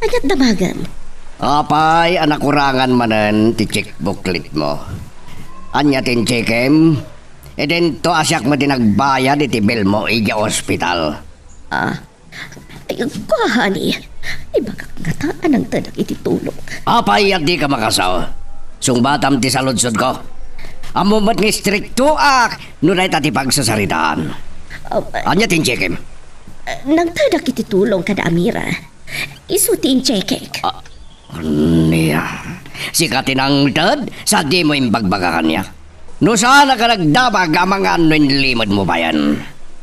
Ayat damagan. Apay, anak kurangan manan ti checkbooklet mo. Anya tin checkem? E din to asyak mo tinagbayad iti bill mo iya ospital. Ko, honey. Ibagak nga taan ang tadak iti tulong. Apay at di ka makasaw. Sungbatam ti saludsod ko. Amo ba't ni stricto nunay tati pagsasaritaan. Anya tinchekim? Nang tadak iti tulong kada Amira. Isutin chekek. Niya. Si katinangtad, sa di mo imbagbaga kanya. No sana ka nagdabag amang ano yung limod mo ba yan?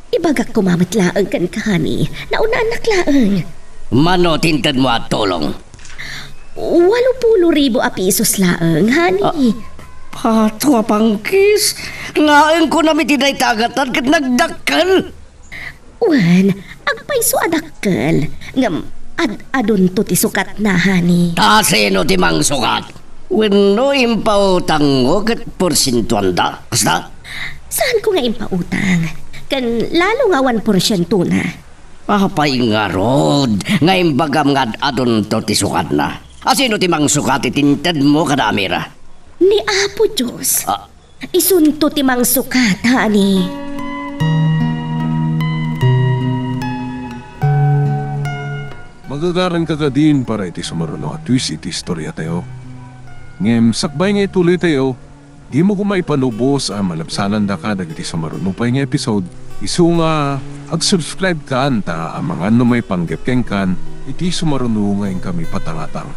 Ibagak kumamatlaang kan ka, honey. Nauna anak laang. Mano tintad mo at tulong? 80,000 a pisos laang, honey. Pato pangkis. Laang ko namin tinay tagatan kat nagdakal. Wan, agpaiso adakkel. Ngam, adun to ti sukat na, honey. Tasino ti mang sukat? Wano impautang mo kat porsintuan da? Kasta? Saan ko nga impautang? Kan lalo nga 1% na. Papay nga rod. Ngayon bagam nga adun to ti sukat na. Asino ti mang sukat itintad mo kada Amira? Ni Apo Diyos. Isunto ti mang sukat, honey. Magagaran ka din para iti sumaruno at twist iti istorya tayo. Ngem, sakbay nga ituloy tayo, di mo kumaipanubos ang malabsanan da ka dagiti sumaruno pa nga episode. Isu nga, ag-subscribe ka anta ang mga may panggepkeng kan, iti sumaruno ngayon kami patangatang.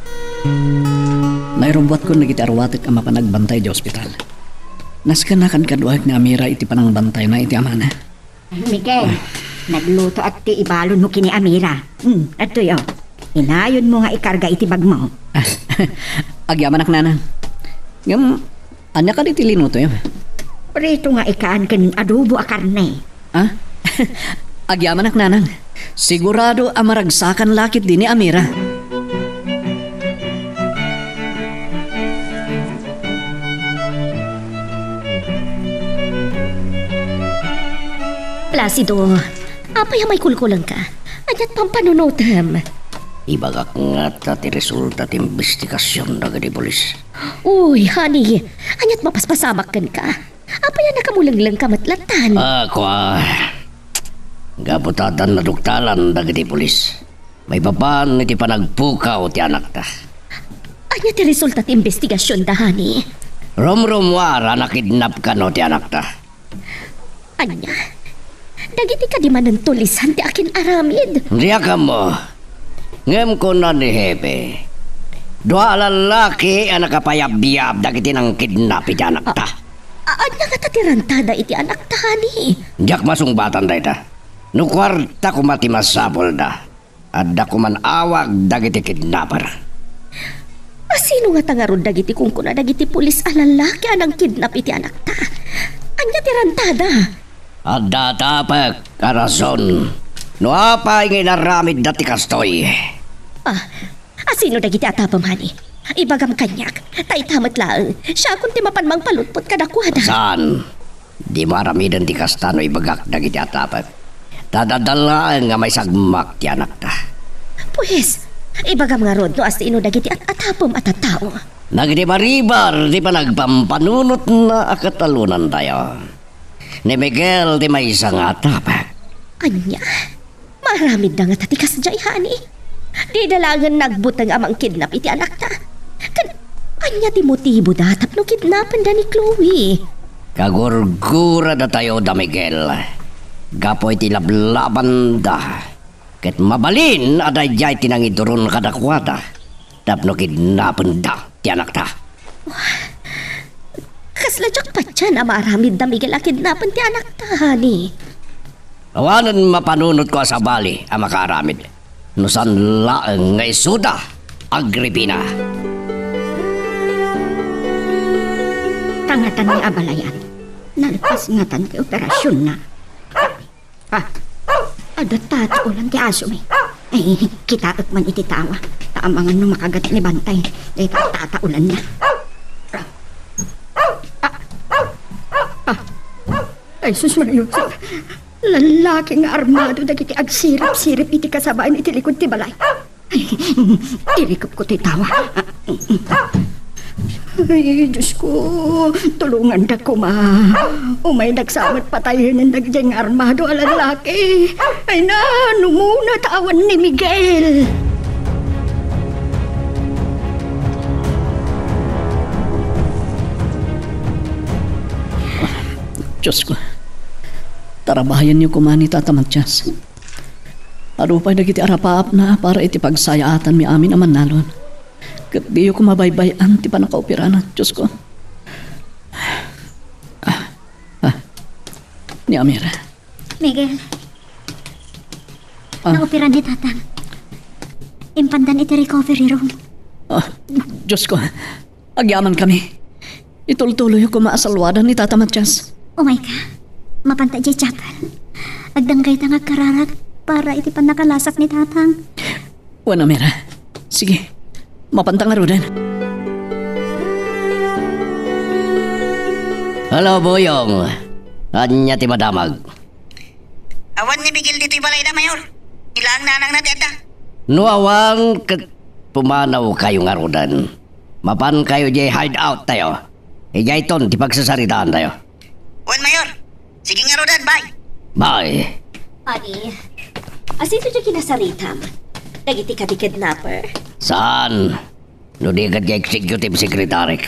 Nairumbuat ko nagiti arwatik ang mapanagbantay di ospital. Naskanakan kaduag na Amira iti panangbantay na iti amana. Miguel, nagluto at ti ibalo no kini Amira. Ato yo. Inayon mo nga ikarga iti bag mo. Agyaman ak nana. Ngam, anya ka iti linuto yun? Prito nga ikaan ken adobo a karne. Agyaman ak nanang. Sigurado amaragsakan lakit din ni Amira. Placido, apay may kulkulang ka. Anyat pampanunutam. Ibagak nga ti resulta ti investigasyon na gani polis. Uy, honey, anyat mapaspasamak kan ka. Apay na nakamulanglang kamatlatan. Gaputatan na duktalan na gani polis. May papan iti panagpukaw ti anak ta. Anyat ti resulta ti investigasyon da, honey. Rom-romwara nakidnap ka no ti anak ta. Anya, dagiti ka di man ng tulisan ti akin aramid. Riya ka mo. Ngem ko na ni Hepe. Dua lalaki ang nakapayab-biyab dagiti ng kidnap iti anak ta. Anya nga tatirantada iti anak ta, honey. Diyak masungbatan da ita. No kwarta ko mati masapol da. Adda ko man awag dagiti kidnapper. Sino nga tangarod dagiti kung kuna dagiti pulis a lalaki anang kidnap iti anak ta? Anya tirantada. Adda tapak karason. No apay ngay naramid dati kastoy. Sino dagiti atapam, honey? Ibagam kanyak, tay tamat lang. Siya kung ti mapanmang palutpot kadakwada. Saan? Di maramidan ti kastano ibagak dagiti atapak. Tadadalaan nga may sagmak ti anak ta. Pues, ibagam nga rod no as ino dagiti at atapam at atao. Nagdi baribar di pa nagpampanunot na akatalunan tayo. Ni Miguel di may isang atapak. Anya, maramid na nga tatikas jay, honey. Di dalangan nagbutang amang kidnap iti anak ta. Anya ti motibo datap no kidnapan da ni Chloe. Kagurgura da tayo da Miguel. Gapoy ti lablaban da. Ket mabalin aday jay tinangidurun kadakwada. Tapno kidnapan da ti anak ta. Kasladyak pa dyan amaramid da Miguel a kidnapan ti anak ta, honey. Awanan mapanunot ko sa bali ang makaramid. Nusan laeng ngay suda, Agripina. Tangatan ni abalayan. Nalpas ngatan ti operasyon na. Adat tato lang ti aso mi. Kitaot man iti tawa. Taamangan no makagat ni bantay. Tataulan na. Ay, sus Mario. Lalaking armado dagiti agsirip-sirip iti kasabaan iti likod ti balay. Irikop ko ti tawa. Ay, Diyos ko, tulungan da ko ma. Umay nagsamat patayin ng dagjeng armado a lalaki. Ay na, numuna ta awan ni Miguel. Diyos ko, tarabayan niyo kumani Tatamatsyas. Arupay na kiti arapaap na para iti pagsayaatan mi amin aman nalon. Kat diyo ko mabaybayan ti panakaopirana, Diyos ko. Ni Amira. Miguel, naopera ni Tatang. Impandan iti recovery room. Diyos ko, agyaman kami. Itultuloy ko maasalwadan ni Tatamatsyas. Umay ka, mapanta di chapel. Agdanggay tang agkararag para iti panakalasak ni Tatang. Wana Mira, sige, mapantang arudan. Hello, Boyong. Anya ti madamag. Awan ni Miguel dito'y balay na, Mayor. Ilang nanang na tiyata. Nuawang pumanaw kayo nga rodan. Mapan kayo di hideout tayo. Ijay ton, di pagsasaritaan tayo. Wan, Mayor. Sige nga rodan, bye. Bye. Ani, asito dyan kinasaritam. Nagiti ka di kidnapper. Saan? No di agad executive secretary.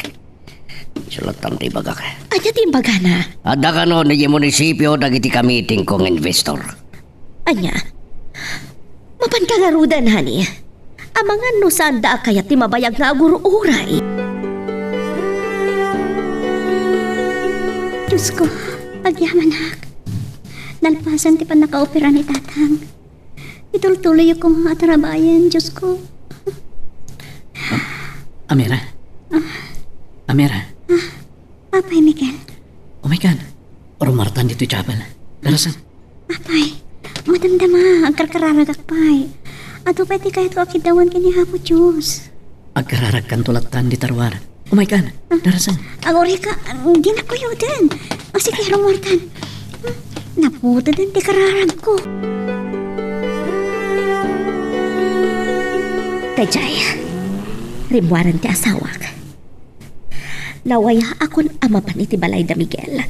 Sulatan ti bagak. Anya timbaga na. Ada ka no, ni munisipyo dagiti ka meeting kong investor. Anya, mapan ka garudan, hani. Amangan no sanda kaya ti mabayag nga aguro-uray. Diyos ko, agyaman nalpasan ti panakaopera ni Tatang. Itultuloy ko mga tarabayan, Diyos ko. Amira. Amira. Apay, Miguel. Oh my God. Rumartan dito chapel. Darasan. Apay, madamdama, agkarkararag akpay. Ato pati kahit ko akidawan kinihapo, Diyos. Agkararag kan tulatan di tarwar. Oh my God. Darasan. Agori ka, di na ko yun din. O sige, rumortan. Naputo din, di kararag ko. Kajay, ribuaran ti asawak. Nawaya akon amapan iti balay da Miguel.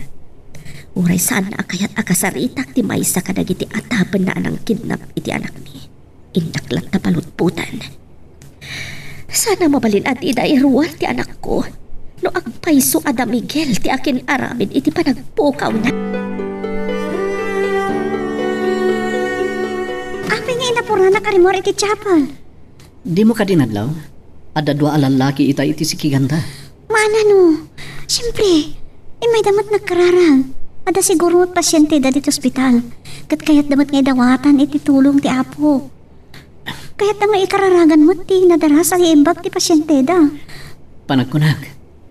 Uray sana kayat akasaritak ti maysa kadagiti atapen na anang kidnap iti anak ni. Indaklat na palutputan. Sana mabalin at ida iruwar ti anak ko. No agpaiso ada Miguel ti akin aramin iti panagpukaw na. Apay nga inapura na karimor iti chapel. Di mo ka dinadlaw? Ada dua alalaki ita iti si Kiganda. Mana no? Siyempre, may damat nagkararang. Ada siguro pasyente da dito ospital. Kat kayat damat nga dawatan iti tulong ti apo. Kayat na nga ikararagan mo ti nadara sa iimbag ti pasyente da. Panagkunag,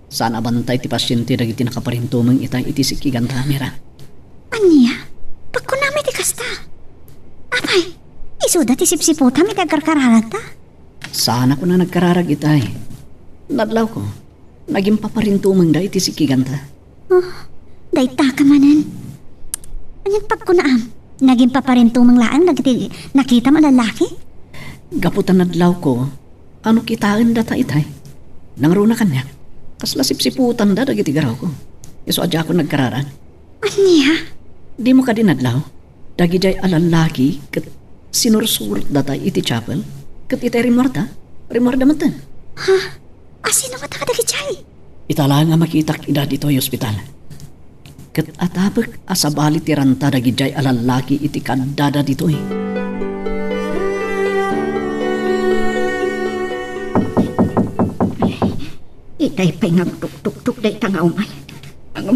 saan abantay ti pasyente dagiti nakaparintumang ita iti si Kiganda, Mira? Anya? Pagkunami ti kasta. Apay, isuda ti sipsiputam iti agkarkararag ta. Saan ako na nagkararag itay? Nadlaw ko, naging paparintumang da iti si Kiganda. Oh, dayta ka manan. Anyan pagkunaam, naging paparintumang laang nagiti nakita mo lalaki? Gaputan nadlaw ko, ano kitaan data itay? Nangruna kanya, kasla sipsiputan da dagiti garaw ko. Iso adya ako nagkararag. Anya? Di mo ka dinadlaw, dagijay alalaki kat sinursurot data iti chapel, kat itay rimarda matan. Ha? Asino ka takadagi chay? Itala nga makitak ida dito ay ospital. Kat atapag asabali tiranta dagijay alalaki iti kadada dito eh. Itay pa'y nagtuk-tuk-tuk day tanga umay. Ang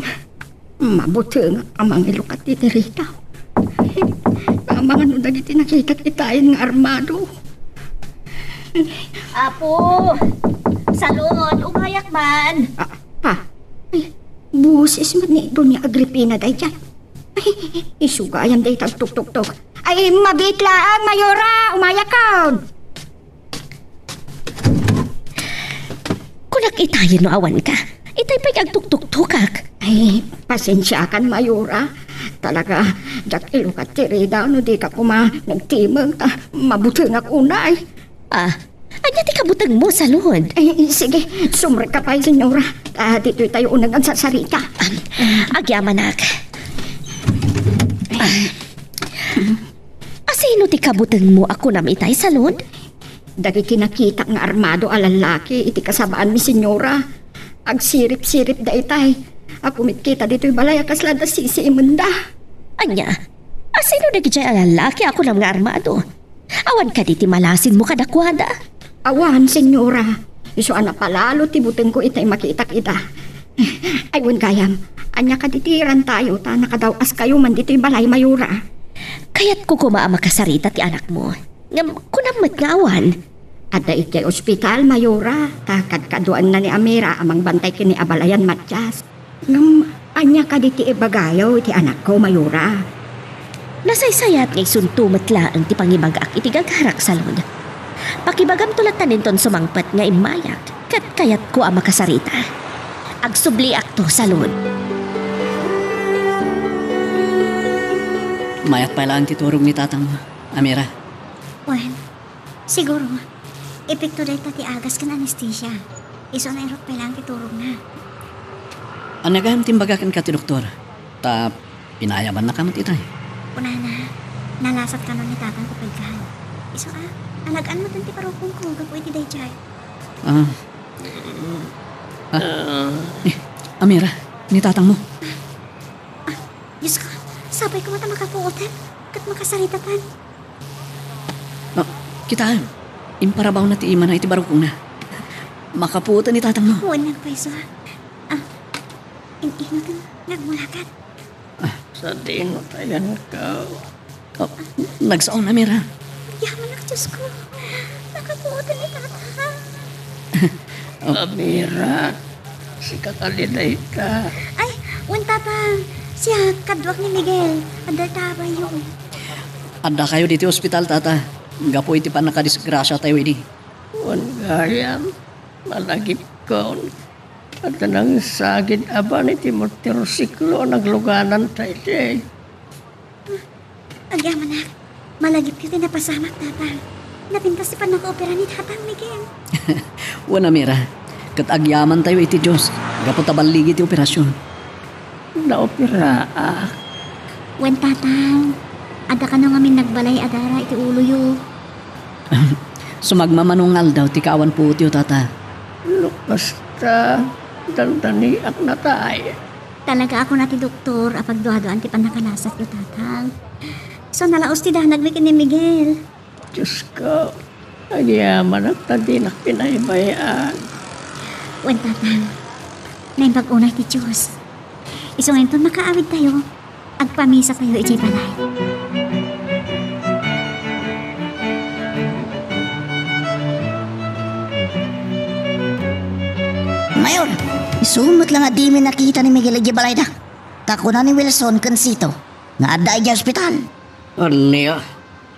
mabuti nga amang ilukat iti rita. Amang ano dagiti nakita itayin nga armado. Apo! Salon! Umayak man! Pa, ay, busis man ni Doña Agripina day dyan. Ay, isugayan day tagtuk-tuk-tuk. Ay, mabitlaan, Mayora! Umayak ka! Kunak itayin no awan ka. Itay pa'y agtuk-tuk-tukak. Ay, pasensya kan, Mayora. Talaga, dak ilukat tirida, no di ka kuma nagtimang, mabuti nga kunay. Anya ti kabutag mo, Salon? Ay, sige, sumre ka pa, senyora. Dito'y tayo unang agsasarita. Agyaman ak. Asino ti kabuteng mo ako namitay sa lod? Dagiti nakita nga armado a lalaki iti kasabaan mi senyora. Agsirip-sirip da itay. Ako mitkita dito'y balay kasla da sisi imunda. Anya, asino na gijay lalaki ako nam nga armado? Awan ka di ti malasin mo kadakwada. Awan, senyora. Iso ana palalo ti buteng ko itay makitak ita. Aywan kayam, anya kaditiran tayo ta nakadawas kayo man dito'y balay mayura. Kaya't ko kumaa makasarita ti anak mo. Ngam, kunamat nga awan. Ada iti ospital mayura. Takad kaduan na ni Amira amang bantay kini abalayan matjas. Ngam, anya kaditi ibagayaw iti anak ko mayura. Nasaysayat ngay suntumat laang ti pangibagak iti gagharak sa lod. Pakibagam tulatan ninton sumangpat nga imayak, kat kayat ko ang makasarita. Agsubli akto sa lod. Mayat pa lang titurog ni tatang mo, Amira. Well, siguro, epekto dahil ti agas kan anesthesia. Iso na irot pa lang titurog na. Anagam timbagakan ka ti doktor. Ta, pinayaman na ka matitay. Una na, nalasat ka nun ni tatang kupilkahan. Iso alagaan mo ti parukong ko, gapo iti dayjay. Amira, ni tatang mo. Diyos ko, sabay ko mata makapuotan, kat makasarita pan. Kita, imparabaw na ti ima na iti barukong na. Makapuutan ni tatang mo. Huwag ng peso. Ininutan, nagmulakan. Sa dino tayan ka. Nagsaon, Amira. Yaman ako, Diyos ko. Nakapuotan ni tatang. Amira, si kakaliday ka. Ay, wan tatang. Siya, kadwak ni Miguel. Adal tabay yun. Adda kayo dito ospital, tata. Gapo iti pa nakadisgrasya tayo ini. Wan gayam, malagip ko. At nang sagid aban iti motorsiklo nagluganan tayo. Agyaman na. Malagip kita napasamak tatang. Napintas si panag-opera ni tatang Miguel. Wana, Amira. Kat agyaman tayo iti Diyos. Gapo tabaligi iti operasyon. Naopera Wen tatang. Ada ka nang amin nagbalay adara iti ulo yo. Sumagmamanungal daw ti kawan po tiyo, tata. Basta dandani ak na tayo. Talaga ako na ti doktor apag duha-duhan ti panakalasat yo tatang. So nalaos ti dahnag ni Miguel. Diyos ko, agyaman at tadi na pinaybayaan. Wen tatang. Naimbag-unay ti Diyos. Iso ngayon to makaawid tayo. Agpamisa tayo iti balay. Mayor, isumot lang at di mi nakita ni Miguel iti balay da. Kako na ni Wilson kansito. Nga adda iti ospital. Anya,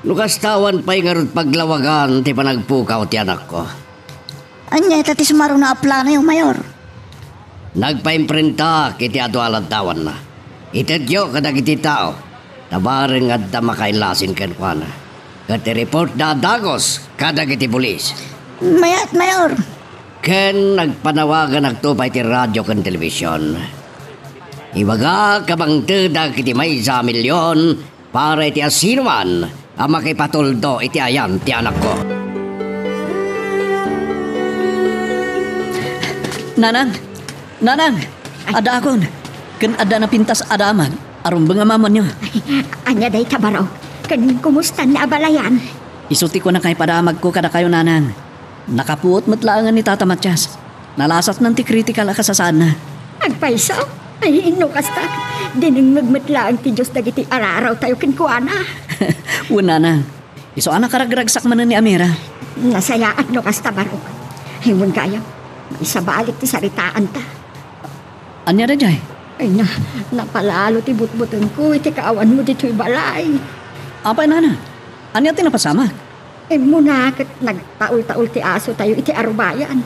lukas tawan pa'y ngarot paglawagan ti panagpukaw ti anak ko. Anya ita ti sumaro na aplano yung mayor. Nagpaimprinta kiti ato alantawan na. Itadyo kadag iti tao. Tabareng at makailasin kenkwana. Kati report na dagos kadag iti pulis. Mayat, mayor. Ken nagpanawagan nagtupay ti radyo ken telebisyon. Ibaga kabang tedag iti may 1 milyon para iti asinuman ang makipatuldo iti ayan ti anak ko. Nanang, ada akon. Ken ada na pintas adaman. Aron nga mamon nyo. Anya day tabaraw. Kan kumusta na abalayan? Isuti ko na kay padamag ko kada kayo, nanang. Nakapuot matlaangan ni Tata Matyas. Nalasat ng ti critical akasasaan na. Agpaisaw? Ay, ino kasta. Dining magmatlaan ti Diyos dagiti araraw tayo kinkuana. Una na. Iso anak karagragsak man ni Amira. Nasayaan no kasta barok. Hiwan kaya. Isa balik ti saritaan ta. Anya na jay? Ay napalalo ti butbutan ko. Iti kaawan mo dito'y balay. Apay nana? Anya tinapasama? Muna kat nagtaul-taul ti aso tayo iti arubayan.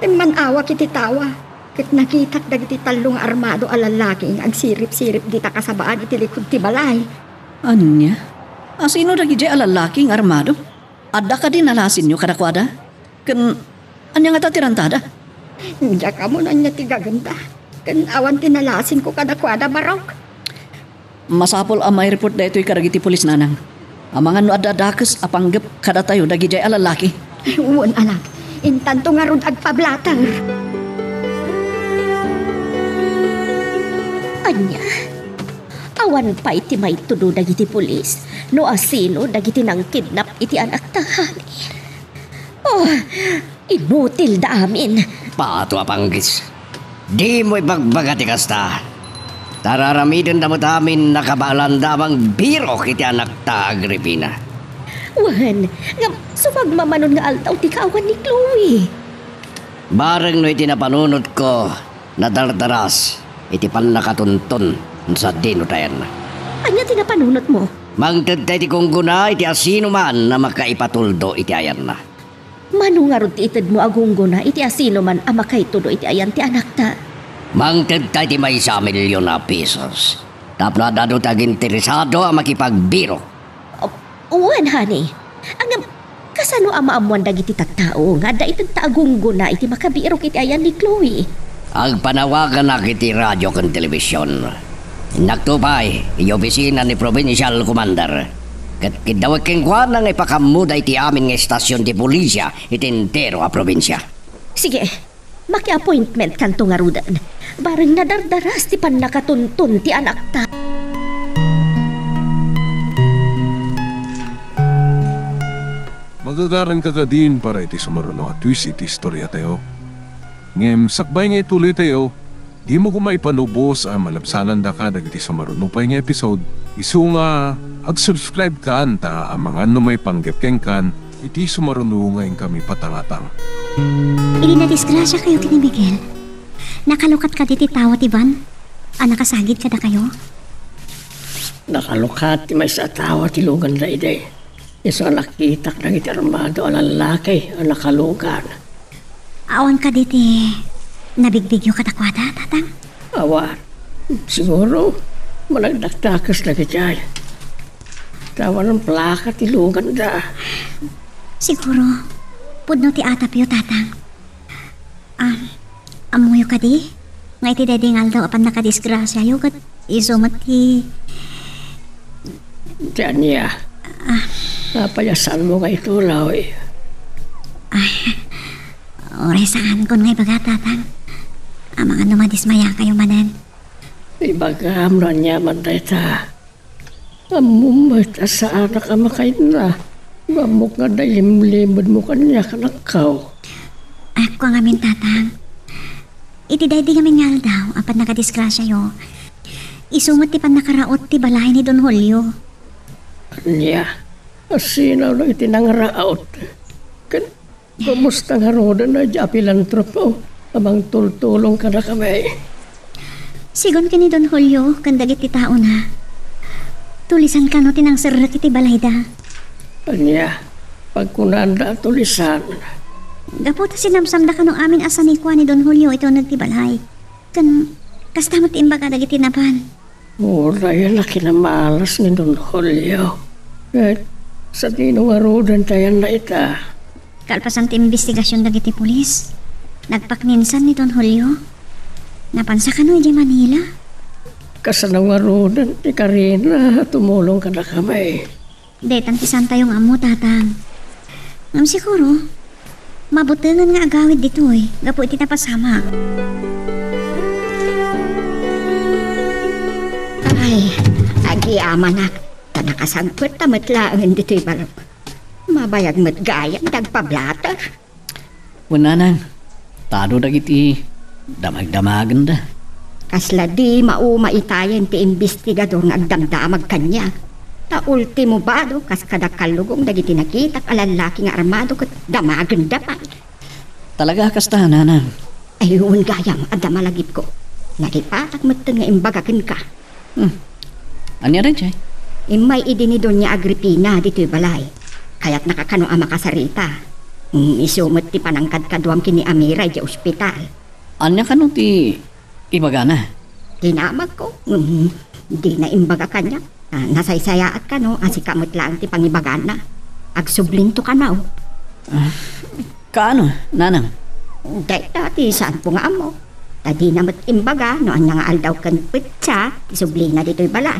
Manawa kiti tawa. Kat nakitak dagiti talong armado alalaki ang agsirip-sirip dita kasabaan iti likod ti balay. Anya? Asino dagi jay alalaking armado? Adda ka din nalasin nyo kadakwada? Kan, anya nga tatirantada? Diya ka mo na niya ti gaganda. Kan awan tinalasin ko kadakwada barok. Masapol ang may report da ito'y karagiti pulis, nanang. Amangan no adadakas apanggap kada tayo dagi jay alalaki. Uwan anak, intanto nga ron agpablatar. Anya, awan pa iti may tudo dagiti pulis, no asino dagiti nang kidnap iti anak tahani. Oh, inutil da amin. Pato apanggis. Di mo ibagbagati kasta. Tararamidin damot amin nakabalan damang biro kiti anak ta Agripina. Wan, nga sumagmamanon nga altaw ti kaawan ni Chloe. Bareng no iti napanunod ko, nadardaras, iti pan nakatuntun sa dinutayan na. Anya tinapanunot mo? Mangted tayo iti kung guna iti asino man na makaipatuldo iti ayan na. Manungarod ti ited mo agunggo na iti asino man ang makaitudo iti ayan ti anak ta. Mangted tayo iti may 1 milyon na pesos. Tapno dado tag interesado ang makipagbiro. Uwan, honey. Ang kasano ang maamuan dagiti tattao nga da itag taagunggo na iti makabiro kiti ayan ni Chloe. Ang panawagan na kiti radyo kan telebisyon. Nagtupay, i-opisina ni Provincial Commander. Kat kidawaking kwa nang ipakamuda iti amin nga estasyon di pulisya iti entero a probinsya. Sige, maki-appointment kanto nga rudan. Bareng nadardaras ti pan nakatuntun ti anak ta. Magagaran ka ka din para iti sumaruno at twist iti istorya tayo. Ngem, sakbay nga ituloy tayo, di mo kumaipanubos ang malabsanan da ka dagiti sumaruno pa nga episode. Isu nga, ag-subscribe ka anta ang mga may panggepkeng kan, iti sumaruno ngayon kami patangatang. Ili na disgrasya kayo kini Miguel. Nakalukat ka diti tawat Ivan. Nakasagid ka na kayo. Nakalukat ti may sa tawa ti lugan na iday. Iso nakitak ng iti armado ang lalaki ang nakalugan. Awan ka diti nabigbigyo katakwada, tatang? Awan. Siguro, malagdaktakas lagi dyan. Tawa ng plaka ti lugan da. Siguro, pudno ti atapyo, tatang. Amuyo ka di? Nga iti dedingal daw apan nakadisgrasya yo kat isumat ti... Diyan niya. Napayasan mo nga itulaw eh. Oresaan kon ngay baga, tatang. Ang mga numadismaya kayo manan. Ibagam na niya man ta. Amumay ta sa anak ang makain na. Mamuk nga dalim-limod mo kanya kanakaw. Ako ang amin, tatang. Iti day di kami ngal daw apan nakadisgrasya yo. Isumot ti pan nakaraot ti balay ni Don Julio. Anya, asinaw na itinangaraot. Kan, kumusta nga roda na japilantropo, amang tultulong ka na kami. Sigon ka ni Don Julio, kandag iti tao na. Tulisan ka no tinang sarak iti balay da. Anya, pagkunanda tulisan. Gaputa sinamsam da ka no amin asa ni Juan ni Don Julio ito nagtibalay. Kastamot imbaga dagiti napan. Muray na kinamalas ni Don Julio. At sa tinungarudan tayan na ita. Kalpasan ti investigasyon dagiti pulis. Nagpakninsan ni Don Julio. Napansa ka no di Manila. Kasanungarudan ti Karina, tumulong ka na kami. Detan ti Santa yung amo, tatang. Ngam siguro, mabutingan nga agawid dito eh. Gapo iti napasama. Ay, agi amanak. Tanakasagpot tamatlaan dito'y balap. Mabayag matgayang dagpablatar. Wananan, tado dagiti damag-damagan da. Kasla di maumaitayan ti investigador nga agdamdamag kanya. Ta ultimo bado kas kadakalugong dagiti nakitak alalaki nga armado kat damagan dapan. Talaga kasta, nanan. Ayun gayam adamalagip ko. Nakipatak matan nga imbagakin ka. Anya rin siya? Imay idinidon niya Agripina dito'y balay. Kaya't nakakano ang makasarita. Isumot ti panangkad kaduam kini Amiray di ospital. Anya ka no ti ibagana? Tinamag ko. Di na imbaga kanya. Nasaysayaat ka no, asikamot lang ti pangibagana. Agsublinto ka na o. Kaano, nanang? Dati saan po nga mo. Tadi namat imbaga no anya nga aldaw kan pitsa, ti sublina dito'y bala.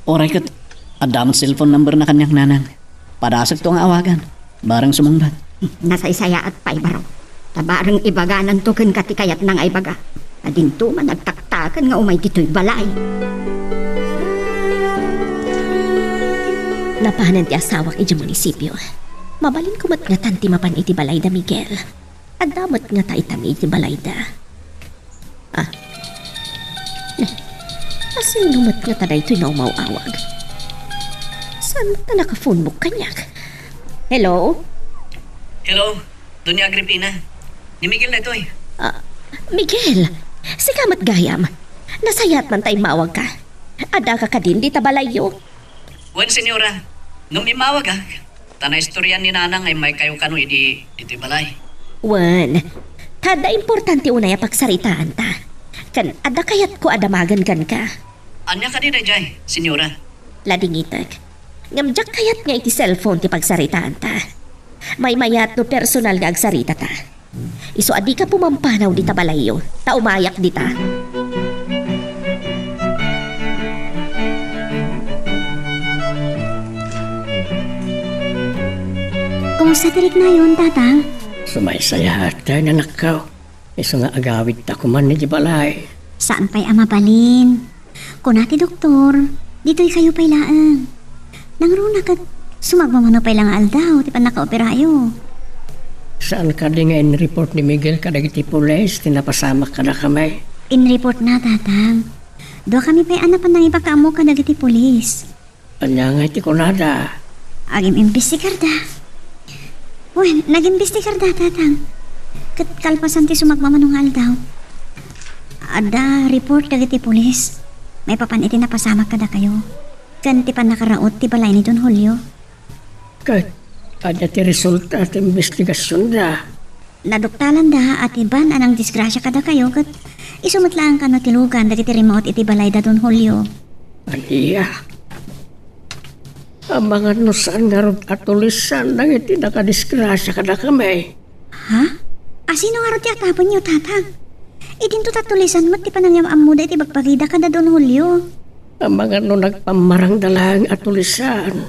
Oray kat Adam cellphone number na kanyang nanang. Padasag to ang awagan. Barang sumungbat. Nasa isaya at paibaro. Tabarang ibaganan to ken katikayat nang ay baga. Adinto man nagtaktakan nga umay dito'y balay. Napahanan ti asawak iti munisipyo. Mabalin ko mat nga tanti mapan iti balay da Miguel. At damat nga ta itami iti balay da. Asin lumat nga taday ito'y naumawawag. Saan ta naka-phone book kanyak? Hello? Hello, Doña Agripina. Ni Miguel na ito eh. Miguel, sigamat gayam. Nasayat man tayo mawag ka. Ada ka din di tabalayo. Wen, senyora. Nung imawag Tana istorya ni nanang ay may kayo kano iti balay. Wen, kada importante unay pagsaritaan ta. Kan ada kayat ko adamagan kan ka. Anya ka din jay, senyora? Ladingitag. Ngamjak kayat nga iti cellphone ti pagsaritaan ta. May mayat no personal nga agsarita ta. Iso adi ka pumampanaw di tabalayo. Ta umayak di ta. Kumusta tirik na yun, tatang? Sumaysayat tayo na nakaw. Iso nga agawid ta kuman ni balay. Saan pa'y amabalin? Kunati doktor, dito'y kayo pa'y laang. Nangruna ka, sumagmamano pa'y lang aldaw, ti pan nakaoperayo. Saan ka di nga in-report ni Miguel kadagiti pulis, tinapasama ka na kamay? In-report na, tatang. Doa kami pa'y anapan ng ipakaamo ka dagiti pulis. Anya nga iti kunada. Agim imbestigar da. Wen, nag-imbestigar da, tatang. Kat kalpasan ti sumagmamanungal daw. Ada report dagiti pulis. May papan iti napasama kada kayo. Kan ti pan nakaraot ti balay ni Don Julio. Kat, ada ti resulta at investigasyon da. Naduktalan da at iban anang disgrasya kada kayo kat isumatlaan ka no tilugan dagiti remote iti balay da Don Julio. Aniya. Ang mga nusan nga rod at tulisan nang iti nakadisgrasya kada kamay. Ha? Asino nga rod ti atapon niyo, tatang? Idinto tatulisan mo't ti panangyam amuda iti bagpagida kada Don Julio. Ang mga no nagpamarang dalang at tulisan.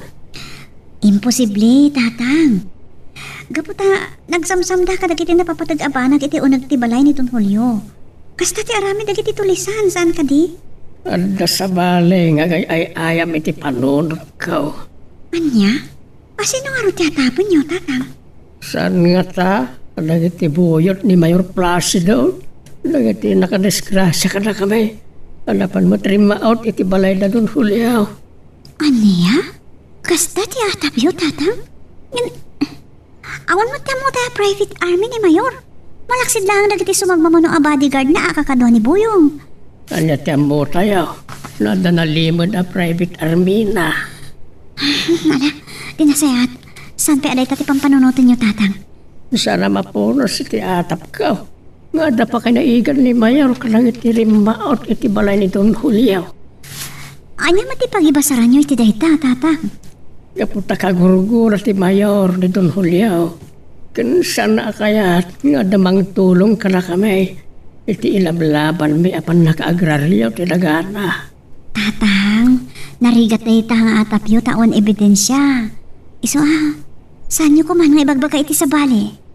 Imposible, tatang. Gaputa, nagsamsam da ka dagiti napapatag-abanag iti unag ti balay ni Don Julio. Kasta ti arami dagiti tulisan, saan ka di? Anda sa balay nga ay ayam iti panunod ko. Anya? Asino nga rod ti atapon niyo, tatang? Saan nga ta? Dagiti buyot ni Mayor Placido. Dagiti nakadisgrasya ka na kami. Anapan mo out iti balay na Don Julio. Anya? Kasta ti atapyo, tatang? Awan mo tamo tayo private army ni Mayor. Malaksid lang dagiti sumagmamano a bodyguard na akakado ni Buyong. Anya tamo tayo. Nada na limod a private army na. Nada, dinasayat. Saan pa aday tati pampanunutin niyo, tatang? Sana mapunos iti atap ko. Nga da pa kinaigan ni Mayor kanang iti rimaot iti balay ni Don Julio. Anya mati pagibasaran niyo iti dayta, tatang? Kaputa kagurugura ti Mayor ni Don Julio. Kansan na kayat nga damang tulong ka na kami. Iti ilablaban mi apan nakaagraryo ti dagana. Tatang, narigat dayta nga atapyo taon ebidensya. Iso saan niyo kuman nga ibagbaga iti sa bali?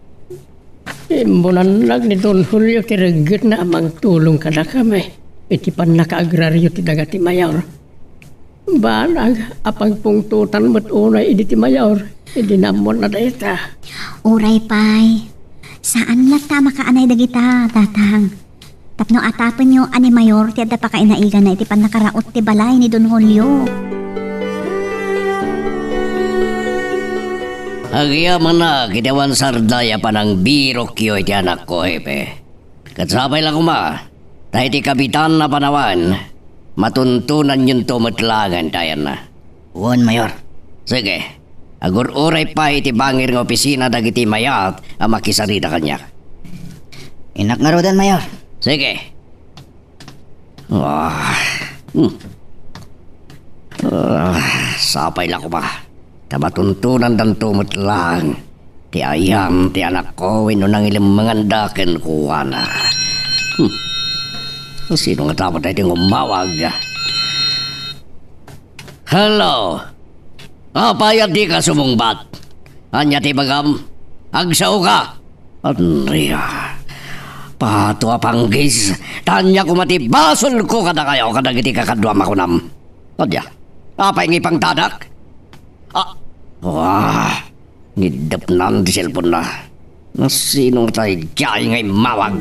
Imbunanlag ni Don Julio ti regit na amang tulong ka na kami. Iti pan nakaagraryo ti daga ti Mayor. Banag, apang pungtutan mo't unay idi ti Mayor. Idi namon na dayta. Uray pay. Saan lata makaanay dagita, tatang? Tapno atapon niyo ani Mayor ti adda pa kainaigan na iti pan nakaraot ti balay ni Don Julio. Agyaman na, kitawan sardaya pa ng birok yo iti anak ko, hepe. Katsapay lang kuma, tayo ti kapitan na panawan, matuntunan yun tumatlangan tayan na. Uwan, Mayor. Sige, agur-uray pa iti bangir ng opisina dagiti mayat ang makisarita kanya. Inak nga rodan, Mayor. Sige. Sapay lang kuma. Tabatuntunan dan tumot lang. Ti ayam, ti anak ko, ino nang ilang mangandaken kuha na. Sino nga dapat ay ting umawag? Hello. Apayat di ka sumungbat. Anya ti bagam. Agsaw ka. Andrea. Pato panggis. Tanya ko mati basol ko kada kayo kada giti kakadwa makunam. Adya. Apa yung ipang tadak? Wah. Ngidap nan di cellphone na. Nasinong tayo jay ngay mawag.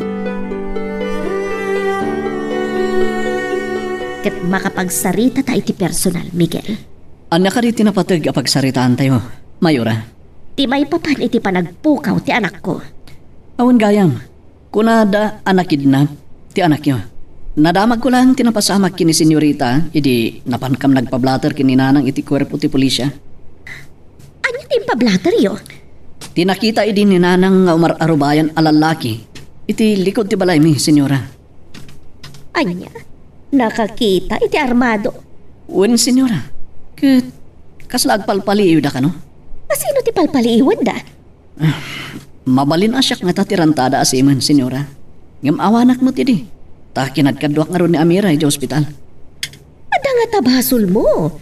Kat makapagsarita ta iti personal, Miguel. Anya ka rin tinapatag apagsaritaan tayo, Mayora. Ti may papan iti panagpukaw ti anak ko. Awan gayam, kunada anak kidnap, ti anak nyo. Nadamag ko lang tinapasamak kini senyorita, idi napankam nagpablatter kini nanang iti kwerpo ti pulisya. Anya ti pablatter yo? Tinakita idi ni nanang nga umararubayan alalaki, iti likod ti balay mi, senyora. Anya? Nakakita iti armado. Wen, senyora. Kaslag palpaliiw da ka, no? Sino ti palpaliiwan da? Mabalin asyak nga tatirantada asiman, senyora. Ngam awanak mo tidi. Ta kinadkadwak nga ron ni Amira iti ospital. Ada nga tabasol mo.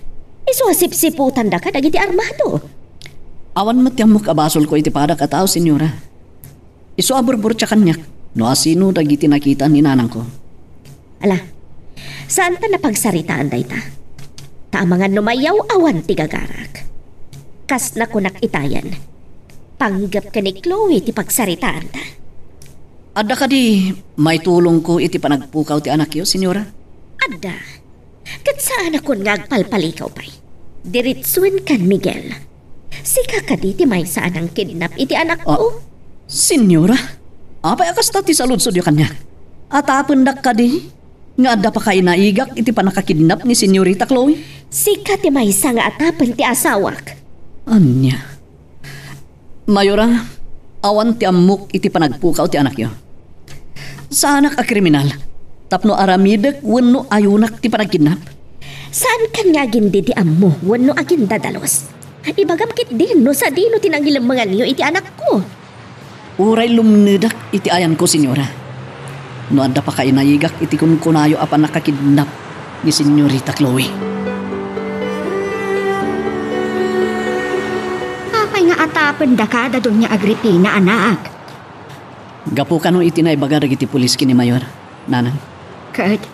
Iso sip-siputan da ka dagiti armado. Awan mo tiyang mukabasol ko iti pada katao, senyora. Iso aburbur tsa kanyak. No asino dagiti nakita ni nanang ko. Ala, saan ta napagsaritaan day ta? Tamangan numayaw awan ti gagarak. Kas na kunak itayan. Panggap ka ni Chloe ti pagsaritaan ta. Ada ka di may tulong ko iti panagpukaw ti anak yo, senyora? Ada. Kat saan ako ngagpalpalikaw pa'y? Diritsuin kan, Miguel. Sika ka di ti may saan ang kidnap iti anak ko. Senyora? Apay akas ta ti saludsod yo kanyak. At apundak ka di? Nga ada pa kayo naigak iti panakakidnap ni Senyorita Chloe? Sika ti may nga atapan ti asawak. Anya? Mayora, awan ti amok iti panagpukaw ti anak yo. Sa anak a kriminal, tapno aramidek wenno ayunak ti panagkidnap. Saan kanya gindi ti ammo wenno agin dadalos? Ibagam kit din no sa dino tinanggilamangan niyo iti anak ko. Uray lumnedak iti ayan ko, senyora. No adda pa kayo naigak iti kunkunayo apan nakakidnap ni Senyorita Chloe. Apay nga atapan da ka da doon niya Agripina, anak. Gapo ka no iti naibaga dagiti pulis kini Mayor, nanang. Kat,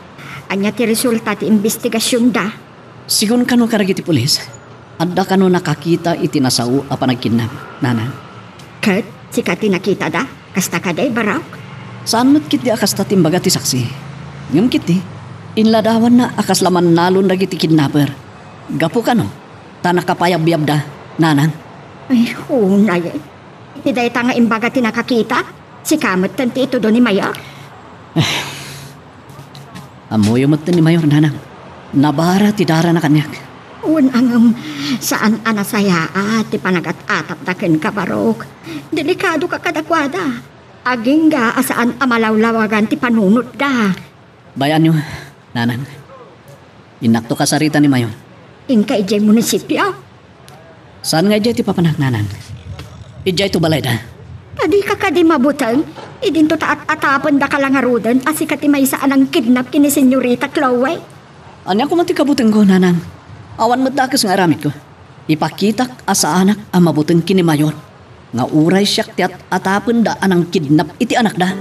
anya ti resulta ti investigasyon da. Sigun ka no karagiti pulis, adda ka no nakakita iti nasao apan nagkidnap, nanang. Kat, sika ti nakita da, kasta ka day barak. Saan mo't kiti akas ta timbaga ti saksi? Ngam kiti, inladawan na akas laman nalon dagiti kidnapper. Gapo ka no, ta nakapayab-yab da, nanang. Ay, hunay. Tiday ta nga imbaga ti nakakita, si kamot tanti ito doon ni Maya. Amoy umot ni Mayor, nanang. Nabara ti dara na kanyak. Unang saan anasaya ti panagat-atap da ken kabarok. Delikado ka kadakwada. Aging ga asaan amalawlawagan ti panunot da. Bayan nyo, nanang. Inakto ka sarita ni Mayor. Inka ijay munisipyo. Saan nga ijay ti papanak, nanang? Ijay to balay da. Tadi ka di mabutang, idinto taat-atapan da kalangarudan asika ti may saan ang kidnap kini Senyorita Chloe. Anya ko man ti kabutang ko, nanang. Awan madakas nga aramid ko. Ipakitak asa anak ang mabutang kini Mayor. Nga uray siyak ti atapen da anang kidnap iti anak da.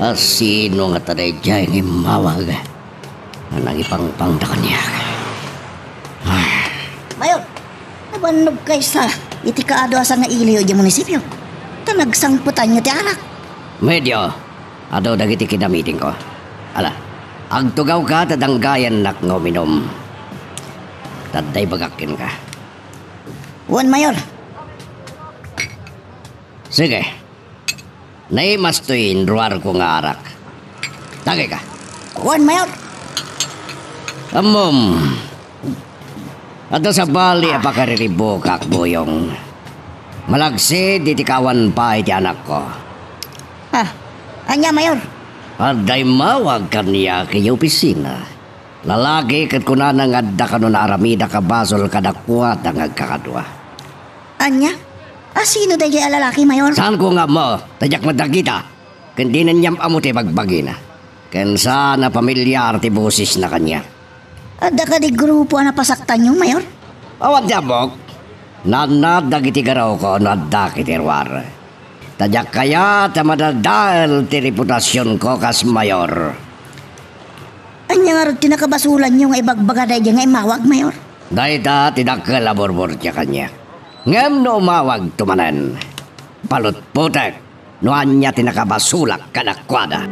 Asino nga taday jay ng mawag. Anang ipangpang da kanya. Mayor, nabanog kay sa iti kaado asa nga iliyo di munisipyo. Tanagsangputan niyo ti anak. Medyo, ado dagiti kinamiting ko. Ala, agtugaw ka tadanggayan nak nga uminom. Taday bagakin ka. Wan, Mayor. Sige. Naimastuin ruar ko nga arak. Tagay ka. Wan, Mayor. Amom. Ato sa bali apakariribo kak boyong. Malagsi ditikawan pa iti anak ko. Anya, Mayor. Aday mawag kaniya kay opisina. Lalaki kat kunana nga adda ka nun aramida ka basol kadakwat ang agkakadwa. Anya? Sino dahi lalaki, Mayor? Saan ko nga mo, tadyak madagita. Kundi nanyam amo ti bagbagi na. Kensa na pamilyar ti busis na kanya. Ada ka di grupo na pasaktan nyo, Mayor? Awan jabok. Nanad dagiti garaw ko nadda kitirwar. Tadyak kaya ta madadal ti reputasyon ko kas mayor. Anya nga rin tinakabasulan nyo nga ibagbaga dahi nga imawag, Mayor? Dahita tidak kalaborbor tiya kanya. Ngem no umawag tumanan. Palut putek. No anya tinakabasulak kanakwada.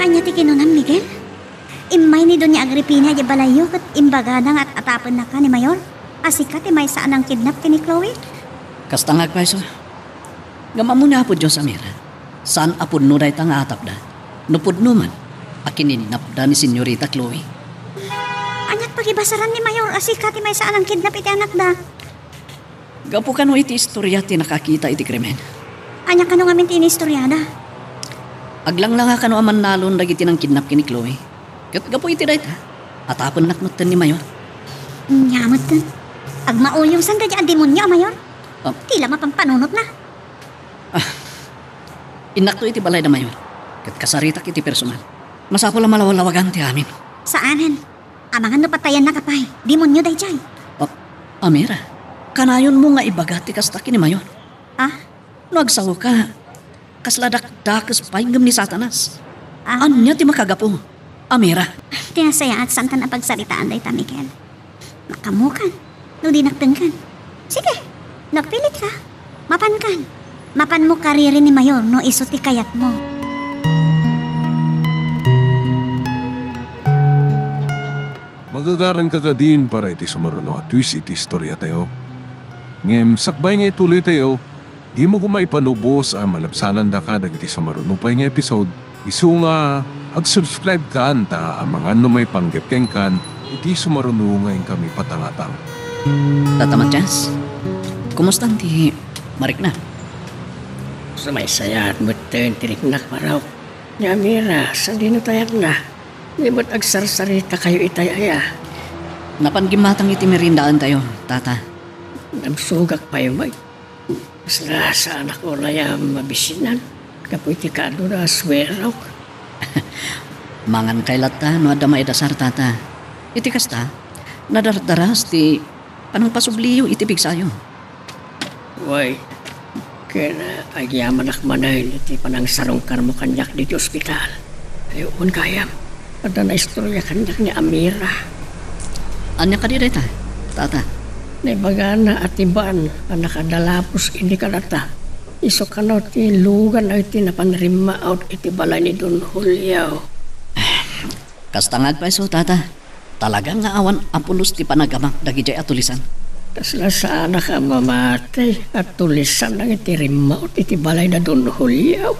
Anya ti kinunan, Miguel? Imay ni Doña Agripina di balayo kat imbagadang at atapan na ka ni Mayor? Asikat imay saan ang kidnap ki ni Chloe? Kastangag pa iso. Gamamuna po Diyos Amira. Saan apod no dahi tang atap da? Nupod no man. Akininap da ni Senyorita Chloe. Anyat pagibasaran ni Mayor asikat imay saan ang kidnap iti anak da? Gapo ka no iti istorya ti nakakita iti krimen. Anya ka no ngamin ti inistoryada? Aglang lang ka no aman nalon dagiti ng kidnap ki ni Chloe. Kat gapo iti dahit ha. Atapon naknutan ni Mayor. Nyamot din. Agmaul yung sanda di ang demonyo, Mayor. Oh. Tila mapampanunot na. Inakto iti balay na Mayor. Kat kasaritak iti personal. Masapo lang malawalawagan ti amin. Saanan? Amangan no patayan na kapay. Demonyo day jay. Oh, Amira. Kanayon mo nga ibagati kastaki ni Mayor. Ah? No agsaw ka. Kasladakdakas pahinggam ni Satanas. Ah? Anya ti makagapo. Amira. Tinasaya at santan ang pagsalitaan day ta, Miguel. Makamukan. No dinakdengkan. Sige. Nagpilit ka. Mapan kan. Mapan mo kariri ni Mayor no iso ti kayat mo. Magagaran ka ka din para iti sumaruno at twist iti istorya tayo. Ngem, sakbay nga ituloy tayo, di mo kumaipanubos ang malapsanan da ka dagiti sumaruno pa nga episode. Isu nga, ag-subscribe ka anta ang mga may panggepkeng kan, iti sumaruno ngayon kami patangatang. Tata Matias. Kumusta ti Marik na? Samay saya at mutin tiniknak paraw. Nyamira, saan di tayak na? Di ba't agsarsarita kayo itayaya? Napangimatang iti merindaan tayo, Tata. Namsugak pa yung bay. Masla sa anak ko layam mabisinan. Kapoy ti kado na asweraw. Mangan kay lata no adamay dasar, Tata. Iti kasta, nadardaras ti panang pasubliyo iti bigsayo. Way, kaya na agyaman akmanayin iti panang sarong karmo kanyak dito ospital. Ayun kayam. At na istorya kanyak ni Amira. Anya ka di deta, Tata? Naibagana at ibaan ang nakadalapos ini kalata. Iso ka na ti lugan ay tinapanrima out iti balay ni Don Julio. Kastangad pa iso, Tata. Talagang nga awan apulos ti panagamak dagijay atulisan. Kasla sana ka mamatay at tulisan ng iti rima out iti balay na Don Julio.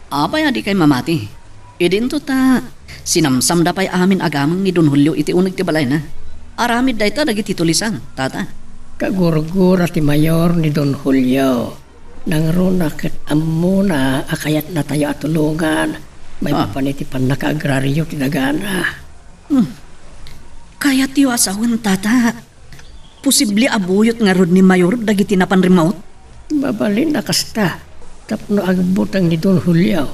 Apay adi kay mamati. Idinto ta sinamsam da pay amin agamang ni Don Julio iti unig ti balay na. Aramid dayta dagiti tulisan, Tata. Kagurgura ti mayor ni Don Julio. Nang runa ket amuna akayat na tayo atulungan. May papanitipan na ka-agraryo ti dagana. Kaya tiyo asawan, Tata. Posible abuyot nga rod ni mayor dagiti napan remote. Babalin na kasta. Tapno agbutang ni Don Julio.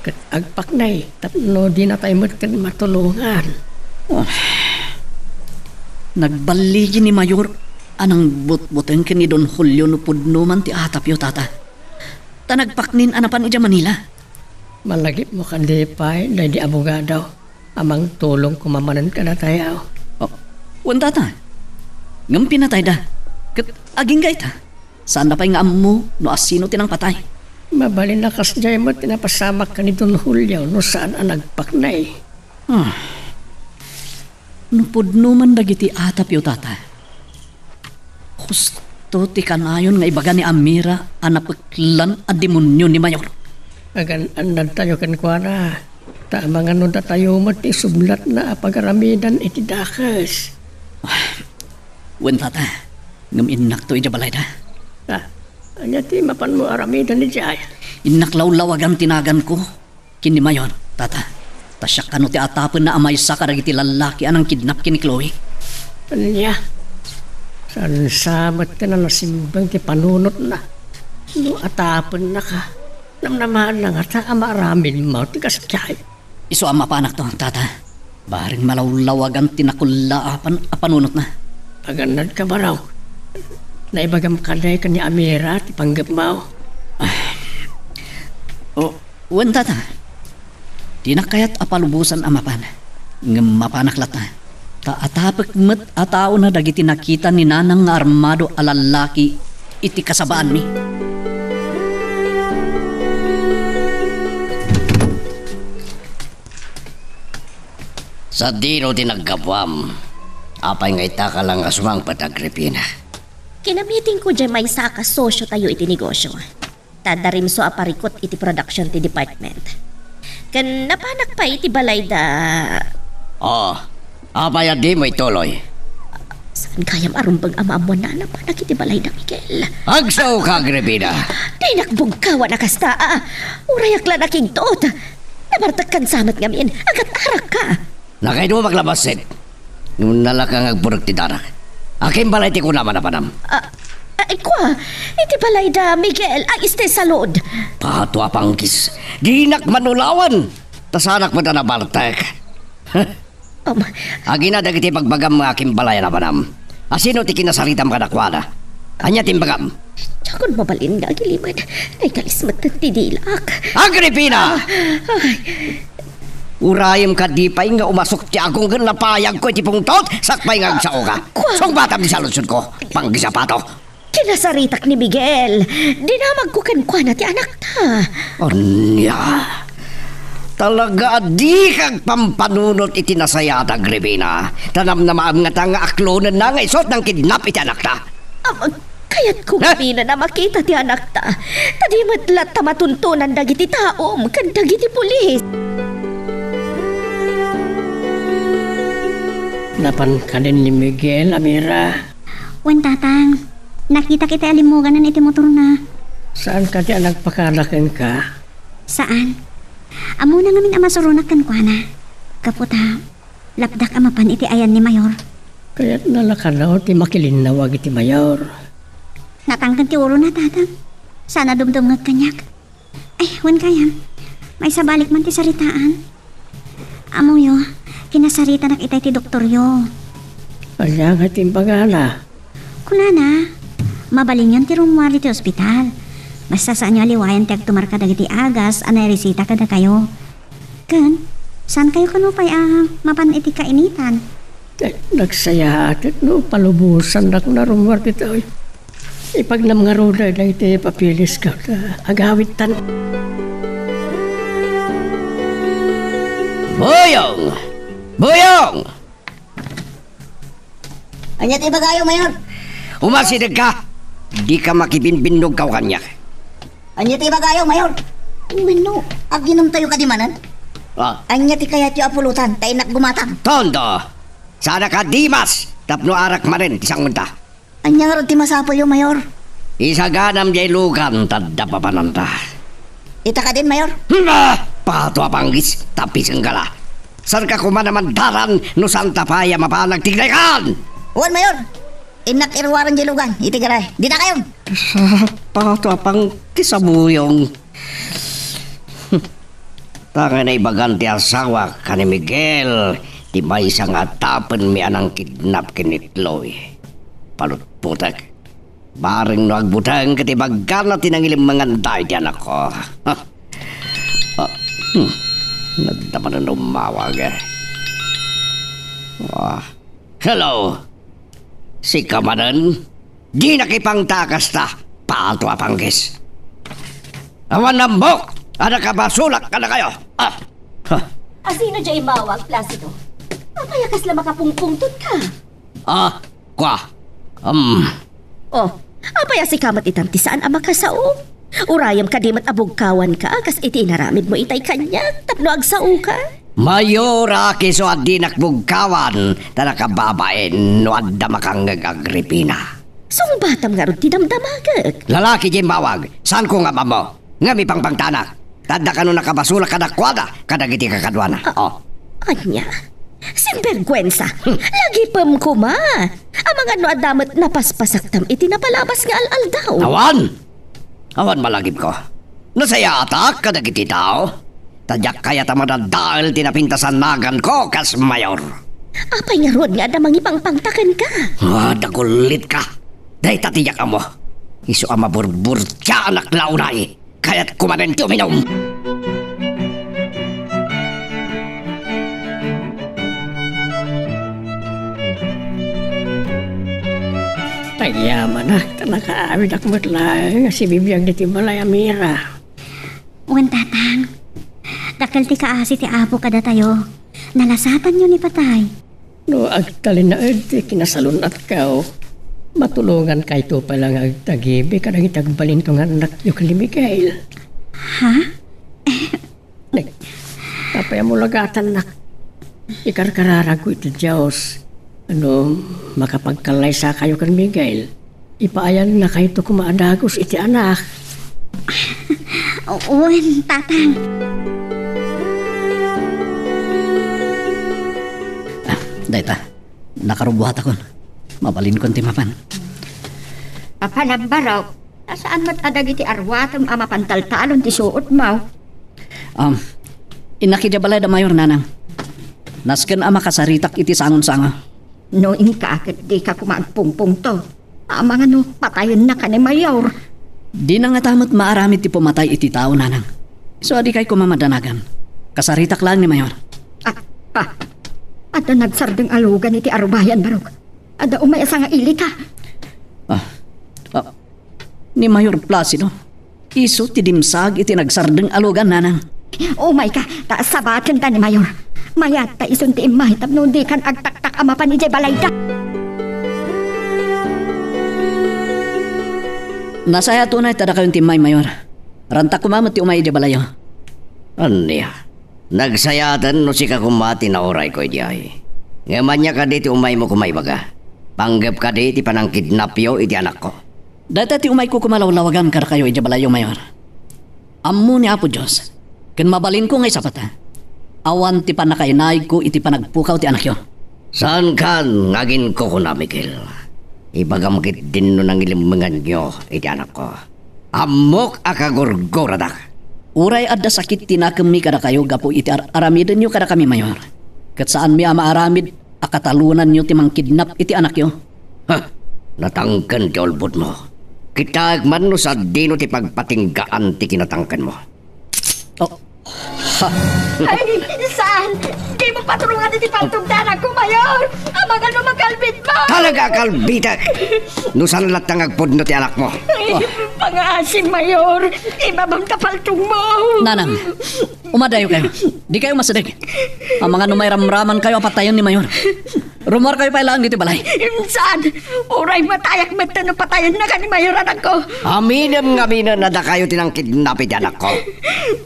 Ket agpaknay. Tapno di na tayo matulungan. Nagbaligi ni mayor anang butbuteng ken ni Don Julio no pudno man ti atapyo, Tata. Tanagpaknin anapan ija Manila. Malagip mo kandipay na di abogado. Amang tulong kumamanan ka na tayo. Wan, Tata. Ngam pinatay da. Ket aging gayta. Saan na pa'y nga mo no asino tinang patay? Mabalin na kasjay mo tinapasamak ka ni Don Julio no saan ang nagpaknay. Nupudno man dagiti atapyo, Tata. Husto ti kanayon nga ibaga ni Amira anapaglan a demonyo ni mayor. Agan-anan tayo kankwana. Tama nga nun tayo mati sublat na pagaramidan iti dakas. Wen, Tata. Ngam inak to ija balay da. Anya ti mapan mo aramidan ni Jay. Inaklaw-lawagan tinagan ko. Kini mayor, Tata. Tasyak kano ti atapon na amay sa karagiti lalaki anang kidnap kini Chloe. Anya? Saan samat ka na nasimbang ti panunot na. No, atapon na ka. Namnamaan na nga ta, amaramin mo, tigas kaya. Iso ang mapanak to, tata. Baring malawlawagan tinakula apanunot na. Paganad ka ba raw? Naibagam ka na ni Amira, tipanggap mo. Wan tata. Di na kaya't apalubusan ang mapan. Mapanaklat na. Taatapik met atao na dagiti nakita ni Nanang nga armado alalaki iti kasabaan mi. Sa dino tinagkapwam, apay nga itaka lang aswang patagripina. Kinamiting ko dyan may saka sosyo tayo iti negosyo. Tadarim so aparikot iti production ti department. Kan napanak pa iti balay da... Apay di mo ituloy. Saan kayam arumbag amamuan na napanak iti balay da Miguel? Agsaw ka, Agripina. Di nakbugkawa na kasta urayak lang aking toot. Nabartakan samat ngamin, agat arak ka. Nakay mo maglabasit. Nung nalakang agburag ti darak. Aking balay ti ko naman na panam. Kwa, iti balay da Miguel, iste salod. Patwa pangkis. Dinak manulawan. Tasanak mo na bartek. Agina dagiti pagbagam mga aking balay na panam. Asino ti kinasaritam ka nakwada? Anya timbagam. Tsakon mabalin nga gilimad. Ay kalismat ti dilak. Agripina! Urayam ka di pa'y nga umasok ti akong ganapayag ko iti pungtot, sakpay nga agsao ka. Song batam di saludsod ko, panggisapato. Kinasaritak ni Miguel. Dinamag ko kankwa na ti anak ta. Anya, talaga di kag pampanunot iti nasayat, Agripina. Tanam na maam nga aklonan na nga isot ng kidnap iti anak ta. Kaya't kung pina na makita ti anak ta, tadi matlat ta matuntunan dagiti taom, kan dagiti pulis. Napan ka din ni Miguel, Amira. Wan tatang, nakita kita alimuganan iti motor na. Saan ka di nagpakalakan ka? Saan? Amo na ngamin amasurunak kan kwa na. Kaputa, lapdak amapan iti ayan ni Mayor. Kaya't nalakalaw ti makilinawag iti Mayor. Natangkan ti ulo na tatang. Sana dumdumag kanyak. Ay, wan kayam. May sabalik man ti saritaan. Amo yo, kinasarita nak itay ti doktor yo. Kaya nga timbagala. Kunana, mabaling yan ti rumwari ti ospital. Basta saan nyo aliwayan ti agtumar ka dagiti agas, anay resita kada kayo. Kan, saan kayo kanupay mapan iti kainitan? Nagsaya atit no, palubusan na kung narumwar dito. Ipag namngaroda na iti papilis ka, agawit tan. Boyong! Boyong! Anya ti bagayo, Mayor? Umasidag ka! Di ka makibinbinog ka kanyak. Anya ti bagayo, Mayor? Mano, aginom tayo kadimanan? Anya ti kayat yu apulutan, tayo nakgumatang. Tondo! Sana ka dimas! Tapno arak marin, isang munta. Anya nga ron ti masapol yu, Mayor? Isaganam jay lugan, tadda pa pananta. Ita ka din, Mayor? Patwa panggis, tapis ang gala. Saan ka kumanamandaran no santa paya mapanag tigrekan? Uwan, Mayor. Inak irwaran jay lugan, itigaray. Di na kayo. Patwa panggis sa buyong. Tanga na ibagan ti asawa ka ni Miguel. Di ba isang atapan mi anang kidnap kinitloy. Palut putek. Baring no agbutang katibagan na tinangilim mga anday di anak ko. Nagdaman na umawag eh. Hello? Si Kamanan? Di nakipang takas ta. Patwa panggis. Awan nambok! Ada ka ba sulak ka na kayo? Asino dyan mawag, Placido? Papayakas lang makapungpungtod ka. Kwa. Apaya si kamat itamti saan ang makasao? Urayam ka di mat abugkawan ka, kas iti inaramid mo itay kanya, tapno agsao ka? Mayora kiso at di nakbugkawan, tanakababain no adda makangag Agripina. Sung batam nga ron tinamdamagag. Lalaki jim bawag, saan ko nga ba mo? Nga mi pangpangtanak, tanda ka no nakabasula kadakwada, kadagiti kakadwana. Anya? Sinvergwensa. Lagi pam ko ma. Ang mga no adamat napaspasaktam iti napalabas nga al-al daw. Awan! Awan malagip ko. Nasaya atak ka dagiti tao. Tadyak kaya tamad dahil tinapintasan magan ko kas mayor. Apay nga rod nga damang ipangpangtakan ka. Dakulit ka. Dahi tatiyak mo. Isu ama burbur ka anak launay. Kaya't kumanin tuminom. Tagyaman na, tanakaawid akmat lang, si bibiyang di Timalay Amira. Uwan tatang, dakal ti kaasi ti apo kada tayo. Nalasatan nyo ni patay. No, agtalin na ti kinasalun at kao. Matulungan kay to palang agtagibi, kadang itagbalin to nga anak yung ni Miguel. Ha? Tapaya mo lagatan nak. Ikarkararag ko iti Diyos. Makapagkalay sa kayo kan Miguel. Ipaayan na kayo to kumaadagos iti anak. Uwan tatang. Dayta, nakarubuhat ako. Mabalin ko ti mapan. Apalambaraw, saan mat adag iti arwatam ama pantaltalon ti suot mo? Inakidya balay da mayor nanang. Nasken ama kasaritak iti sangon-sanga. No ingkakit di ka kumagpungpung to. Amang patayin na ka ni mayor. Di na nga tamot maaramid ti pumatay iti tao nanang. So adi kay kumamadanagan. Kasaritak lang ni mayor. Ada nagsardeng alugan iti arubayan barog. Ada umayasa nga ili ka. Ni Mayor Placido. Iso ti dimsag iti nagsardeng alugan nanang. Umay ka, taas sabatin ta ni mayor. Mayat ta isun ti imay tapno di kan agtaktak ama pa ni Jay Balayda. Nasaya tunay tada kayong timay mayor. Ranta kumamot ti umay di balayo. Anya? Nagsayatan no si kakumati na oray ko diay. Ngaman niya ka di ti umay mo kumay baga. Panggap ka di ti panang kidnapyo iti anak ko. Data ti umay ko kumalawlawagan kada kayo iti balayo mayor. Ammo ni Apo Diyos. Ken mabalin ko ngay sapata. Awan ti panakainay ko iti panagpukaw ti anak yo. Saan kan ngagin ko na Miguel? Ibagamkit din no nang ilimangan nyo iti anak ko. Amok akagurguradak. Uray adda sakit tinakemi kada kayo gapo iti aramiden nyo kada kami mayor. Kat saan mi ama aramid akatalunan nyo ti mangkidnap iti anak yo. Natangkan ti olbot mo. Kita man no sa dino ti pagpatinggaan ti kinatangkan mo. Ay, saan? Di mo patulungan iti pagtugdanan ko, mayor. Amang makalbit mo. Talaga kalbitak. No saan latang agpod no ti anak mo. Ay, pang-aasim, mayor. Ibabang kapaltong mo. Nanang, umadayo kayo. Di kayo masadig. Ang mga numay ramraman kayo patayon ni mayor. Rumor kayo pa ilang dito balay. Saan? Uray matayak mata na patayan na ka ni mayor anak ko. Aminam na da kayo tinang kidnapit anak ko.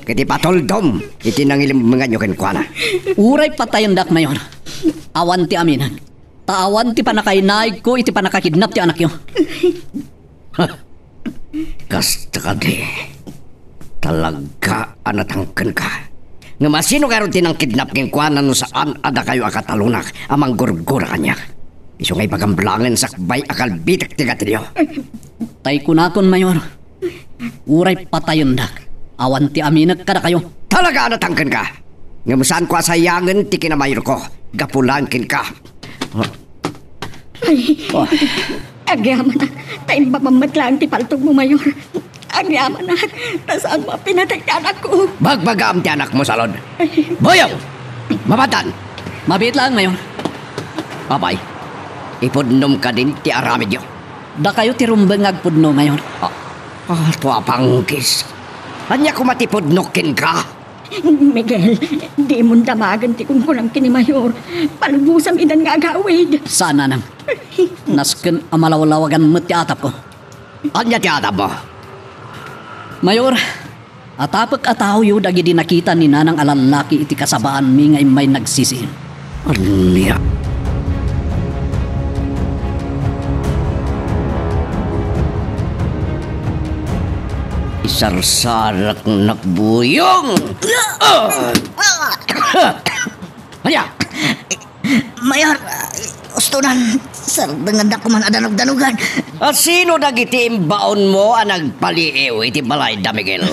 Kiti patoldom, itinangilim mga nyo kenkwana. Uray patayon dak mayor. Awan ti aminan. Taawan ti panakainay ko iti panakakidnap ti anak yo. Kasta ka di. Talaga anatangkan ka. Nga masino karon tinang kidnap kenkwana no saan ada kayo akatalunak amang gurgura kanya. Iso ngay pagamblangan sakbay akal bitak tiga tilyo. Tay kunakon mayor. Uray patayon dak. Awan ti aminat kada kayo. Talaga anatangkan ka. Nga masaan ko asayangan ti kinamayor ko. Gapulangkin ka. Agyaman na. Tayo mamamatlaan ti paltog mo, mayor. Agyaman na. Tasaan mo pinatay ti anak ko. Bagbagam ti anak mo, salod. Boyong! Mabatan! Mabit lang mayor. Babay, ipudnom ka din ti aramid yo. Da kayo ti rumbeng agpudno mayor. Tua pangkis. Anya ko matipudnokin ka. Miguel, di mo damagan ti kung kulang kini mayor. Palubusam idan nga agawid. Sana nang. Nasken amalawlawagan mo ti atap ko. Anya ti atap mo? Mayor, atapag ataw yu dagi di nakita ni nanang alalaki iti kasabaan mi ngay may nagsisi. Anya? Isarsarak nakbuyong! Anya? Mayor, ustunan, Sir, dengan dakuman adanog-danugan. At sino dagiti imbaon mo ang nagpaliiw iti balay da, Miguel?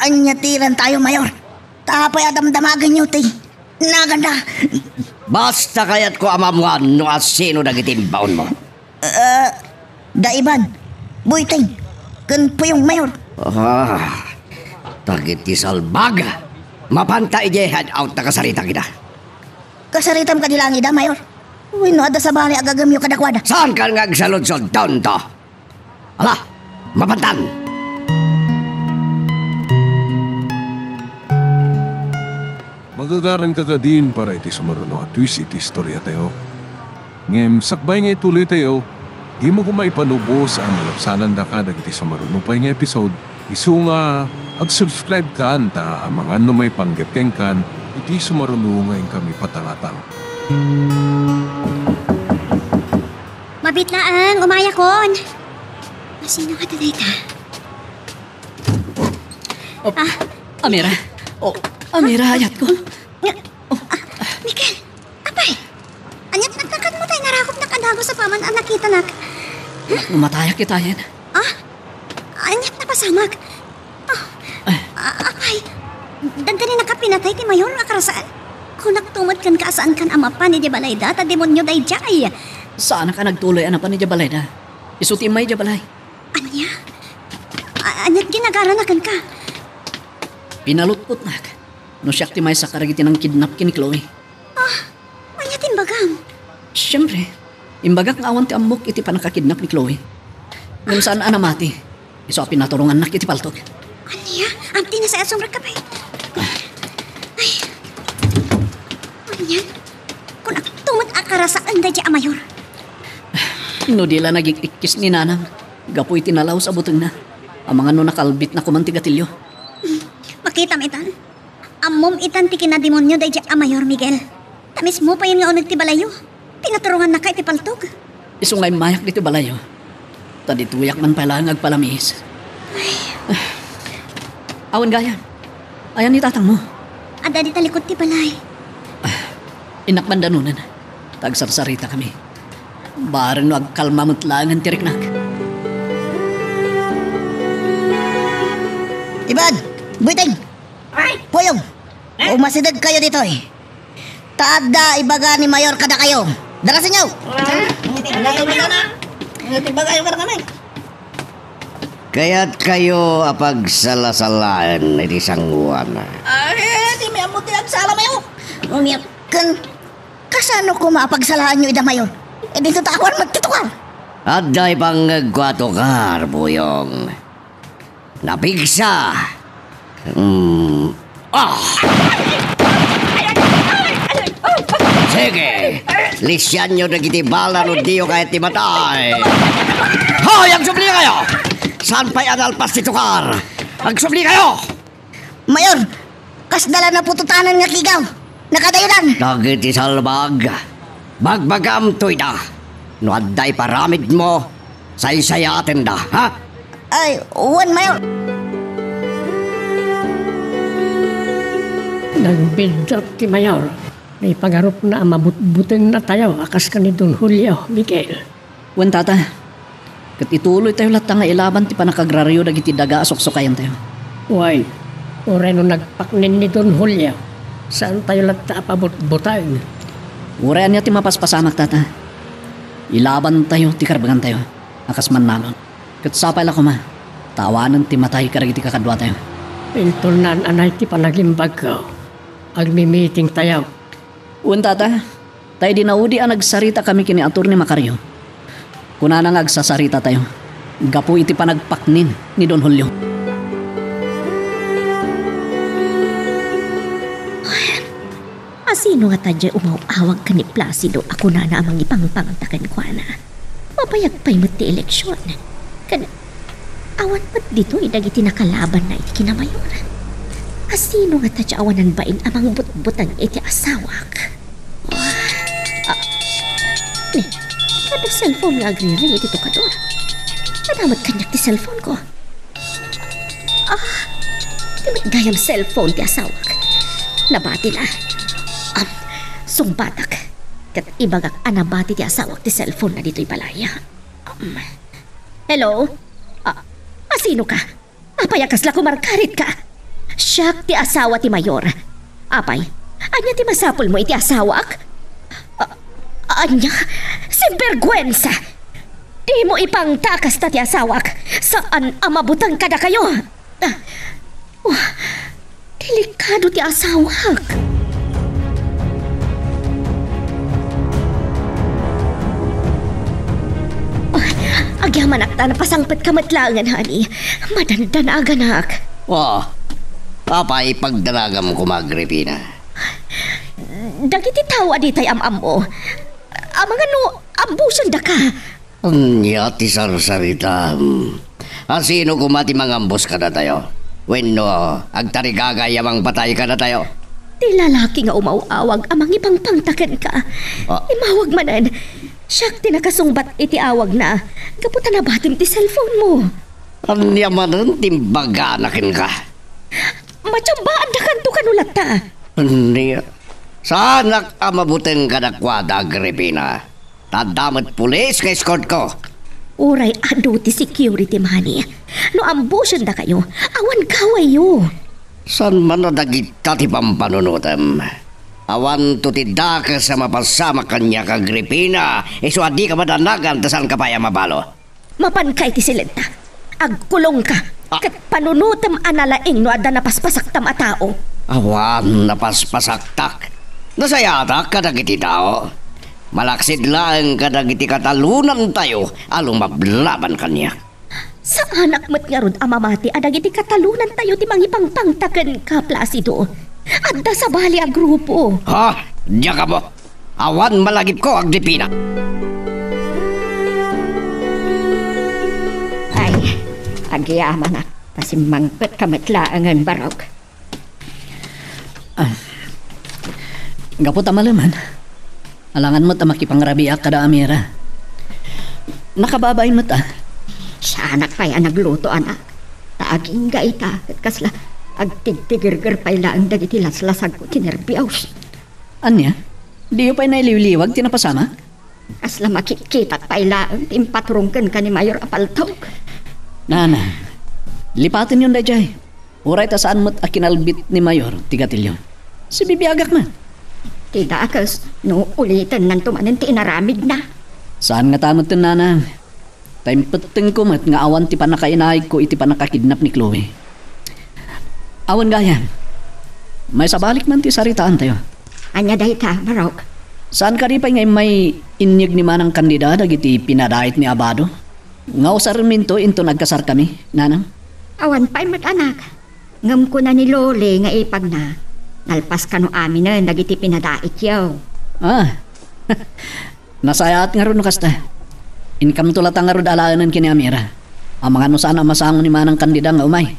Anyatiran tayo, Mayor. Tapay adamdamagan nyo, ti. Naganda. Basta kayat ko amamuan no at sino dagiti imbaon mo. Daiban, Buiting, kan Puyong Mayor. Dagiti salbaga. Mapanta ije head out na kasarita kita. Kasaritam ka nilang ida, Mayor. Uy, no, ada sa bali agagamyo kadakwada. Saan ka nga agsalod-sod down to? Ala, mapantan. Magagaran ka din para iti sumaruno at twist iti istorya tayo. Ngem, sakbay nga ituloy tayo, di mo kumaipanubo sa malapsanan da ka dagiti sumaruno pa nga episode. Isu nga, ag-subscribe ka anta ang mga may panggepkeng kan, iti sumaruno ngayon kami patangatang. Mabitlaan, umaya kon. Sino ka dayta? Amira. Amira, hayat ko. Miguel, apay. Anyat nagtakan mo tayo narakop na kadago sa paman ang nakita nak. Umatayak kita yan. Anyat na pasamag. Apay. Dagdanin nakapinatay ti Mayor nga karasaan. Kung nagtumad kan kaasaan kan amapan ni Jabalay data demonyo day jay. Saan ka nagtuloy pa ni Jabalay da? Isuti may Jabalay. Ano niya? Anyat ginagara na kan ka. Pinalutpot nak. No siya ti may sa karagiti ng kidnap kini Chloe. Anyat imbagam. Siyempre, imbagak nga awan ti amok iti panakakidnap ni Chloe. Ngayon saan anamati? Iso pinaturungan nak iti paltog. Ano niya? Amti na sa asong rakapay. Ay. Ano yan? Kung nagtumad akarasaan da dya Mayor. No dila nagikikis ni nanang. Gapoy tinalaw sa butong na. Ang mga no nakalbit na kumantigatilyo. Makita mo itan. Amom itan ti kinademonyo day dya Mayor Miguel. Tamis mo pa yun nga unag ti balayo. Pinaturungan na kay ti paltog. Iso nga'y mayak dito balayo. Tadituyak man pala ang agpalamis. Awan gayan. Ayan ni tatang mo. Ada di talikod ti balay. Inakman danunan. Tagsarsarita kami. Barang no agkalma mutlangan tiriknak. Iban, Buiting, Puyong, umasidag kayo dito eh. Taada ibaga ni Mayor kada kayo. Darasin nyo! Kaya't kayo apagsalasalain iti sangguan. Di may amuti ang sala mayo. Umiyap kan, kasano ko maapagsalaan nyo ida Mayor? E dito takwan magtitukar. Aday pang nagkwatokar, Puyong. Napigsa. Sige, lisyan nyo na kitibala no diyo kahit timatay. Hoy, agsubli kayo! Saan pa'y analpas ni Tukar? Agsubli kayo! Mayor, kasdala na pututanan nga kigaw. Nakadayunan. Dagiti salbag. Bagbagam to'y da. No aday paramid mo, say-sayatin da, ha? Ay, uwan Mayor. Nagbidot ti Mayor. May pagarup na mabutbuting na tayo akas ka ni Don Julio, Miguel. Wan tata, kat ituloy tayo lahat nga ilaban ti panakagraryo dagiti daga asok-sokayan tayo. Uy, ureno nagpaknin ni Don Julio. Saan tayo lahat apabut-butang? Urayan niya ti mapaspasamak tata. Ilaban tayo, ti karbagan tayo. Akas man nanon. Kat sapay la ko ma, tawanan ti matay karagiti kakadwa tayo. Piltunan anay ti panagimbag ko. Agmi-meeting tayo. Uwan tata, tayo dinaudi ang nagsarita kami kini Atur ni Macario. Kuna nang agsasarita tayo. Gapo iti panagpaknin ni Don Julio. Asino nga tadya umawawag ka ni Placido ako na amang ipangpangtakan ko na. Mapayagpay mo ti eleksyon. Awan ba't dito idagiti nakalaban na iti kinamayor? Asino nga tadya awanan bain amang butbutang iti asawak? Kada cellphone nga agri-ring iti tukador. Madamat kanyak ti cellphone ko. Timat gayam cellphone ti asawak. Nabati na. Sumbatak. Kat ibagak anabati ti asawak ti cellphone na dito'y balaya. Hello? Sino ka? Apay akasla kumarkarit ka. Siyak ti asawa ti Mayor. Apay, anya ti masapol mo iti asawak? Anya? Sinvergwensa! Di mo ipangtakas ta ti asawak. Saan amabutang kada kayo? Delikado ti asawak. Agyaman akta na pasangpet kamatlangan, honey. Madandan aganak. Apay pagdaragam ko Agripina. Dagiti tao aditay amam mo. Amang ano, ambusan da ka. Anya ti sarsarita. Sino kumati mangambos ka na tayo? Wenno, agtarigagay amang patay ka na tayo. Ti lalaki nga umawawag amang ipang pangtakan ka. Imawag manan. Siyak ti nakasungbat iti awag na. Kaputa na batim ti cellphone mo. Anya manan timbaganakin ka. Matsambaan da kanto kanulat ta. Anya. Saanak amabutin ka na kwada, Agripina. Tadamat pulis kay escort ko. Uray ado ti security money. No ambusan da kayo, awan kawayo. San man na dagita ti pampanunutem? Awan to ti daka sa mapasama kanya ka Agripina. So adi ka madanagan tasan ka paya mabalo. Mapankay ti silenta. Agkulong ka. Kat panunutem analaing no ada napaspasaktam a tao. Awan napaspasaktak. Nasayatak ka dagiti tao. Malaksid lang ka dagiti katalunan tayo along mablaban kanya. Sa anak mat nga rod amamati adagiti katalunan tayo ti mangipangpangtaken ka Placido. Adda sa bali a grupo. Diya ka mo. Awan malagip ko, Agripina. Ay, agyaman na. Pasimangpet kamatlaangan barog. Gapot amalaman. Alangan mo't makipangrabiak kada amira. Nakababain mo't Sa anak pa'y nagluto anak. Taaging gaita. Kasla agtigtigirgir pa'y laang dagiti laslasag ko tinerbiyaws. Anya? Di pa'y nailiwliwag tinapasama? Kasla makikita pa'y laang timpatrungkan ka ni Mayor Apaltog. Nana, lipatin yun dajay. Uray ta saan mo't akinalbit ni Mayor tigatilyo. Si bibiyagak na. Tida akas, no ulitin nang tumanin ti inaramid na. Saan nga tamot yun, Nana? Time peting ko mat nga awan ti panakainaig ko iti panakakidnap ni Chloe. Awan gayam. May sabalik man ti saritaan tayo. Anya dahi ta, Barok? Saan ka ripay ngay may inyag ni manang kandida dagiti pinadait ni Abado? Nga usarminto into nagkasar kami, Nanang? Awan pa'y mat-anak. Ngam ko na ni Lole nga ipag na. Nalpas ka no amin na dagiti pinadait yaw. Nasayaat nga ron no kasta. Income tulata nga ron alaanan kini Amira. Ang mga no saan ang masango ni manang kandida nga umay.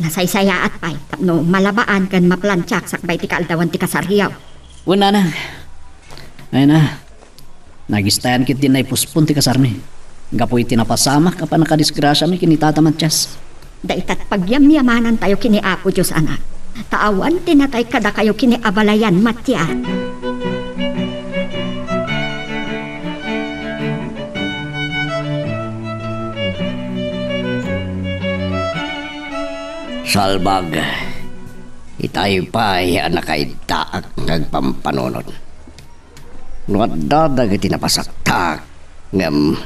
Nasaysayaat pa'y tapno malabaan kan maplantsak sakbay ti kaaldawan ti kasarhiyaw. Una na. Ay na. Nagistayan kit din na ipuspon ti kasarmi. Gapoy tinapasama ka pa nakadisgrasya mi kinitatamat tiyas. Daitat pagyamyamanan tayo kini Apo Diyos anak. Taawan tinatay kada kayo kini abalayan matya. Salbag, itay pa yan nakaitaak ngagpampanunod. Nuaddadag iti napasaktak ngam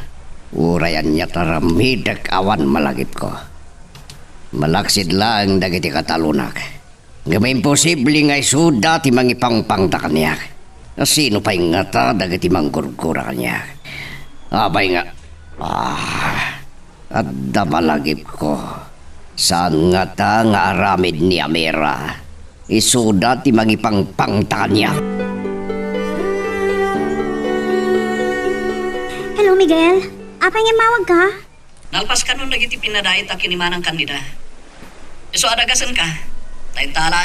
urayan niya taramidag awan malagip ko. Malaksid lang dagiti katalunak. Ngam imposible nga isuda ti mangipangpangta kanya. Sino pa'y nga ta dagiti manggurgura kanya. Abay nga, adda malagip ko. Saan nga ta nga aramid ni Amira. Isuda ti mangipangpangta kanya. Hello, Miguel. Apa nga mawag ka? Nalpas ka nun nagiti pinadait akin ni manang kandida. Iso adagasan ka. Tayo tala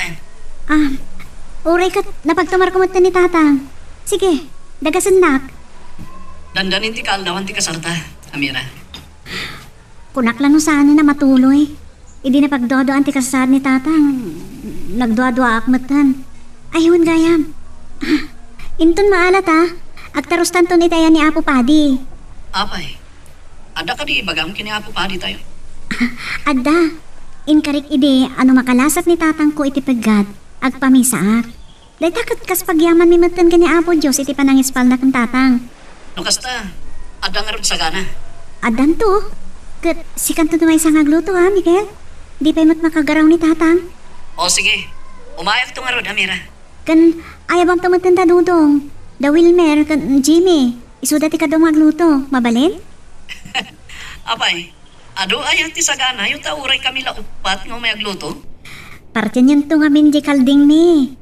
Uray ka, napagtumar kumot ni tatang. Sige, dagasan nak. Dandanin ti kaaldawan ti kasarta, Amira. Kunak lang no sana na matuloy. Hindi na pagdodoan ti kasasad ni tatang. Nagdoa-doa akmatan. Ayun gayam. Inton maalat agtaros tanton itayan ni Apo Padi. Apay, ada ka di bagam kini Apo Padi tayo. Adda, inkarik ide ano makalasat ni tatang ko iti paggat, agpamisaak. Dahil takot kas pagyaman mimatan ka ni Apo Diyos iti panangispal na kang tatang. No kasta, ada nga ron sagana. Adan to, kat sikan to may isang agluto Miguel. Di pa imot makagaraw ni tatang. O sige, umayag to nga ron, Amira. Kan ayabang tumatanda dudong. Da Wilmer, kan Jimmy, isuda ti kadong magluto, mabalin? Apay, ado ayaw ti sagana, yung tauray kami la upat nga may agluto. Partyan yun to nga minji kalding mi.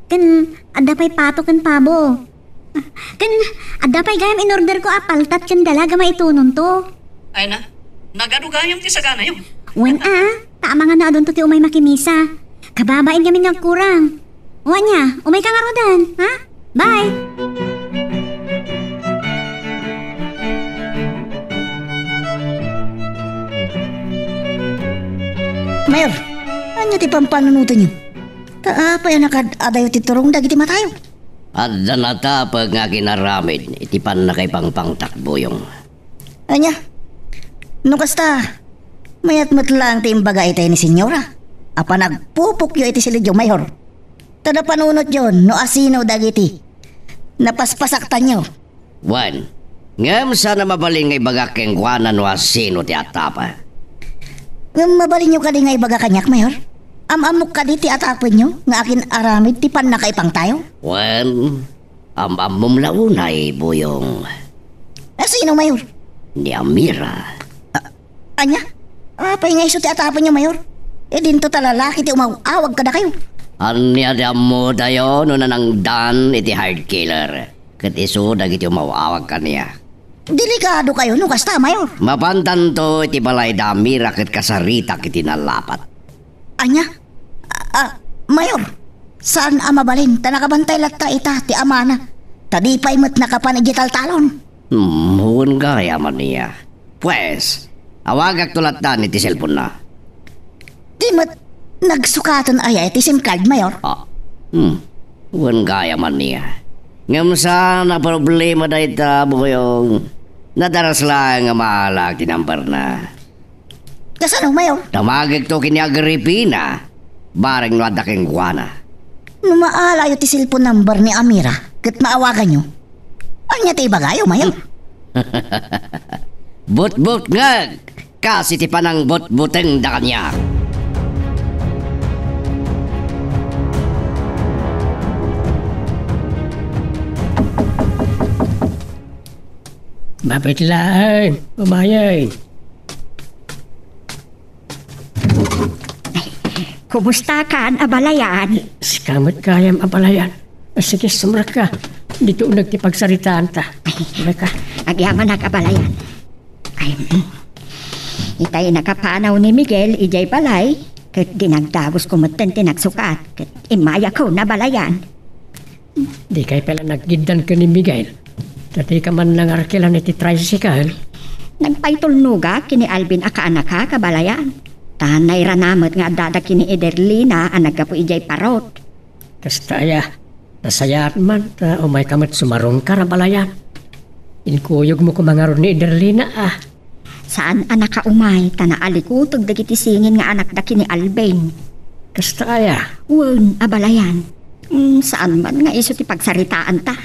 Kan adda pa'y pato kan pabo. Kan adda pa'y gayam in order ko apaltat kan dalaga maitunon to. Ay na, nagadugayam ti sagana yun. Wen tama nga na adon to ti umay makimisa. Kababain kami nagkurang. Wanya, umay ka nga rodan, ha? Bye! Mayor, ano ti pampanunutan nyo? Pa yan nakadayo ti turong dagiti matayo. At danatapag nga kinaramid, itipan na kay pangtakbo yung. Anya, no kasta, mayat matlang ti imbaga itay ni senyora. Apa nagpupukyo iti silid yung mayor. Tada panunot yon, no asino dagiti. Napaspasaktan nyo. Wan, ngam sana mabaling ngay baga keng kwanan wa sino ti atapa. Mabalin nyo ka di nga ibaga kanyak, mayor? Amok ka di ti atapon nyo, nga akin aramid ti pan nakaipang tayo? Wan, amom launay, Boyong. Sino, mayor? Ni Amira. Anya? Apay nga iso ti atapon nyo, mayor? Dinto talalaki ti umawag ka na kayo. Anya mo tayo no nanang dan iti hard killer. Kat iso dagiti umawawag ka niya. Delikado kayo no kasta, mayor. Mapantan to iti balay dami raket kasarita kiti nalapat. Anya? Mayor, saan mabalin? Tanakabantay latta ita ti amana. Tadi pa'y mat nakapanigital talon. Huwag gaya man niya. Pues, awagak tulatan iti cellphone na. Di mat nagsukatan ay iti SIM card, mayor. Huwag gaya man niya. Ngam sana problema da ita, Boyong. Nadaras lang nga maalag tinampar na. Kasano, mayor? Damagig to kini Agripina. Bareng no adaking guwana. Maalayo ti cellphone number ni Amira. Kat maawagan nyo. Anya ti ibagayo, mayor? But nga. Kasi ti panang but-buteng da kanya. Mapitlaan, umayay. Kumusta ka, abalayan? Sikamot kayam abalayan. Sige, sumrat ka. Dito nagtipagsaritaan ta. Ka. Agyaman abalayan. Ay, itay nakapanaw ni Miguel, ijay balay. Kat dinagdagos kumatan tinagsukat. Kat imaya ko na balayan. Di kay pala naggidan ka ni Miguel. Dati ka man lang arkilan iti tricycle. Nagpaitulnuga kini Alvin akaanaka kabalayan. Tanay ranamat nga dada kini Ederlina ang nagkapo ijay parot. Kastaya, nasayat man ta umay kamat sumarong karabalayan. Inkuyog mo kumangaron ni Ederlina Saan anak ka umay, tanaalikutog dagiti singin nga anak da kini Alvin. Kastaya. Wen, abalayan. Saan man nga iso ti pagsaritaan ta.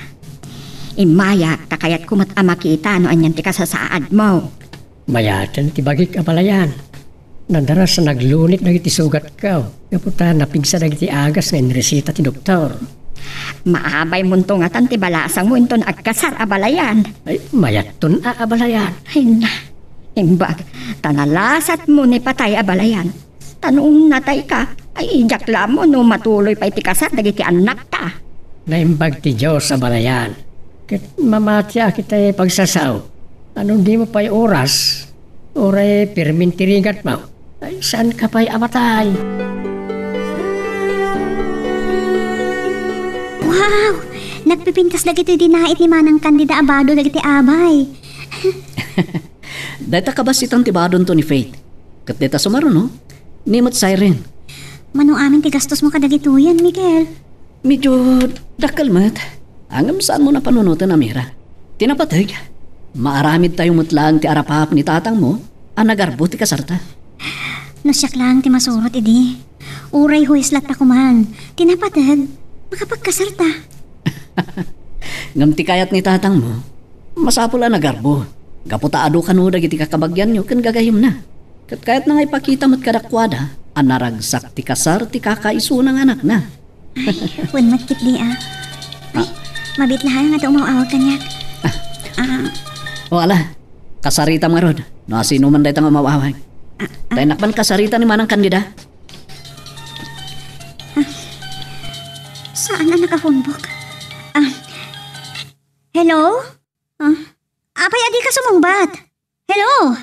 Imaya, takayat kumat amakita no anyan ti kasasaad mo. Mayatan ti bagik abalayan. Nadaras sa naglunit na iti sugat ka. Kaputa napigsa na iti agas nga inresita ti doktor. Maabay mo to nga tan ti balasang mo inton agkasar abalayan. Ay, mayaton abalayan. Ay na, imbag, tanalasat mo ni patay abalayan. Tanong natay ka, ay ijakla mo no matuloy pa iti kasar dagiti anak ta. Naimbag ti Diyos abalayan. Kit mamatya kita pagsasaw. Anong di mo pa'y oras? Oray pirmintirigat mo. Ay, saan ka pa'y amatay? Wow! Nagpipintas na gito'y dinait ni Manang Candida Abado na giti abay. Dahita ka ba sitang tibadon to ni Faith? Kat dita sumaro, no? Nimot siren. Manong amin ti gastos mo kadagituyan, Miguel. Medyo dakal mat. Angam saan mo na panunutan, Amira? Tinapatag. Maaramid tayo mutlang ti arapap ni tatang mo, ang nagarbo ti kasarta. Nasyak lang ti masurot, idi. Uray huislat ako man. Tinapatag, makapagkasarta. Ngam ti kayat ni tatang mo, masapula nagarbo. Gaputaado ka no dagiti kakabagyan nyo, kan gagayim na. Kat kayat na nga ipakita mo't kadakwada, ang naragsak ti kasar ti kakaiso ng anak na. Ay, wanmat kitli ah. Ay, mabitlahan nga ito umawawag kanyak. O ala, kasarita mga rod. No, sino man dahi nga mawawag. Tayo nakman kasarita ni manang kandida. Saan na nakaphonebook? Hello? Apay, adi ka sumungbat. Hello?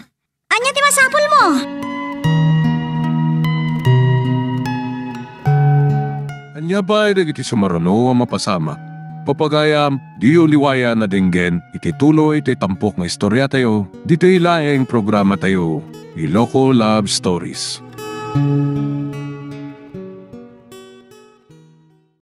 Anya ti masapol mo? Anya ba iti sumarano ang mapasama? Papagayam, di uliwaya na dinggen, iti tuloy iti tampok nga istorya tayo, dito ilaeng programa tayo, Iloko Love Stories.